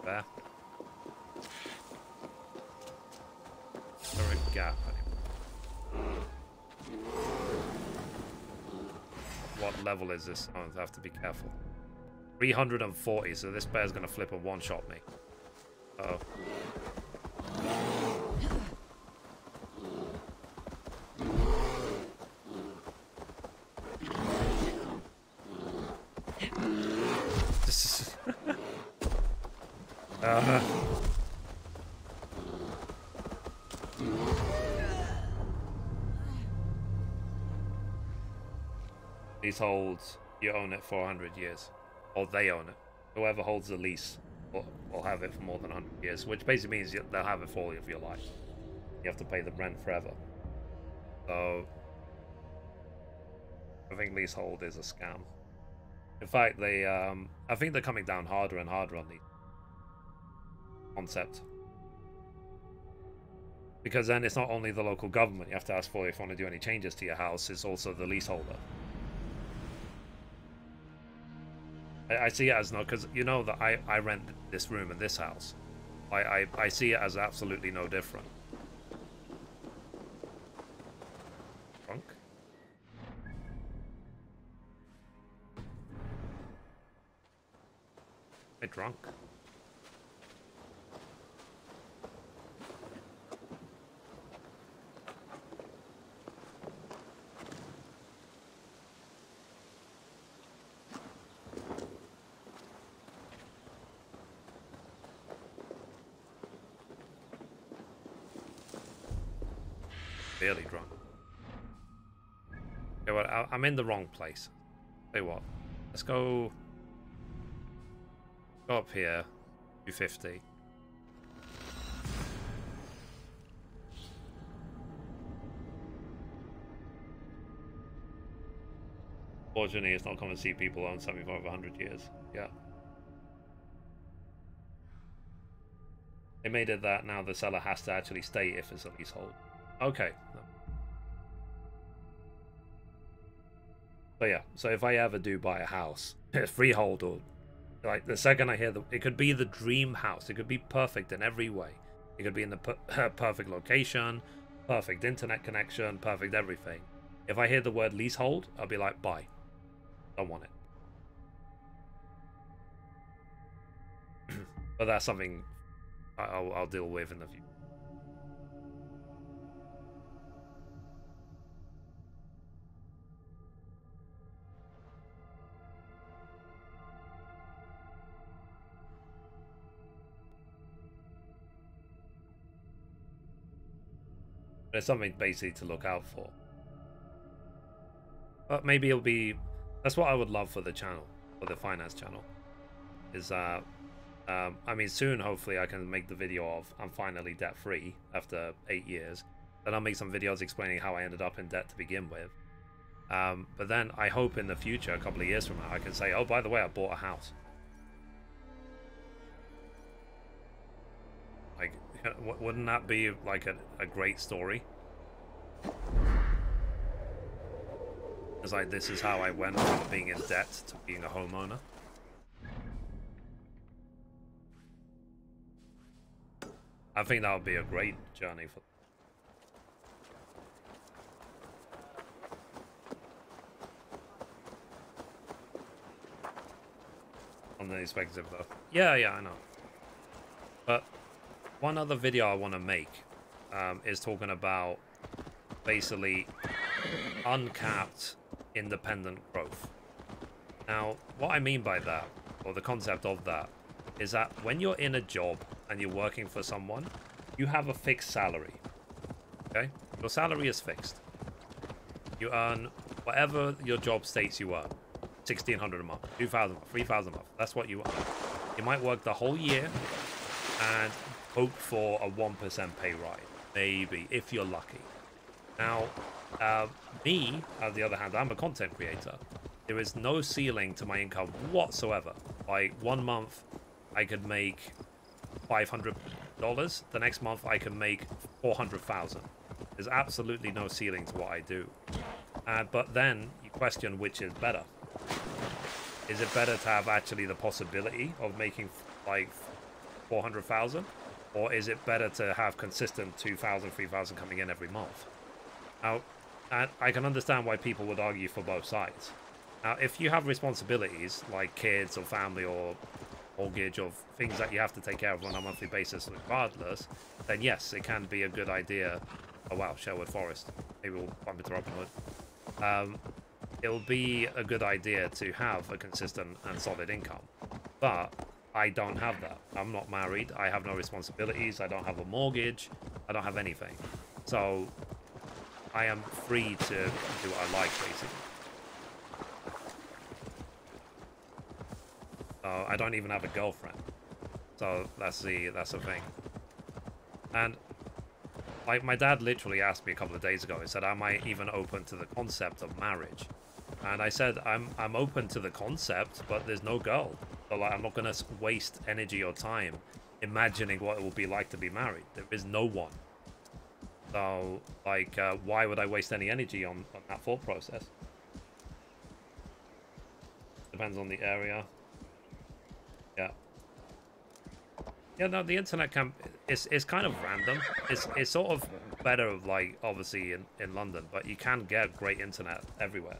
There. Is there a gap anymore? What level is this? Oh, I have to be careful. 340, so this bear's gonna flip and one-shot me. Uh-oh. This is... These holds, you own it for 100 years. Or they own it. Whoever holds the lease will have it for more than 100 years, which basically means they'll have it for all of your life. You have to pay the rent forever. So, I think leasehold is a scam. In fact, they, I think they're coming down harder and harder on the concept. Because then it's not only the local government you have to ask for if you want to do any changes to your house, it's also the leaseholder. I see it as no, because you know that I rent this room in this house. I see it as absolutely no different. Drunk? Hey, drunk. Barely drunk. Okay, well, I'm in the wrong place. Tell you what, let's go up here, 250. Fortunately, it's not common to see people own something for over 100 years. Yeah. They made it that now the seller has to actually state if it's a leasehold. Okay. But yeah, so if I ever do buy a house, freehold, or like the second I hear it could be the dream house. It could be perfect in every way. It could be in the perfect location, perfect internet connection, perfect everything. If I hear the word leasehold, I'll be like, buy. Don't want it. But that's something I'll deal with in the future. There's something basically to look out for. But maybe it'll be... That's what I would love for the channel, for the finance channel. Is I mean, soon hopefully I can make the video of I'm finally debt free after 8 years. Then I'll make some videos explaining how I ended up in debt to begin with. But then I hope in the future, a couple of years from now, I can say, oh, by the way, I bought a house. Like, wouldn't that be like a great story? It's like, this is how I went from being in debt to being a homeowner. I think that would be a great journey for... On the perspective though. Yeah, I know. But one other video I want to make is talking about basically uncapped independent growth. Now, what I mean by that, or the concept of that, is that when you're in a job and you're working for someone, you have a fixed salary. Okay? Your salary is fixed. You earn whatever your job states you earn. $1,600 a month, $2,000 a month, $3,000 a month. That's what you earn. You might work the whole year and hope for a 1% pay rise. Maybe, if you're lucky. Now, me, on the other hand, I'm a content creator. There is no ceiling to my income whatsoever. Like, 1 month, I could make $500. The next month, I can make $400,000. There's absolutely no ceiling to what I do. But then, you question which is better. Is it better to have actually the possibility of making, like, 400,000? Or is it better to have consistent 2,000, 3,000 coming in every month? Now, I can understand why people would argue for both sides. Now, if you have responsibilities like kids or family or mortgage or things that you have to take care of on a monthly basis regardless, then yes, it can be a good idea. Oh wow, Sherwood Forest. Maybe we'll bump into Robin Hood. It'll be a good idea to have a consistent and solid income. But I don't have that. I'm not married. I have no responsibilities. I don't have a mortgage. I don't have anything. So I am free to do what I like, basically. I don't even have a girlfriend. So that's the thing. And like my dad literally asked me a couple of days ago, he said, am I even open to the concept of marriage? And I said, I'm open to the concept, but there's no girl. So like, I'm not going to waste energy or time imagining what it will be like to be married. There is no one. So, like, why would I waste any energy on that thought process? Depends on the area. Yeah. Yeah, no, the internet it's kind of random. It's sort of better, like, obviously in London, but you can get great internet everywhere.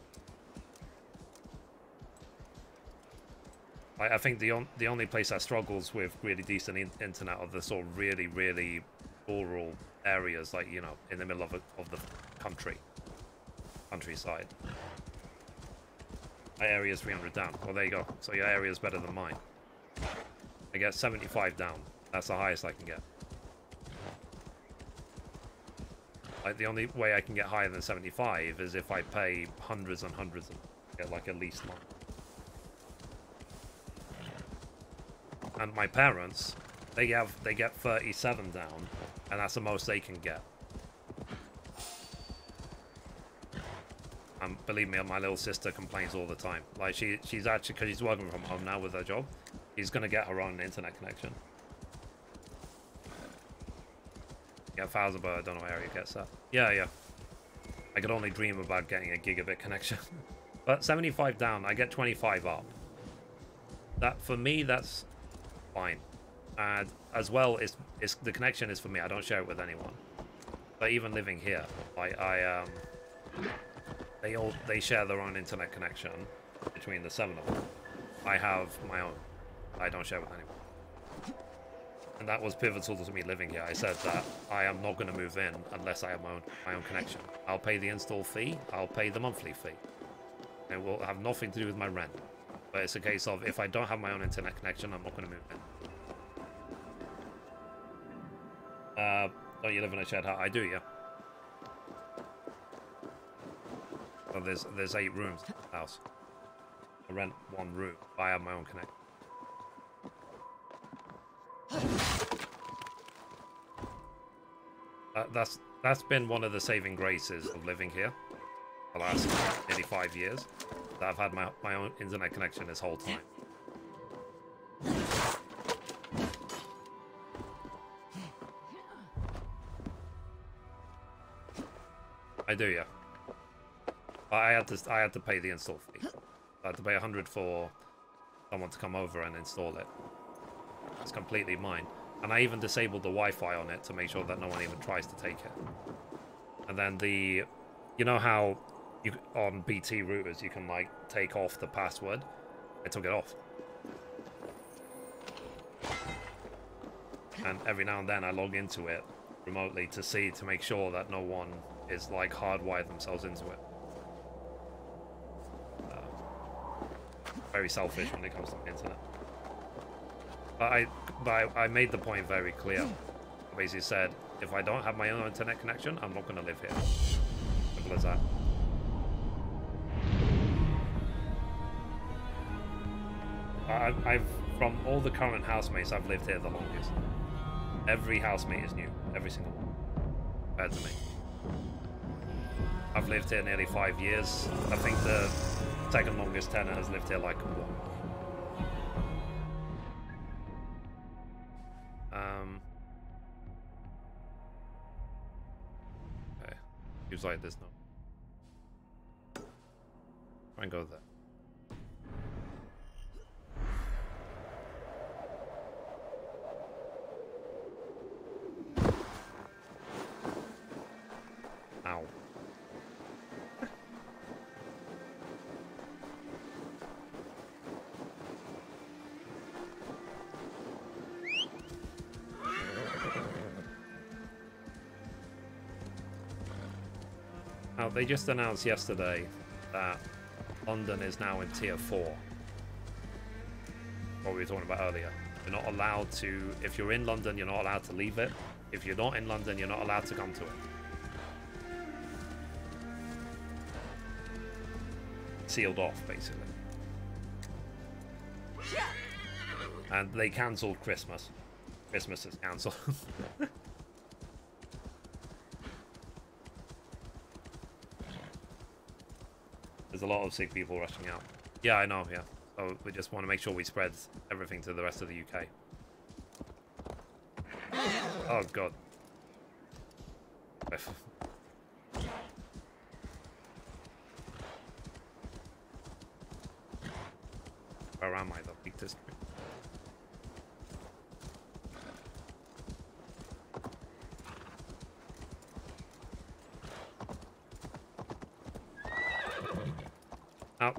I think the only place that struggles with really decent internet are the sort of really, really rural areas, like, you know, in the middle of the countryside. My area is 300 down. Well, there you go. So your area is better than mine. I get 75 down. That's the highest I can get. Like, the only way I can get higher than 75 is if I pay hundreds and hundreds get like at least one. And my parents, they get 37 down, and that's the most they can get. And believe me, my little sister complains all the time. Like she's actually, because she's working from home now with her job, she's gonna get her own internet connection. Yeah, 1,000, but I don't know where he gets that. Yeah. I could only dream about getting a gigabit connection. But 75 down, I get 25 up. That, for me, that's fine. And as well, it's the connection is for me. I don't share it with anyone. But even living here, they share their own internet connection between the 7 of them. I have my own. I don't share with anyone. And that was pivotal to me living here. I said that I am not going to move in unless I have my own connection. I'll pay the install fee. I'll pay the monthly fee. It will have nothing to do with my rent. But it's a case of, if I don't have my own internet connection, I'm not going to move in. Don't you live in a shared house? I do, yeah. Well, there's 8 rooms in the house. I rent 1 room. I have my own connection. That's been one of the saving graces of living here the last nearly 5 years, that I've had my own internet connection this whole time. I do, yeah. But I had to pay the install fee. I had to pay 100 for someone to come over and install it. It's completely mine. And I even disabled the Wi-Fi on it to make sure that no one even tries to take it. And then you know how on BT routers you can like take off the password? I took it off. And every now and then I log into it remotely to make sure that no one is like hardwired themselves into it. Very selfish when it comes to the internet. But I made the point very clear. I basically said, if I don't have my own internet connection, I'm not going to live here. Simple as that. From all the current housemates, I've lived here the longest. Every housemate is new. Every single one. Compared to me. I've lived here nearly 5 years. I think the second longest tenant has lived here like 1. Okay. Seems like there's no. Try and go there. Ow. Now, they just announced yesterday that London is now in Tier 4. What we were talking about earlier. You're not allowed to, if you're in London, you're not allowed to leave it. If you're not in London, you're not allowed to come to it. Sealed off, basically. And they cancelled Christmas. Christmas is cancelled. There's a lot of sick people rushing out. Yeah, I know, yeah. So we just want to make sure we spread everything to the rest of the UK. Oh, God. Where am I? The Peak District. Now,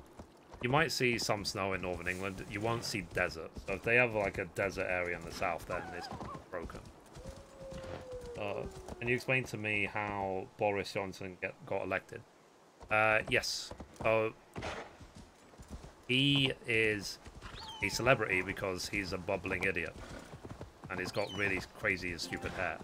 you might see some snow in northern England. You won't see desert. So if they have like a desert area in the south, then it's broken. Can you explain to me how Boris Johnson got elected? Yes. He is a celebrity because he's a bubbling idiot. And he's got really crazy and stupid hair.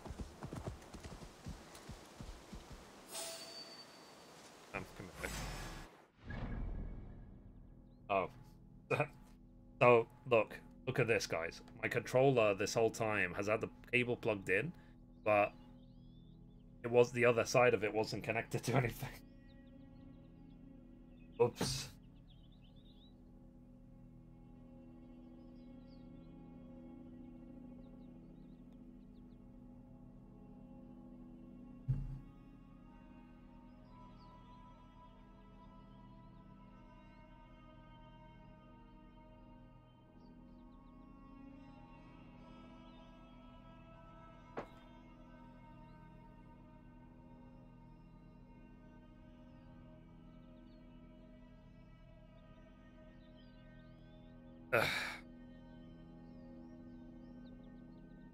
So, look at this, guys. My controller this whole time has had the cable plugged in, but it was the other side of it wasn't connected to anything. Oops.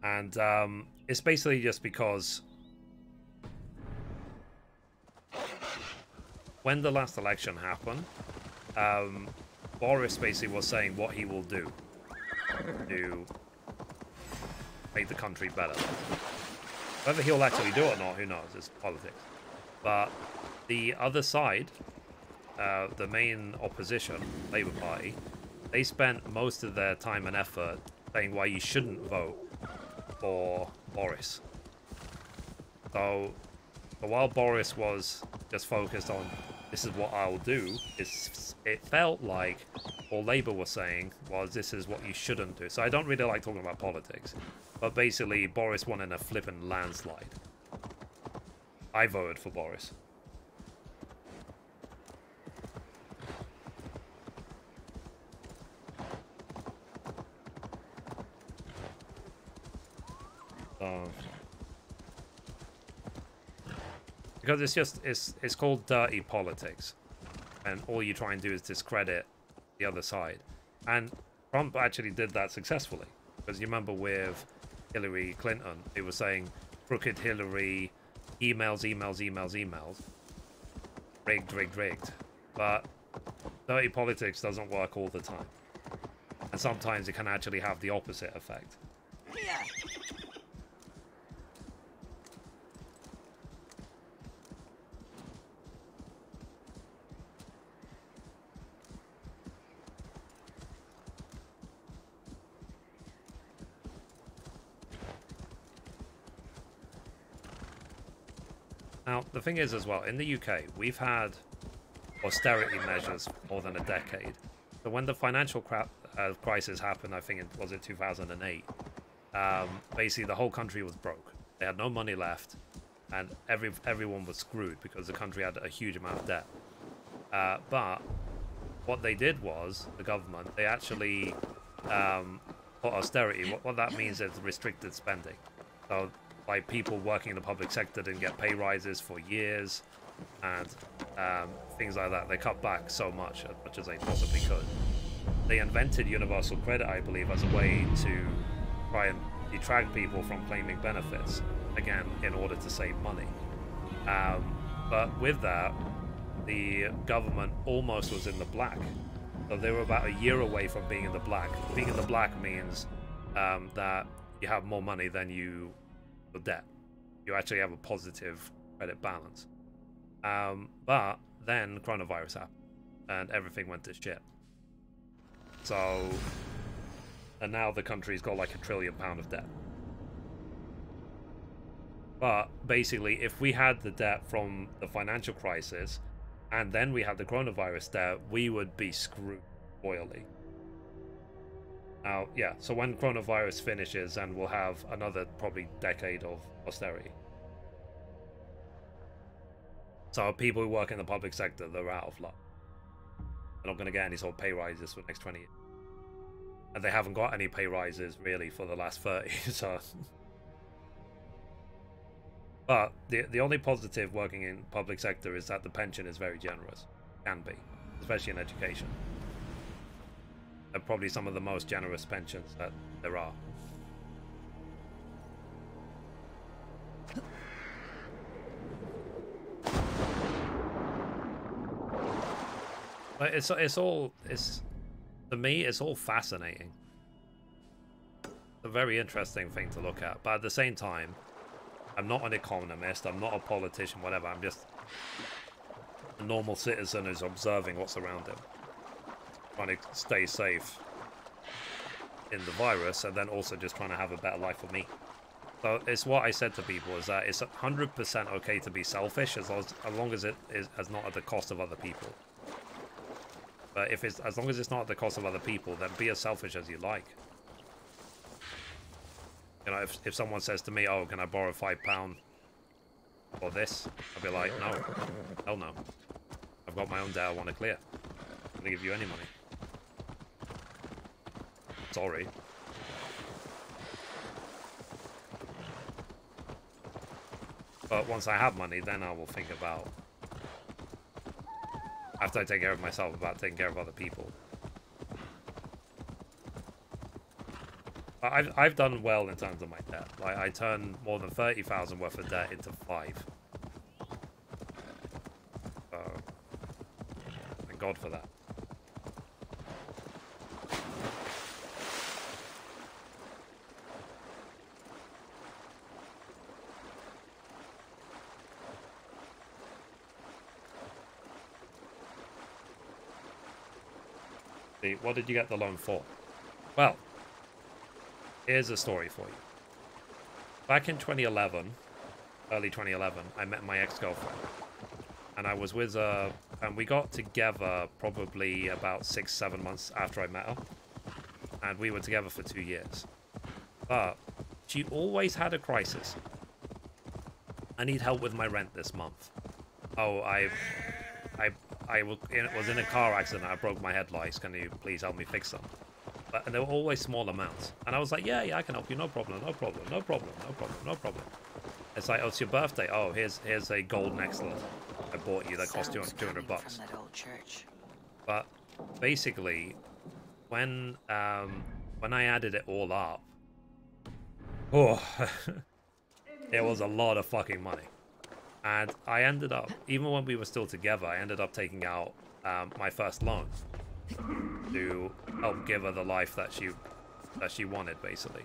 And it's basically just because when the last election happened, Boris basically was saying what he will do to make the country better. Whether he'll actually do it or not, who knows? It's politics. But the other side, the main opposition, Labour Party, they spent most of their time and effort saying why you shouldn't vote for Boris. So while Boris was just focused on this is what I'll do, it felt like all Labour was saying was this is what you shouldn't do. So I don't really like talking about politics, but basically Boris won in a flippin' landslide. I voted for Boris. Because it's called dirty politics, and all you try and do is discredit the other side. And Trump actually did that successfully, because you remember with Hillary Clinton, they were saying crooked Hillary, emails, rigged. But dirty politics doesn't work all the time, and sometimes it can actually have the opposite effect. Now, the thing is as well, in the UK, we've had austerity measures for more than a decade. So when the financial crisis happened, I think it was 2008, basically the whole country was broke. They had no money left, and everyone was screwed because the country had a huge amount of debt. But what they did was, the government, they actually put austerity. What that means is restricted spending. So like people working in the public sector didn't get pay rises for years, and things like that. They cut back so much, as much as they possibly could. They invented universal credit, I believe, as a way to try and detract people from claiming benefits, again, in order to save money. But with that, the government almost was in the black. So they were about a year away from being in the black. Being in the black means that you have more money than your debt. You actually have a positive credit balance. But then coronavirus happened and everything went to shit. So, and now the country's got like £1 trillion of debt. But basically, if we had the debt from the financial crisis and then we had the coronavirus debt, we would be screwed royally. Now, yeah, so when coronavirus finishes, and we'll have another probably decade of austerity. So people who work in the public sector, they're out of luck. They're not going to get any sort of pay rises for the next 20 years. And they haven't got any pay rises, really, for the last 30, so... But the only positive working in public sector is that the pension is very generous. Can be, especially in education. They're probably some of the most generous pensions that there are. But to me, it's all fascinating. It's a very interesting thing to look at, but at the same time, I'm not an economist, I'm not a politician, whatever. I'm just a normal citizen who's observing what's around him. trying to stay safe in the virus, and then also just trying to have a better life for me. So it's what I said to people, is that it's 100% okay to be selfish as long as it is not at the cost of other people. But if it's as long as it's not at the cost of other people, then be as selfish as you like. You know, if someone says to me, "Oh, can I borrow £5 for this?" I'll be like, "No, hell no. I've got my own debt I want to clear. I'm gonna give you any money. Sorry." But once I have money, then I will think about, after I take care of myself, about taking care of other people. I've done well in terms of my debt. Like, I turned more than 30,000 worth of debt into 5. So, thank God for that. See, what did you get the loan for? Well, here's a story for you. Back in 2011, early 2011, I met my ex-girlfriend. And I was with her, and we got together probably about 6-7 months after I met her. And we were together for 2 years. But she always had a crisis. I need help with my rent this month. Oh, I was in a car accident. I broke my headlights. Can you please help me fix them? And they were always small amounts. And I was like, yeah, I can help you. No problem, no problem, no problem, no problem, no problem. It's like, oh, it's your birthday. Oh, here's a gold necklace I bought you that cost you $200 bucks. From that old church. But basically, when I added it all up, oh, it was a lot of fucking money. And I ended up, even when we were still together, I ended up taking out my first loan to help give her the life that she wanted, basically.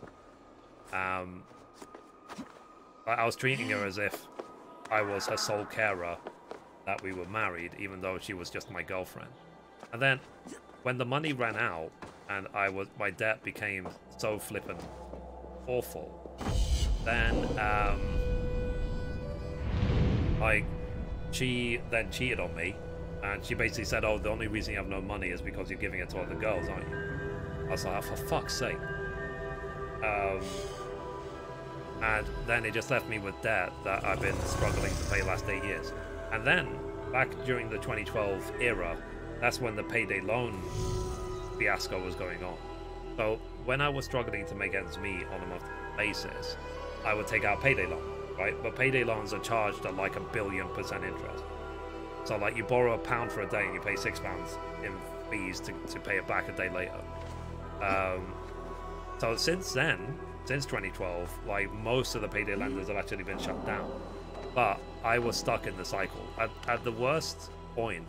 I was treating her as if I was her sole carer, that we were married, even though she was just my girlfriend. And then, when the money ran out, and my debt became so flippin' awful, then she then cheated on me, and she basically said, "Oh, the only reason you have no money is because you're giving it to other girls, aren't you?" I was like, "Oh, for fuck's sake." And then it just left me with debt that I've been struggling to pay the last 8 years. And then, back during the 2012 era, that's when the payday loan fiasco was going on. So when I was struggling to make ends meet on a monthly basis, I would take out payday loan, right? But payday loans are charged at like 1 billion% interest. So like you borrow £1 for a day and you pay £6 in fees to pay it back a day later. So since then, since 2012, like most of the payday lenders have actually been shut down. But I was stuck in the cycle. At the worst point,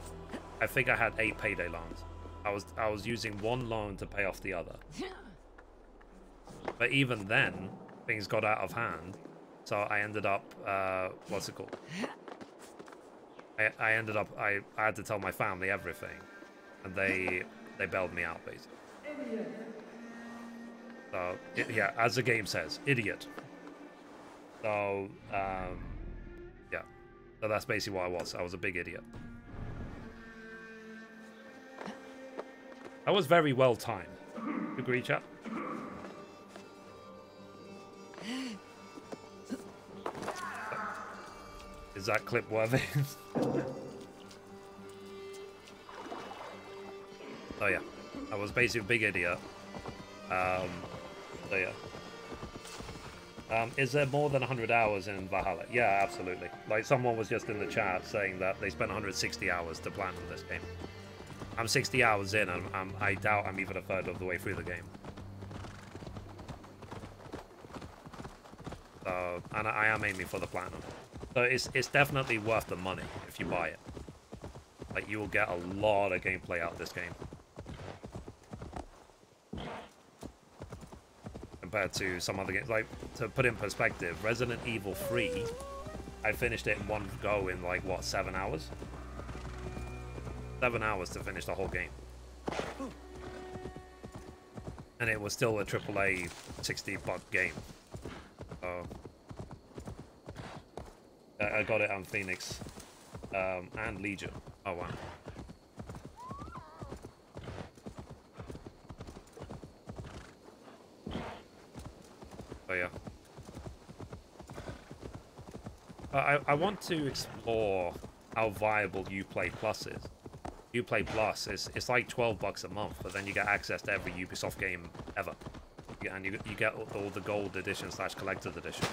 I think I had 8 payday loans. I was using one loan to pay off the other. But even then, things got out of hand. So I ended up, what's it called? I ended up, I had to tell my family everything. And they bailed me out, basically. So, yeah, as the game says, idiot. So, yeah. So that's basically what I was. I was a big idiot. That was very well timed. You agree, chat? Is that clip worthy? Oh yeah, I was basically a big idiot. So yeah. Is there more than 100 hours in Valhalla? Yeah, absolutely. Like someone was just in the chat saying that they spent 160 hours to plan on this game. I'm 60 hours in, and I doubt I'm even a third of the way through the game. So, and I am aiming for the platinum. So it's definitely worth the money if you buy it. Like you will get a lot of gameplay out of this game. Compared to some other games. Like, to put in perspective, Resident Evil 3, I finished it in one go in like, what, 7 hours? 7 hours to finish the whole game. And it was still a AAA $60 game. So I got it on Phoenix and Legion. Oh wow. So yeah. I want to explore how viable Uplay Plus is. Uplay Plus it's like $12 a month, but then you get access to every Ubisoft game ever, and you get all the gold edition / collector's edition.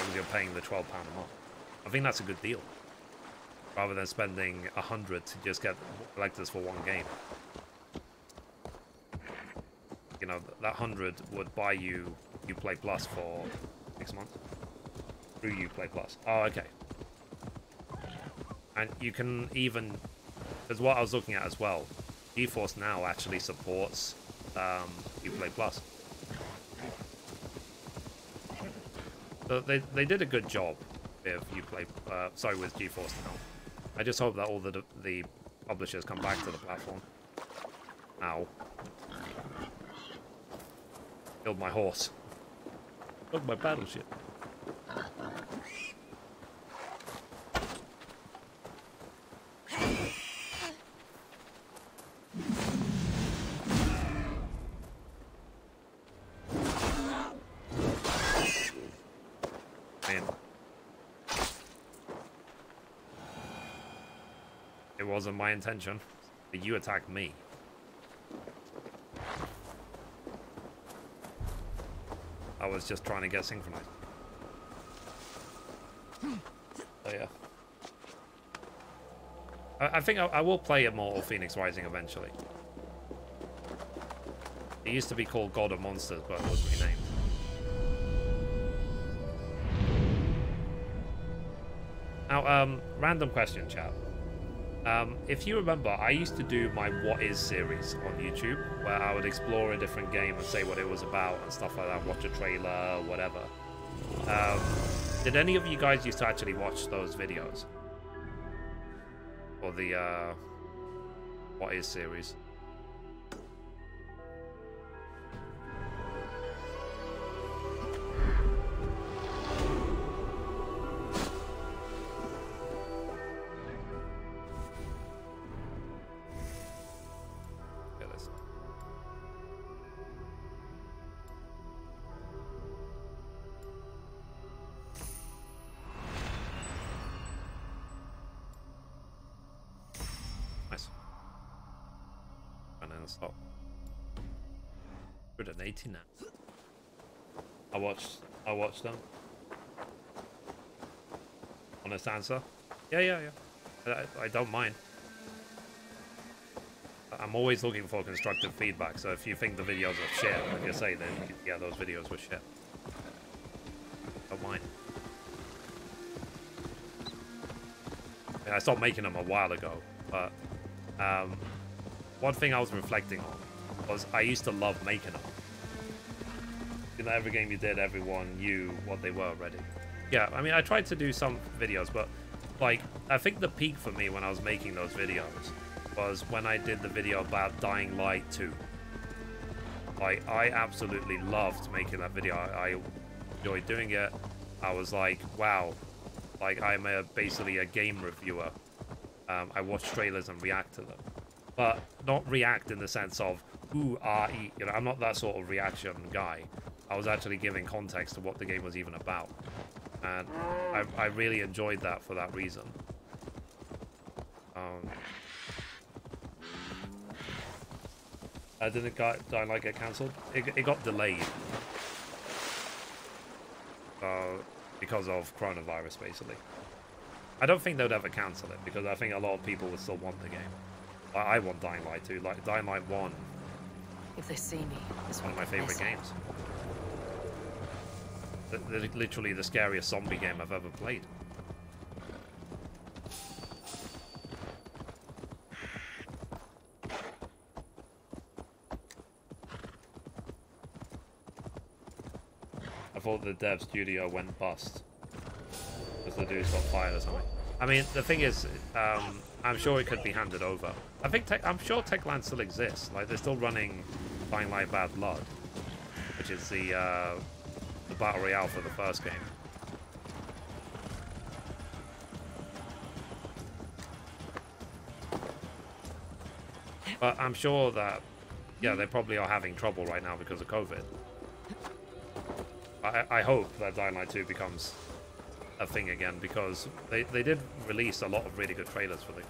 And you're paying the £12 a month. I think that's a good deal, rather than spending $100 to just get collectors for one game. You know, that $100 would buy you Uplay Plus for 6 months through Uplay Plus. Oh, okay. And you can even, because what I was looking at as well, GeForce Now actually supports Uplay Plus. So they did a good job with Uplay, with GeForce Now. I just hope that all the publishers come back to the platform. Ow. Killed my horse. Killed my battleship. It wasn't my intention, but you attacked me. I was just trying to get synchronized. Oh yeah. I think I will play Immortal Phoenix Rising eventually. It used to be called God of Monsters, but it was renamed. Now, random question, chat. If you remember, I used to do my What Is series on YouTube, where I would explore a different game and say what it was about and stuff like that, watch a trailer, whatever. Did any of you guys used to actually watch those videos? Or the, What Is series? Stop. 180 now. I watched them. Honest answer? Yeah. I don't mind. I'm always looking for constructive feedback, so if you think the videos are shit, like you say, then yeah, those videos were shit. Don't mind. I mean, I stopped making them a while ago, but one thing I was reflecting on was I used to love making them. You know, every game you did, everyone knew what they were already. Yeah, I mean, I tried to do some videos, but, like, I think the peak for me when I was making those videos was when I did the video about Dying Light 2. Like, I absolutely loved making that video. I enjoyed doing it. I was like, wow, like, I'm basically a game reviewer. I watch trailers and react to them. But not react in the sense of, ooh, R-E, you know, I'm not that sort of reaction guy. I was actually giving context to what the game was even about. And I really enjoyed that for that reason. Didn't Dying Light get cancelled? It got delayed. Because of coronavirus, basically. I don't think they'd ever cancel it, because I think a lot of people would still want the game. I want Dying Light 2, like Dying Light 1. If they see me, it's one of my favorite games. Literally the scariest zombie game I've ever played. I thought the dev studio went bust because the dudes got fired or something. I mean, the thing is, I'm sure it could be handed over. I'm sure Techland still exists. Like, they're still running Dying Light Bad Blood, which is the Battle Royale for the first game. But I'm sure that, yeah, they probably are having trouble right now because of COVID. I hope that Dying Light 2 becomes a thing again, because they did release a lot of really good trailers for the game.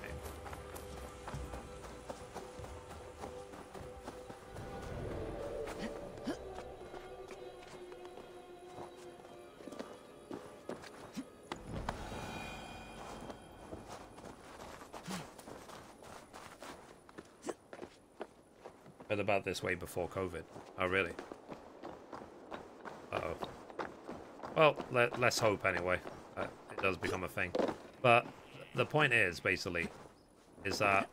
Heard about this way before COVID. Oh, really? Uh-oh. Well, let's hope anyway. It does become a thing. But the point is, basically, is that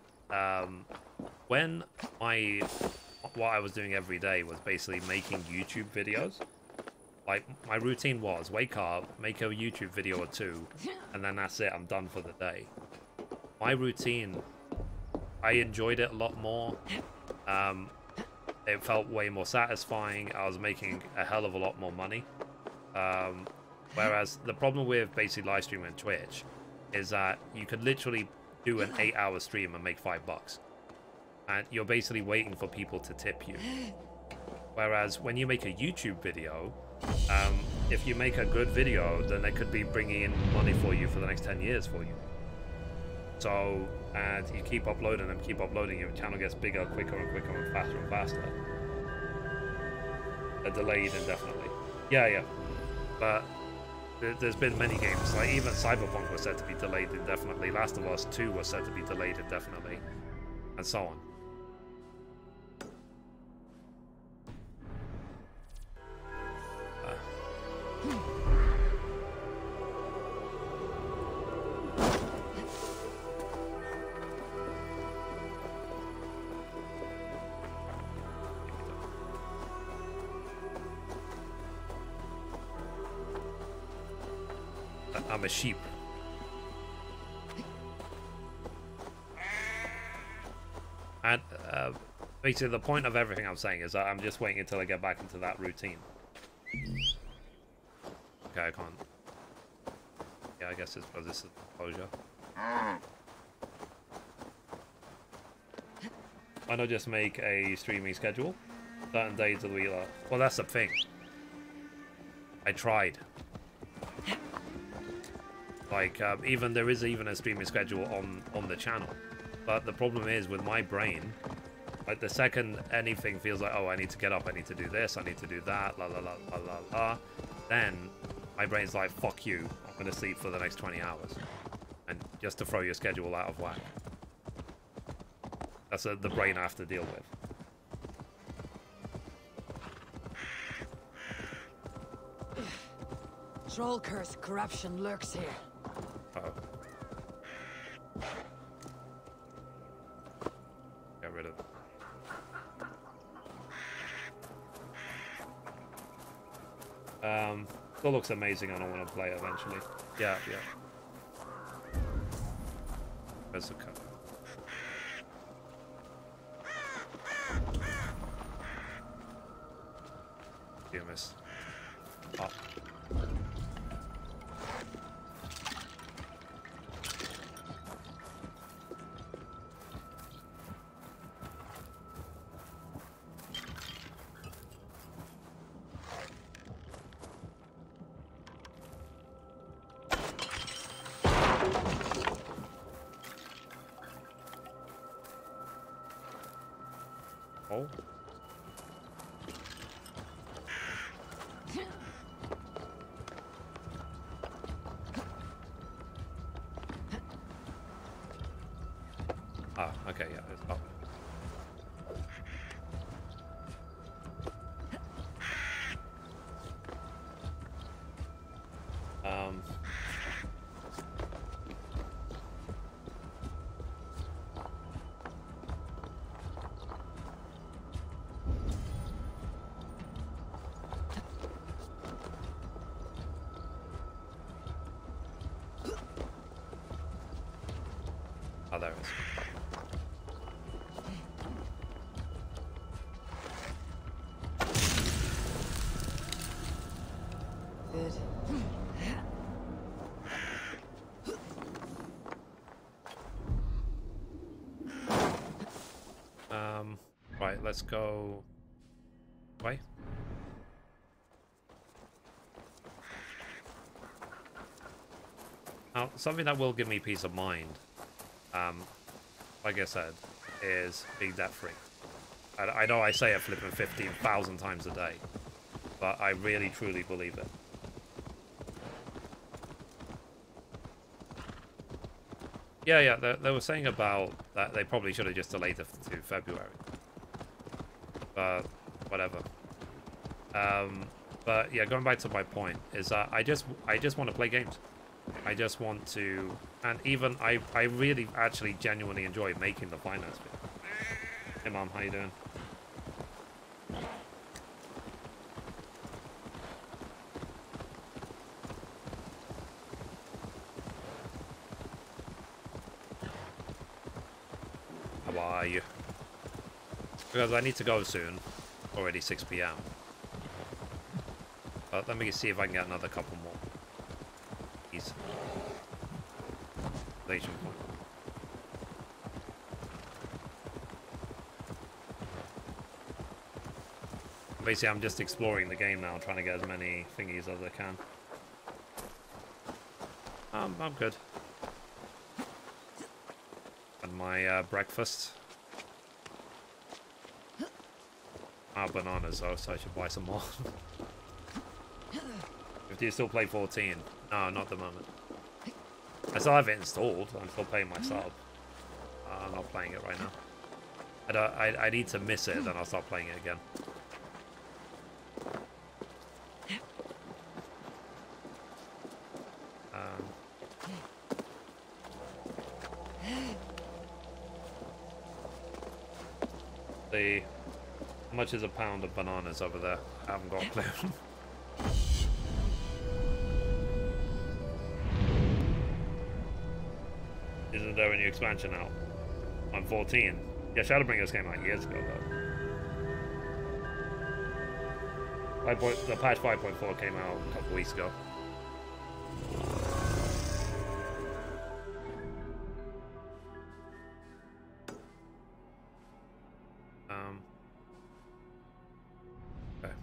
when what I was doing every day was basically making YouTube videos. Like, my routine was wake up, make a YouTube video or two, and then that's it. I'm done for the day. My routine, I enjoyed it a lot more. It felt way more satisfying. I was making a hell of a lot more money. Whereas the problem with basically live streaming on Twitch is that you could literally do an 8-hour stream and make $5. And you're basically waiting for people to tip you. Whereas when you make a YouTube video, if you make a good video, then they could be bringing in money for you for the next 10 years for you. So, and you keep uploading them, your channel gets bigger, quicker and quicker and faster. Delayed indefinitely. Yeah. But there's been many games, like even Cyberpunk was said to be delayed indefinitely, Last of Us 2 was said to be delayed indefinitely, and so on. I'm a sheep. And basically the point of everything I'm saying is that I'm just waiting until I get back into that routine. Okay, I can't. Yeah, I guess it's because this is closure. Why not just make a streaming schedule? Certain days of the week. Well, that's the thing. I tried. Like, there is even a streaming schedule on the channel. But the problem is, with my brain, like, the second anything feels like, oh, I need to get up, I need to do this, I need to do that, la la la la la la, then my brain's like, fuck you, I'm going to sleep for the next 20 hours. And just to throw your schedule out of whack. That's the brain I have to deal with. Troll curse corruption lurks here. Uh-oh. Get rid of it. Still looks amazing and I want to play it eventually. Yeah. Where's the cut? You missed. Oh. Oh. Ah, okay, yeah, it's up. Oh, there it is. Right, let's go... Way. Now, something that will give me peace of mind, like I said, is being debt-free. I know I say it flipping 15,000 times a day, but I really, truly believe it. Yeah, they were saying about that they probably should have just delayed it to February. But, whatever. But yeah, going back to my point, is that I just want to play games. I just want to, and even I really actually genuinely enjoy making the finance bit. Hey mom, how you doing? How are you? Because I need to go soon. Already 6 PM. But let me see if I can get another couple more. Easy. Point. Basically, I'm just exploring the game now, trying to get as many thingies as I can. I'm good. And my breakfast. Bananas though, so I should buy some more. Do you still play 14? No, not at the moment. I still have it installed. I'm still paying my sub. I'm not playing it right now. I need to miss it, then I'll start playing it again. How much is a pound of bananas over there? I haven't got a clue. Isn't there a new expansion out? On 14? Yeah, Shadowbringers came out years ago, though. The patch 5.4 came out a couple weeks ago. Okay.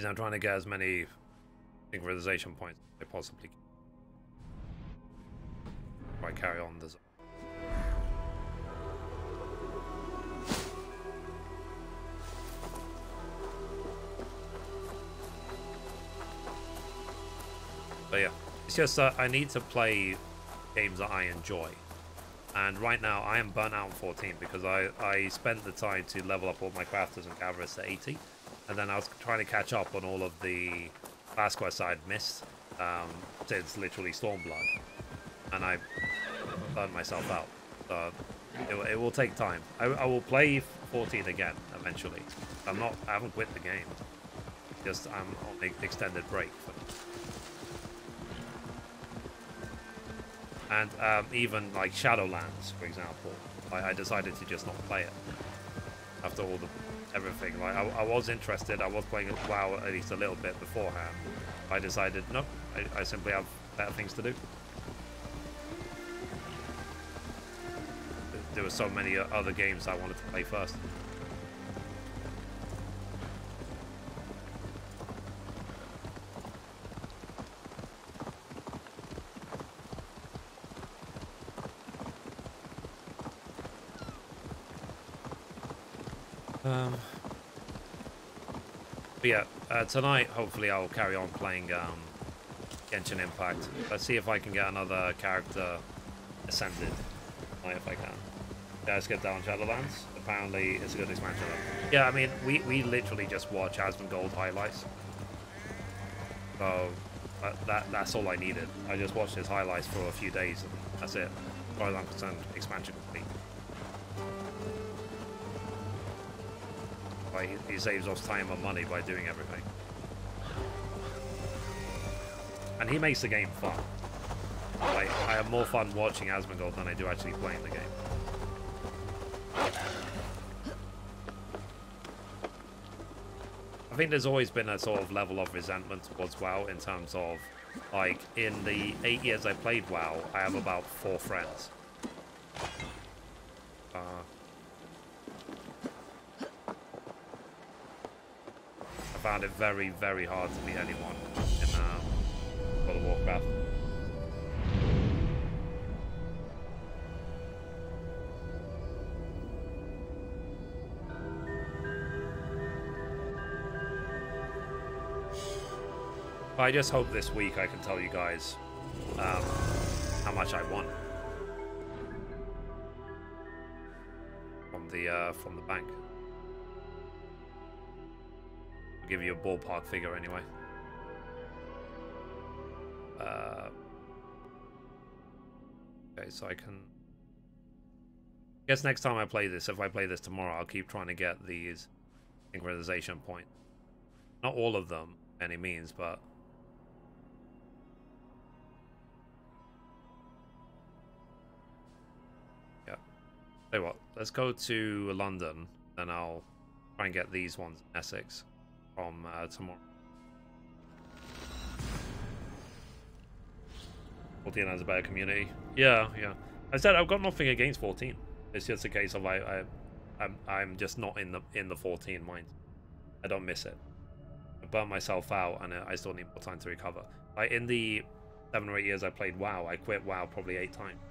I'm trying to get as many synchronization points as I possibly can. Before I carry on this. But yeah, it's just I need to play games that I enjoy. And right now I am burnt out on 14 because I spent the time to level up all my crafters and gatherers to 80. And then I was trying to catch up on all of the last quest I'd missed since literally Stormblood. And I burned myself out. So it will take time. I will play 14 again eventually. I haven't quit the game. Just I'm on an extended break. And even like Shadowlands, for example, I decided to just not play it after all the everything. Like I was interested. I was playing WoW at least a little bit beforehand. I decided no. I simply have better things to do. There were so many other games I wanted to play first. But yeah, tonight hopefully I'll carry on playing Genshin Impact. Let's see if I can get another character ascended. If I can. Yeah, let's get down Shadowlands. Apparently it's a good expansion. Yeah, I mean we literally just watch Asmongold highlights. So that's all I needed. I just watched his highlights for a few days and that's it. As far as I'm concerned, expansion complete. He saves us time and money by doing everything. And he makes the game fun. Like, I have more fun watching Asmongold than I do actually playing the game. I think there's always been a sort of level of resentment towards WoW in terms of, like, in the 8 years I played WoW, I have about 4 friends. I found it very, very hard to meet anyone in World of Warcraft. I just hope this week I can tell you guys how much I won from the bank. I'll give you a ballpark figure anyway. Okay, so I can. I guess next time I play this, if I play this tomorrow, I'll keep trying to get these synchronization points. Not all of them, by any means, but. Tell you what, let's go to London, and I'll try and get these ones in Essex from tomorrow. 14 has a better community. Yeah. I said I've got nothing against 14. It's just a case of I'm just not in the 14 mind. I don't miss it. I burnt myself out, and I still need more time to recover. Like in the 7 or 8 years I played WoW, I quit WoW probably 8 times.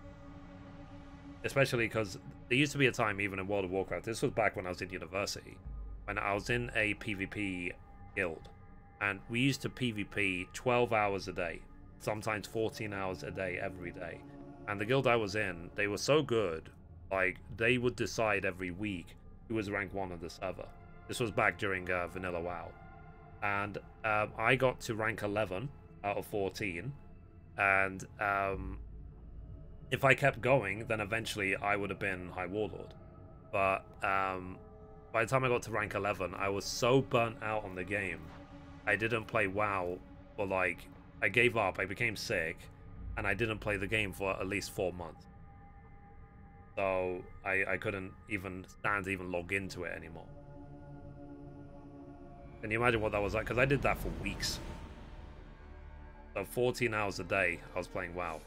Especially because there used to be a time, even in World of Warcraft, this was back when I was in university, when I was in a PvP guild, and we used to PvP 12 hours a day, sometimes 14 hours a day, every day. And the guild I was in, they were so good, like, they would decide every week who was rank 1 of the server. This was back during Vanilla WoW. And I got to rank 11 out of 14, and if I kept going, then eventually I would have been High Warlord. But by the time I got to rank 11, I was so burnt out on the game. I didn't play WoW for like... I gave up, I became sick, and I didn't play the game for at least 4 months. So I couldn't even stand to even log into it anymore. Can you imagine what that was like? Because I did that for weeks. So 14 hours a day I was playing WoW.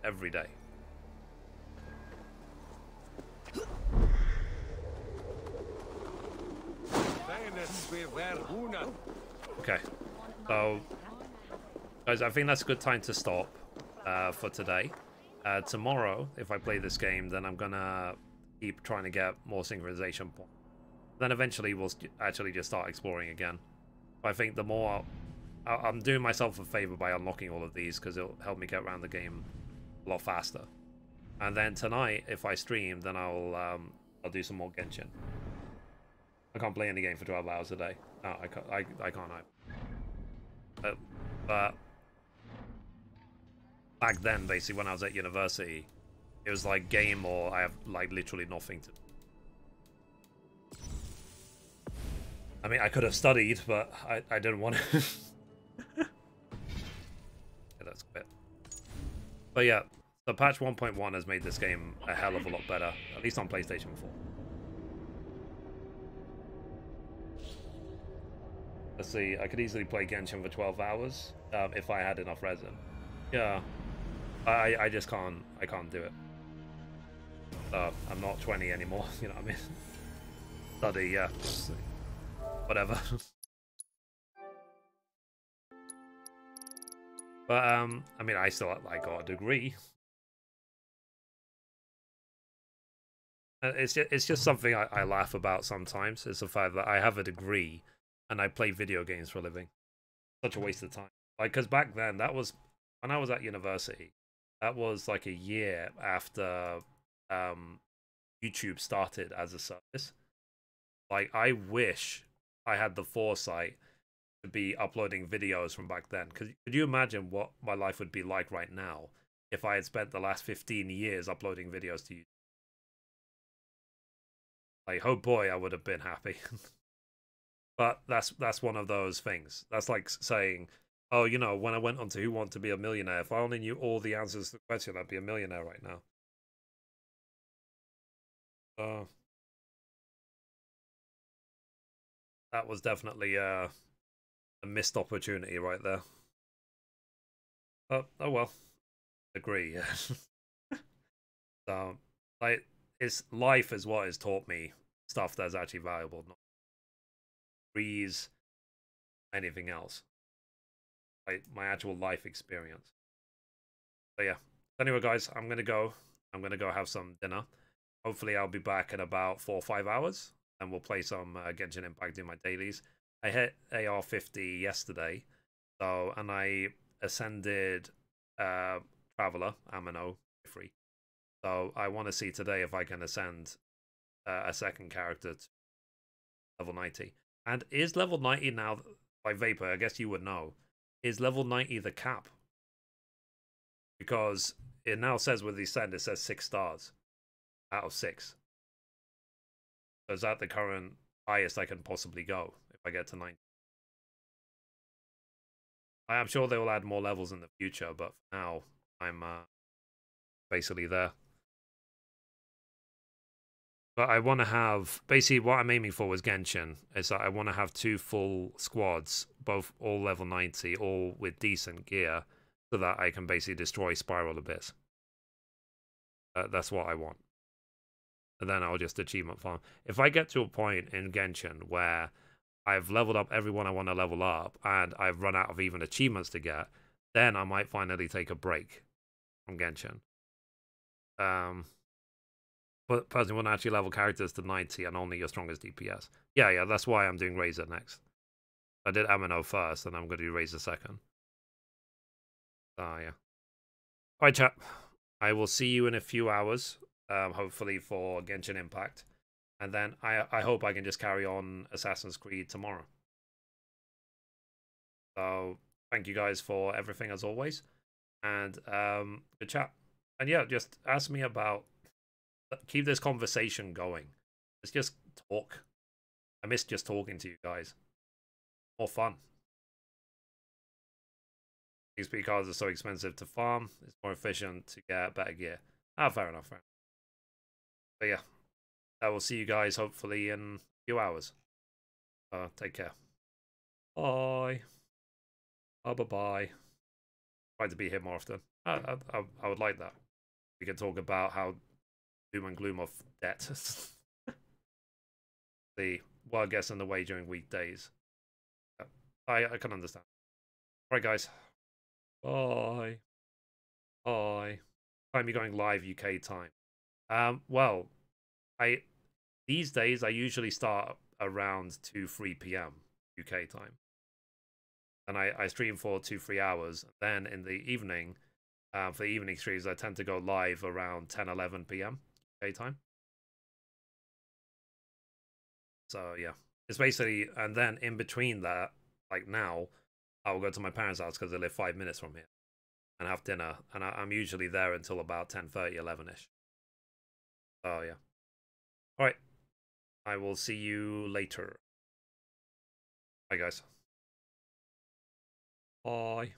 Every day. Okay, so guys, I think that's a good time to stop for today. Tomorrow, if I play this game, then I'm gonna keep trying to get more synchronization points. Then eventually we'll actually just start exploring again. I think the more I'm doing myself a favor by unlocking all of these, because it'll help me get around the game a lot faster. And then tonight, if I stream, then I'll do some more Genshin. I can't play any game for 12 hours a day. No, I can't. But back then, basically, when I was at university, it was like game or I have like literally nothing to do. I mean, I could have studied, but I didn't want to. Yeah, that's a bit. But yeah, so patch 1.1 has made this game a hell of a lot better, at least on PlayStation 4. Let's see, I could easily play Genshin for 12 hours if I had enough resin. Yeah, I just can't, I can't do it. I'm not 20 anymore, you know what I mean? Study, yeah, whatever. But, I mean, I still, like, got a degree. It's just something I laugh about sometimes. It's the fact that I have a degree and I play video games for a living. Such a waste of time. Like, because back then, that was, when I was at university, that was like a year after YouTube started as a service. Like, I wish I had the foresight to be uploading videos from back then. Could you imagine what my life would be like right now if I had spent the last 15 years uploading videos to YouTube? Like, oh boy, I would have been happy. But that's one of those things. That's like saying, oh, you know, when I went on to Who Want to Be a Millionaire, if I only knew all the answers to the question, I'd be a millionaire right now. That was definitely a missed opportunity right there. Oh well, agree. Yeah. So, like, it's life is what has taught me stuff that's actually valuable, not degrees, anything else. Like my actual life experience. So yeah. Anyway, guys, I'm gonna go have some dinner. Hopefully I'll be back in about 4 or 5 hours, and we'll play some Genshin Impact, do my dailies. I hit AR 50 yesterday, so, and I ascended Traveler, Amino, Mithrie. So I want to see today if I can ascend a second character to level 90. And is level 90 now, by Vapor, I guess you would know, is level 90 the cap? Because it now says with the ascend, it says 6 stars out of 6. So is that the current highest I can possibly go if I get to 90? I am sure they will add more levels in the future, but for now, I'm basically there. But I want to have, basically what I'm aiming for with Genshin is that I want to have 2 full squads, both all level 90, all with decent gear, so that I can basically destroy Spiral Abyss. That's what I want. And then I'll just achievement farm. If I get to a point in Genshin where I've leveled up everyone I want to level up, and I've run out of even achievements to get, then I might finally take a break from Genshin. But personally, want to actually level characters to 90 and only your strongest DPS. Yeah, that's why I'm doing Razor next. I did Amino first, and I'm going to do Razor second. Yeah. Alright, chat. I will see you in a few hours, hopefully for Genshin Impact. And then I hope I can just carry on Assassin's Creed tomorrow. So, thank you guys for everything as always. And good chat. And yeah, just ask me about... Keep this conversation going. Let's just talk. I miss just talking to you guys. More fun. XP cards are so expensive to farm. It's more efficient to get better gear. Fair enough. Fair enough. But yeah, I will see you guys hopefully in a few hours. Take care. Bye. Bye. Try to be here more often. I would like that. We can talk about how doom and gloom of debt. The world gets in the way during weekdays. I can understand. Alright, guys. Bye. Time you're going live UK time. Well, these days I usually start around 2-3 p.m. UK time. And I stream for 2-3 hours. Then in the evening, for the evening streams, I tend to go live around 10-11 p.m. UK time. So yeah, it's basically, and then in between that, like now, I'll go to my parents' house because they live 5 minutes from here, and have dinner. And I'm usually there until about 10:30, 11ish. Oh yeah. All right. I will see you later. Bye, guys. Bye.